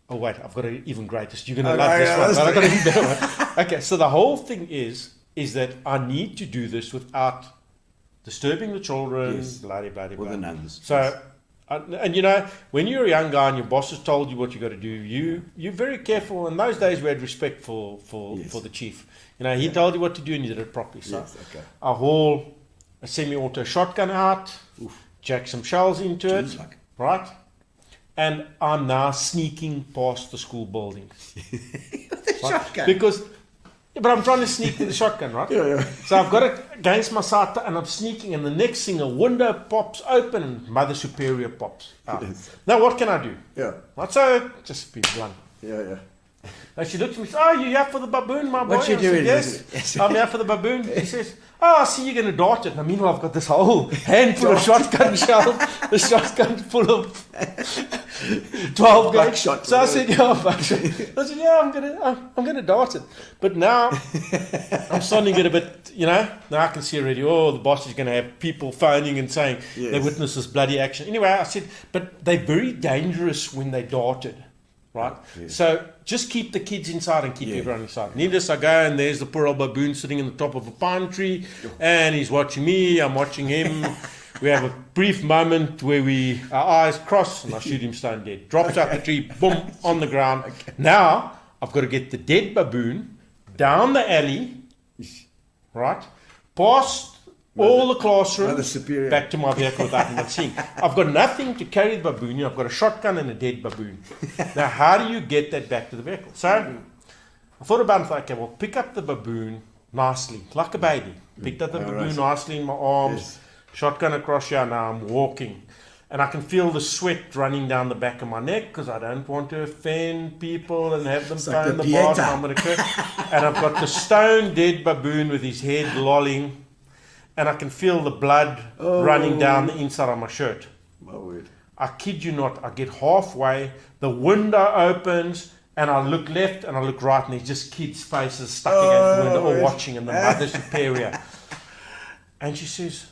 [SPEAKER 3] Oh wait, I've got an even greater. You're going to love this one. But I've got an even better one. Okay, so the whole thing is that I need to do this without disturbing the children.
[SPEAKER 1] Yes.
[SPEAKER 3] Blah blah blah.
[SPEAKER 1] Or the nuns.
[SPEAKER 3] So. And you know, when you're a young guy and your boss has told you what you got to do, you're very careful. In those days, we had respect for the chief. You know, he told you what to do and you did it properly. So I haul a semi-auto shotgun out, jack some shells into it, right? And I'm now sneaking past the school buildings.
[SPEAKER 1] The shotgun.
[SPEAKER 3] Because, but I'm trying to sneak with the shotgun, right?
[SPEAKER 1] Yeah.
[SPEAKER 3] So I've got it against my side and I'm sneaking, and the next thing a window pops open and Mother Superior pops out.
[SPEAKER 1] Yes.
[SPEAKER 3] Now what can I do?
[SPEAKER 1] Yeah.
[SPEAKER 3] Right, so just be blunt.
[SPEAKER 1] Yeah.
[SPEAKER 3] And she looks at me and says, "Oh, you here for the baboon, my boy?"
[SPEAKER 1] What you
[SPEAKER 3] I said,
[SPEAKER 1] doing?
[SPEAKER 3] Yes, I'm here for the baboon. He says, "Oh, I see you're going to dart it." Now meanwhile I've got this whole handful of shotgun shells. The shotgun full of 12 gauge.
[SPEAKER 1] Buckshot.
[SPEAKER 3] So I said, "Yeah, buckshot." I said, "Yeah, I'm gonna dart it." But now I'm starting to get a bit, you know. Now I can see already. Oh, the boss is going to have people phoning and saying they witnessed this bloody action. Anyway, I said, but they're very dangerous when they darted, right?
[SPEAKER 1] Yes.
[SPEAKER 3] So just keep the kids inside and keep everyone inside. Needless, I go and there's the poor old baboon sitting in the top of a pine tree, and he's watching me. I'm watching him. We have a brief moment where our eyes cross, and I shoot him stone dead. Drops out the tree, boom, on the ground. Okay. Now, I've got to get the dead baboon down the alley, right? Past all the classrooms, back to my vehicle without anyone seeing. I've got nothing to carry the baboon. I've got a shotgun and a dead baboon. Now, how do you get that back to the vehicle? So, I thought about it, okay, well, pick up the baboon nicely, like a baby. Picked up the baboon nicely in my arms. Yes. Shotgun across here, now I'm walking. And I can feel the sweat running down the back of my neck because I don't want to offend people and have them phone the boss. I'm going to curse. And I've got the stone dead baboon with his head lolling. And I can feel the blood running down the inside of my shirt.
[SPEAKER 1] My word.
[SPEAKER 3] I kid you not, I get halfway, the window opens, and I look left and I look right, and there's just kids' faces stuck against the window or watching, and the Mother Superior. And she says,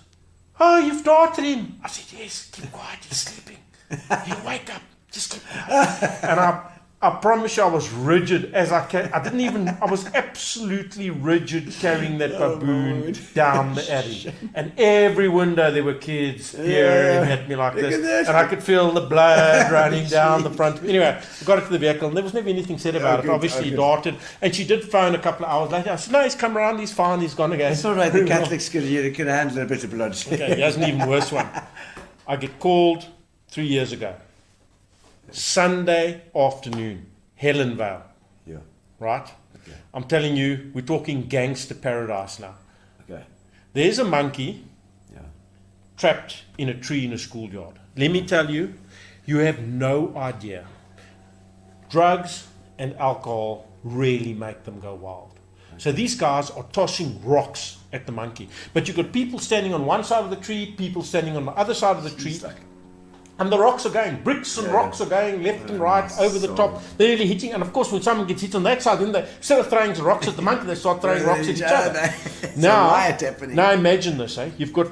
[SPEAKER 3] "Oh, you've darted him." I said, "Yes, keep quiet, he's sleeping. He'll wake up, just keep quiet." And I promise you I was rigid as I can. I was absolutely rigid carrying that baboon down the alley. And every window there were kids peering at me like this. And I could feel the blood running down the front. Anyway, I got it to the vehicle and there was never anything said about it. Obviously he darted. And she did phone a couple of hours later. I said, "No, he's come around, he's fine, he's gone again."
[SPEAKER 1] It's all right, the Catholics can handle a bit of blood.
[SPEAKER 3] Okay, here's an even worse one. I get called 3 years ago. Sunday afternoon, Helenvale.
[SPEAKER 1] Yeah.
[SPEAKER 3] Right?
[SPEAKER 1] Okay.
[SPEAKER 3] I'm telling you, we're talking gangster paradise now.
[SPEAKER 1] Okay.
[SPEAKER 3] There's a monkey trapped in a tree in a schoolyard. Let me tell you, you have no idea. Drugs and alcohol really make them go wild. Okay. So these guys are tossing rocks at the monkey. But you've got people standing on one side of the tree, people standing on the other side of the tree. And the rocks are going, bricks and rocks are going left and right, over the top. They're really hitting. And of course, when someone gets hit on that side, then they, instead of throwing the rocks at the monkey, they start throwing rocks at each other. Now imagine this, You've got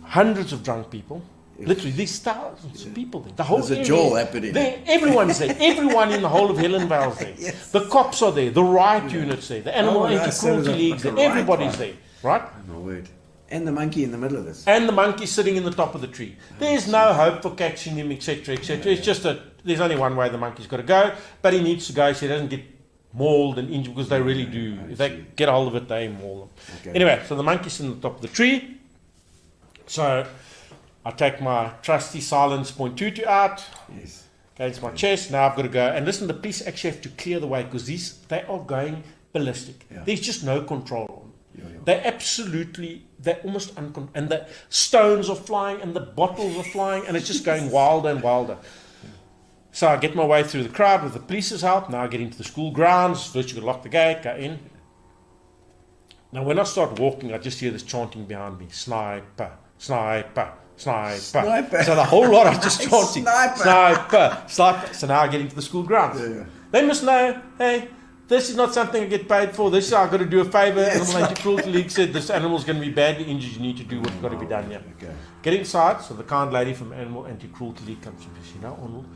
[SPEAKER 3] hundreds of drunk people. Literally, there's thousands of people there. The whole
[SPEAKER 1] There's a jaw happening.
[SPEAKER 3] Everyone's there. Everyone in the whole of Helenvale's there.
[SPEAKER 1] Yes.
[SPEAKER 3] The cops are there. The riot unit's there. The animal anti-cruelty league's there. Everybody's there. Right?
[SPEAKER 1] Oh, my word. And the monkey in the middle of this.
[SPEAKER 3] And the monkey sitting in the top of the tree. There's no hope for catching him, etc., etc. It's just there's only one way the monkey's got to go, but he needs to go so he doesn't get mauled and injured, because they really do. If they get a hold of it, they maul them. Okay. Anyway, so the monkey's in the top of the tree. So I take my trusty silence .22 out against my chest. Now I've got to go. And listen, the police actually have to clear the way, because they are going ballistic. Yeah. There's just no control on them. They're almost uncontrolled. And the stones are flying and the bottles are flying, and it's just going wilder and wilder. So I get my way through the crowd with the police's help. Now I get into the school grounds. First you got to lock the gate, go in. Now when I start walking, I just hear this chanting behind me. Sniper, sniper, sniper. Sniper. So the whole lot are just chanting. Sniper. Sniper, sniper. So now I get into the school grounds. They must know, hey, this is not something I get paid for. This is I've got to do a favour. Animal Anti-Cruelty League said this animal's going to be badly injured. You need to do what's got to be done here.
[SPEAKER 1] Okay.
[SPEAKER 3] Get inside. So the kind lady from Animal Anti-Cruelty League comes and says, you know, Arnold,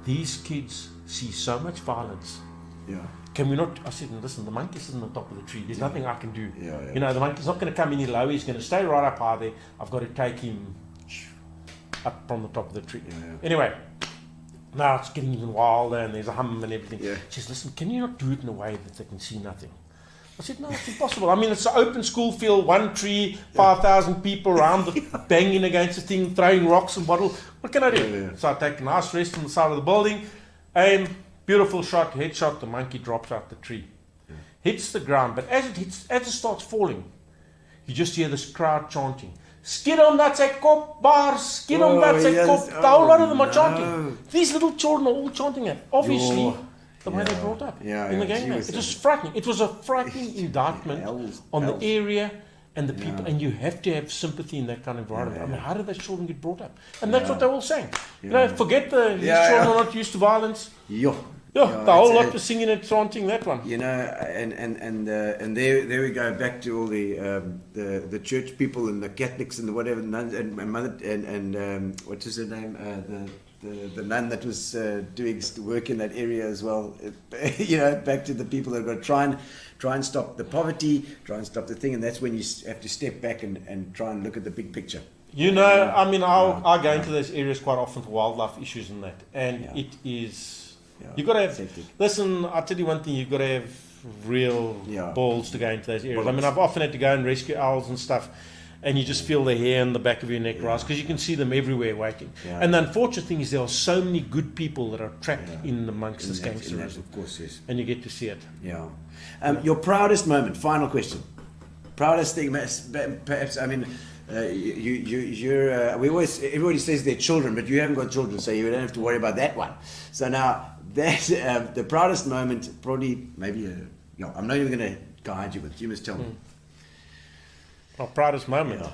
[SPEAKER 3] these kids see so much violence.
[SPEAKER 1] Yeah.
[SPEAKER 3] Can we not? I said, listen, the monkey's on the top of the tree. There's nothing I can do.
[SPEAKER 1] Yeah.
[SPEAKER 3] You know, the monkey's not going to come any lower. He's going to stay right up high there. I've got to take him up from the top of the tree.
[SPEAKER 1] Yeah.
[SPEAKER 3] Anyway, now it's getting even wilder and there's a hum and everything.
[SPEAKER 1] Yeah.
[SPEAKER 3] She says, listen, can you not do it in a way that they can see nothing? I said, no, it's impossible. I mean, it's an open school field, one tree, 5,000 people around, banging against the thing, throwing rocks and bottles. What can I do?
[SPEAKER 1] Yeah.
[SPEAKER 3] So I take a nice rest on the side of the building, aim, beautiful shot, headshot, the monkey drops out the tree. Yeah. Hits the ground, but as it starts falling, you just hear this crowd chanting, skid on dat sy kop, bar, skid on dat sy kop. The whole lot of them are chanting. These little children are all chanting it. Obviously, the way they brought up in the game. It was frightening. It was a frightening indictment on the area and the people. And you have to have sympathy in that kind of environment. I mean, how did those children get brought up? And that's what they're all saying. You know, forget these children are not used to violence. The whole lot was singing and chanting that one.
[SPEAKER 1] You know, and there we go back to all the church people and the Catholics and the whatever nuns and mother and what is her name, the nun that was doing work in that area as well. You know, back to the people that are going to try and stop the poverty, try and stop the thing, and that's when you have to step back and try and look at the big picture.
[SPEAKER 3] You know, I mean, I go into those areas quite often for wildlife issues and that, and it is. You've got to have, listen, I'll tell you one thing, you've got to have real balls to go into those areas. I mean, I've often had to go and rescue owls and stuff, and you just feel the hair on the back of your neck rise, because you can see them everywhere waiting. And the unfortunate thing is there are so many good people that are trapped in amongst this gangsterism.
[SPEAKER 1] Of course, yes.
[SPEAKER 3] And you get to see it.
[SPEAKER 1] Yeah. Your proudest moment, final question. Proudest thing, perhaps, I mean, everybody says they're children, but you haven't got children, so you don't have to worry about that one. So now, that's the proudest moment, probably, maybe, I'm not even going to guide you with. You must tell me.
[SPEAKER 3] My proudest moment?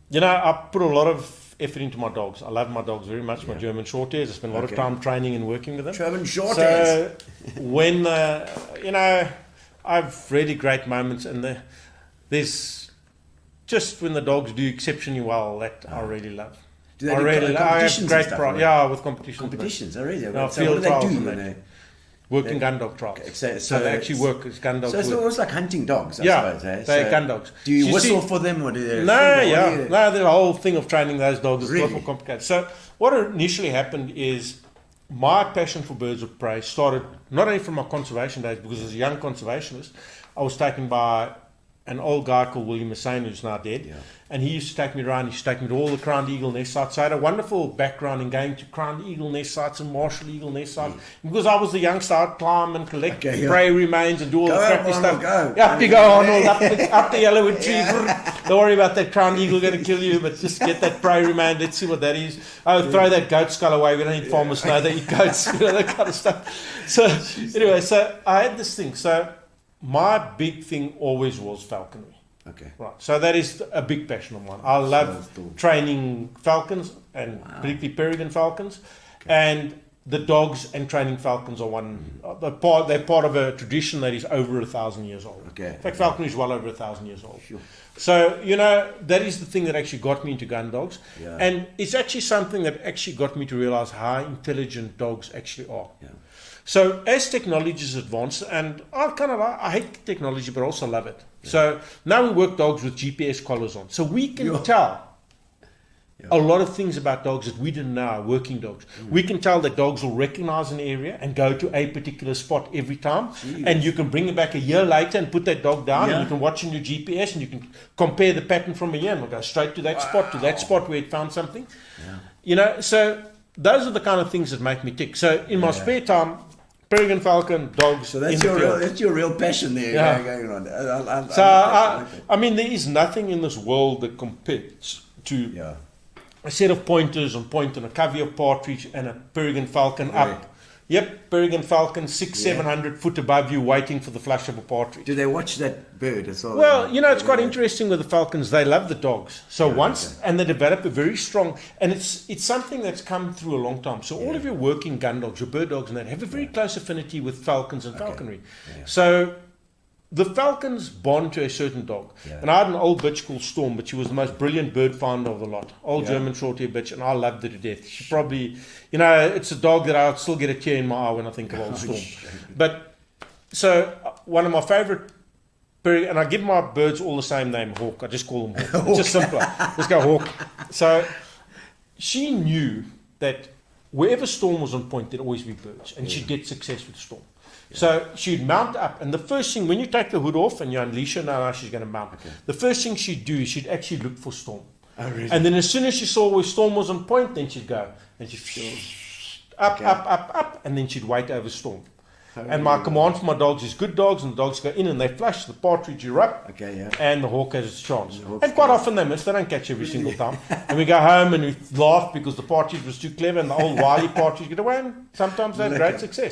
[SPEAKER 3] You know, I put a lot of effort into my dogs. I love my dogs very much, my German Shorthairs. I spend a lot of time training and working with them.
[SPEAKER 1] German Shorthairs.
[SPEAKER 3] So, when, you know, I've really great moments, and there's just when the dogs do exceptionally well, that I really love.
[SPEAKER 1] Do they do competitions and stuff?
[SPEAKER 3] With competitions.
[SPEAKER 1] Competitions, already.
[SPEAKER 3] So
[SPEAKER 1] what do they do when they
[SPEAKER 3] working gun dog trials? So they actually work as gun dogs.
[SPEAKER 1] So it's almost like hunting dogs, I suppose.
[SPEAKER 3] They're gun dogs.
[SPEAKER 1] Do you whistle for them, or do they?
[SPEAKER 3] No, the whole thing of training those dogs is a lot more complicated. So what initially happened is my passion for birds of prey started not only from my conservation days, because as a young conservationist, I was taken by an old guy called William Hussein, who's now dead, and he used to take me around. He used to take me to all the crowned eagle nest sites. So I had a wonderful background in going to crowned eagle nest sites and martial eagle nest sites. Because I was the youngster, I'd climb and collect prey remains and do all the crappy stuff. Up you go, Arnold, up the yellowwood trees. Don't worry about that crowned eagle going to kill you, but just get that prey remain. Let's see what that is. Oh, throw that goat skull away. We don't need farmers to know they eat goats. That kind of stuff. So anyway, so I had this thing. So my big thing always was falconry.
[SPEAKER 1] Okay.
[SPEAKER 3] Right. So that is a big passion of mine. I love training falcons, and particularly peregrine falcons, and the dogs and training falcons are they're part of a tradition that is over 1,000 years old.
[SPEAKER 1] Okay.
[SPEAKER 3] In fact, falconry is well over 1,000 years old. Sure. So, you know, that is the thing that actually got me into gun dogs. Yeah. And it's actually something that actually got me to realize how intelligent dogs actually are. Yeah. So as technology is advanced, and I hate technology, but also love it. Yeah. So now we work dogs with GPS collars on. So we can tell a lot of things about dogs that we didn't know are working dogs. We can tell that dogs will recognize an area and go to a particular spot every time. And you can bring it back a year later and put that dog down, and you can watch on your GPS and you can compare the pattern from a year, and we'll go straight to that spot where it found something. Yeah. You know, so those are the kind of things that make me tick. So in my spare time, peregrine falcon, dogs. So
[SPEAKER 1] that's your real passion there going on.
[SPEAKER 3] I mean, there is nothing in this world that compares to a set of pointers on point and a covey of partridge and a peregrine falcon up Yep, peregrine falcon, 700 foot above you, waiting for the flush of a partridge.
[SPEAKER 1] Do they watch that bird as well?
[SPEAKER 3] Well, you know, it's quite interesting with the falcons. They love the dogs. So and they develop a very strong, and it's something that's come through a long time. So all of your working gun dogs, your bird dogs and that, have a very close affinity with falcons and falconry. Yeah. So the falcons bond to a certain dog. Yeah. And I had an old bitch called Storm, but she was the most brilliant bird finder of the lot. Old German short-hair bitch, and I loved her to death. She probably, you know, it's a dog that I'll still get a tear in my eye when I think of old Storm. But, so, one of my favorite, and I give my birds all the same name, Hawk. I just call them Hawk. It's just simpler. Let's go Hawk. So, she knew that wherever Storm was on point, there'd always be birds, and she'd get success with Storm. So she'd mount up, and the first thing, when you take the hood off and you unleash her, now she's going to mount. The first thing she'd do is she'd actually look for Storm.
[SPEAKER 1] Oh, really?
[SPEAKER 3] And then as soon as she saw where Storm was on point, then she'd go. And she'd up, and then she'd wait over Storm. Oh, and my command for my dogs is good dogs, and the dogs go in and they flush, the partridge are up, and the hawk has its chance. And quite often they miss, they don't catch every single time. And we go home and we laugh because the partridge was too clever, and the old wily partridge get away, and sometimes they have great success.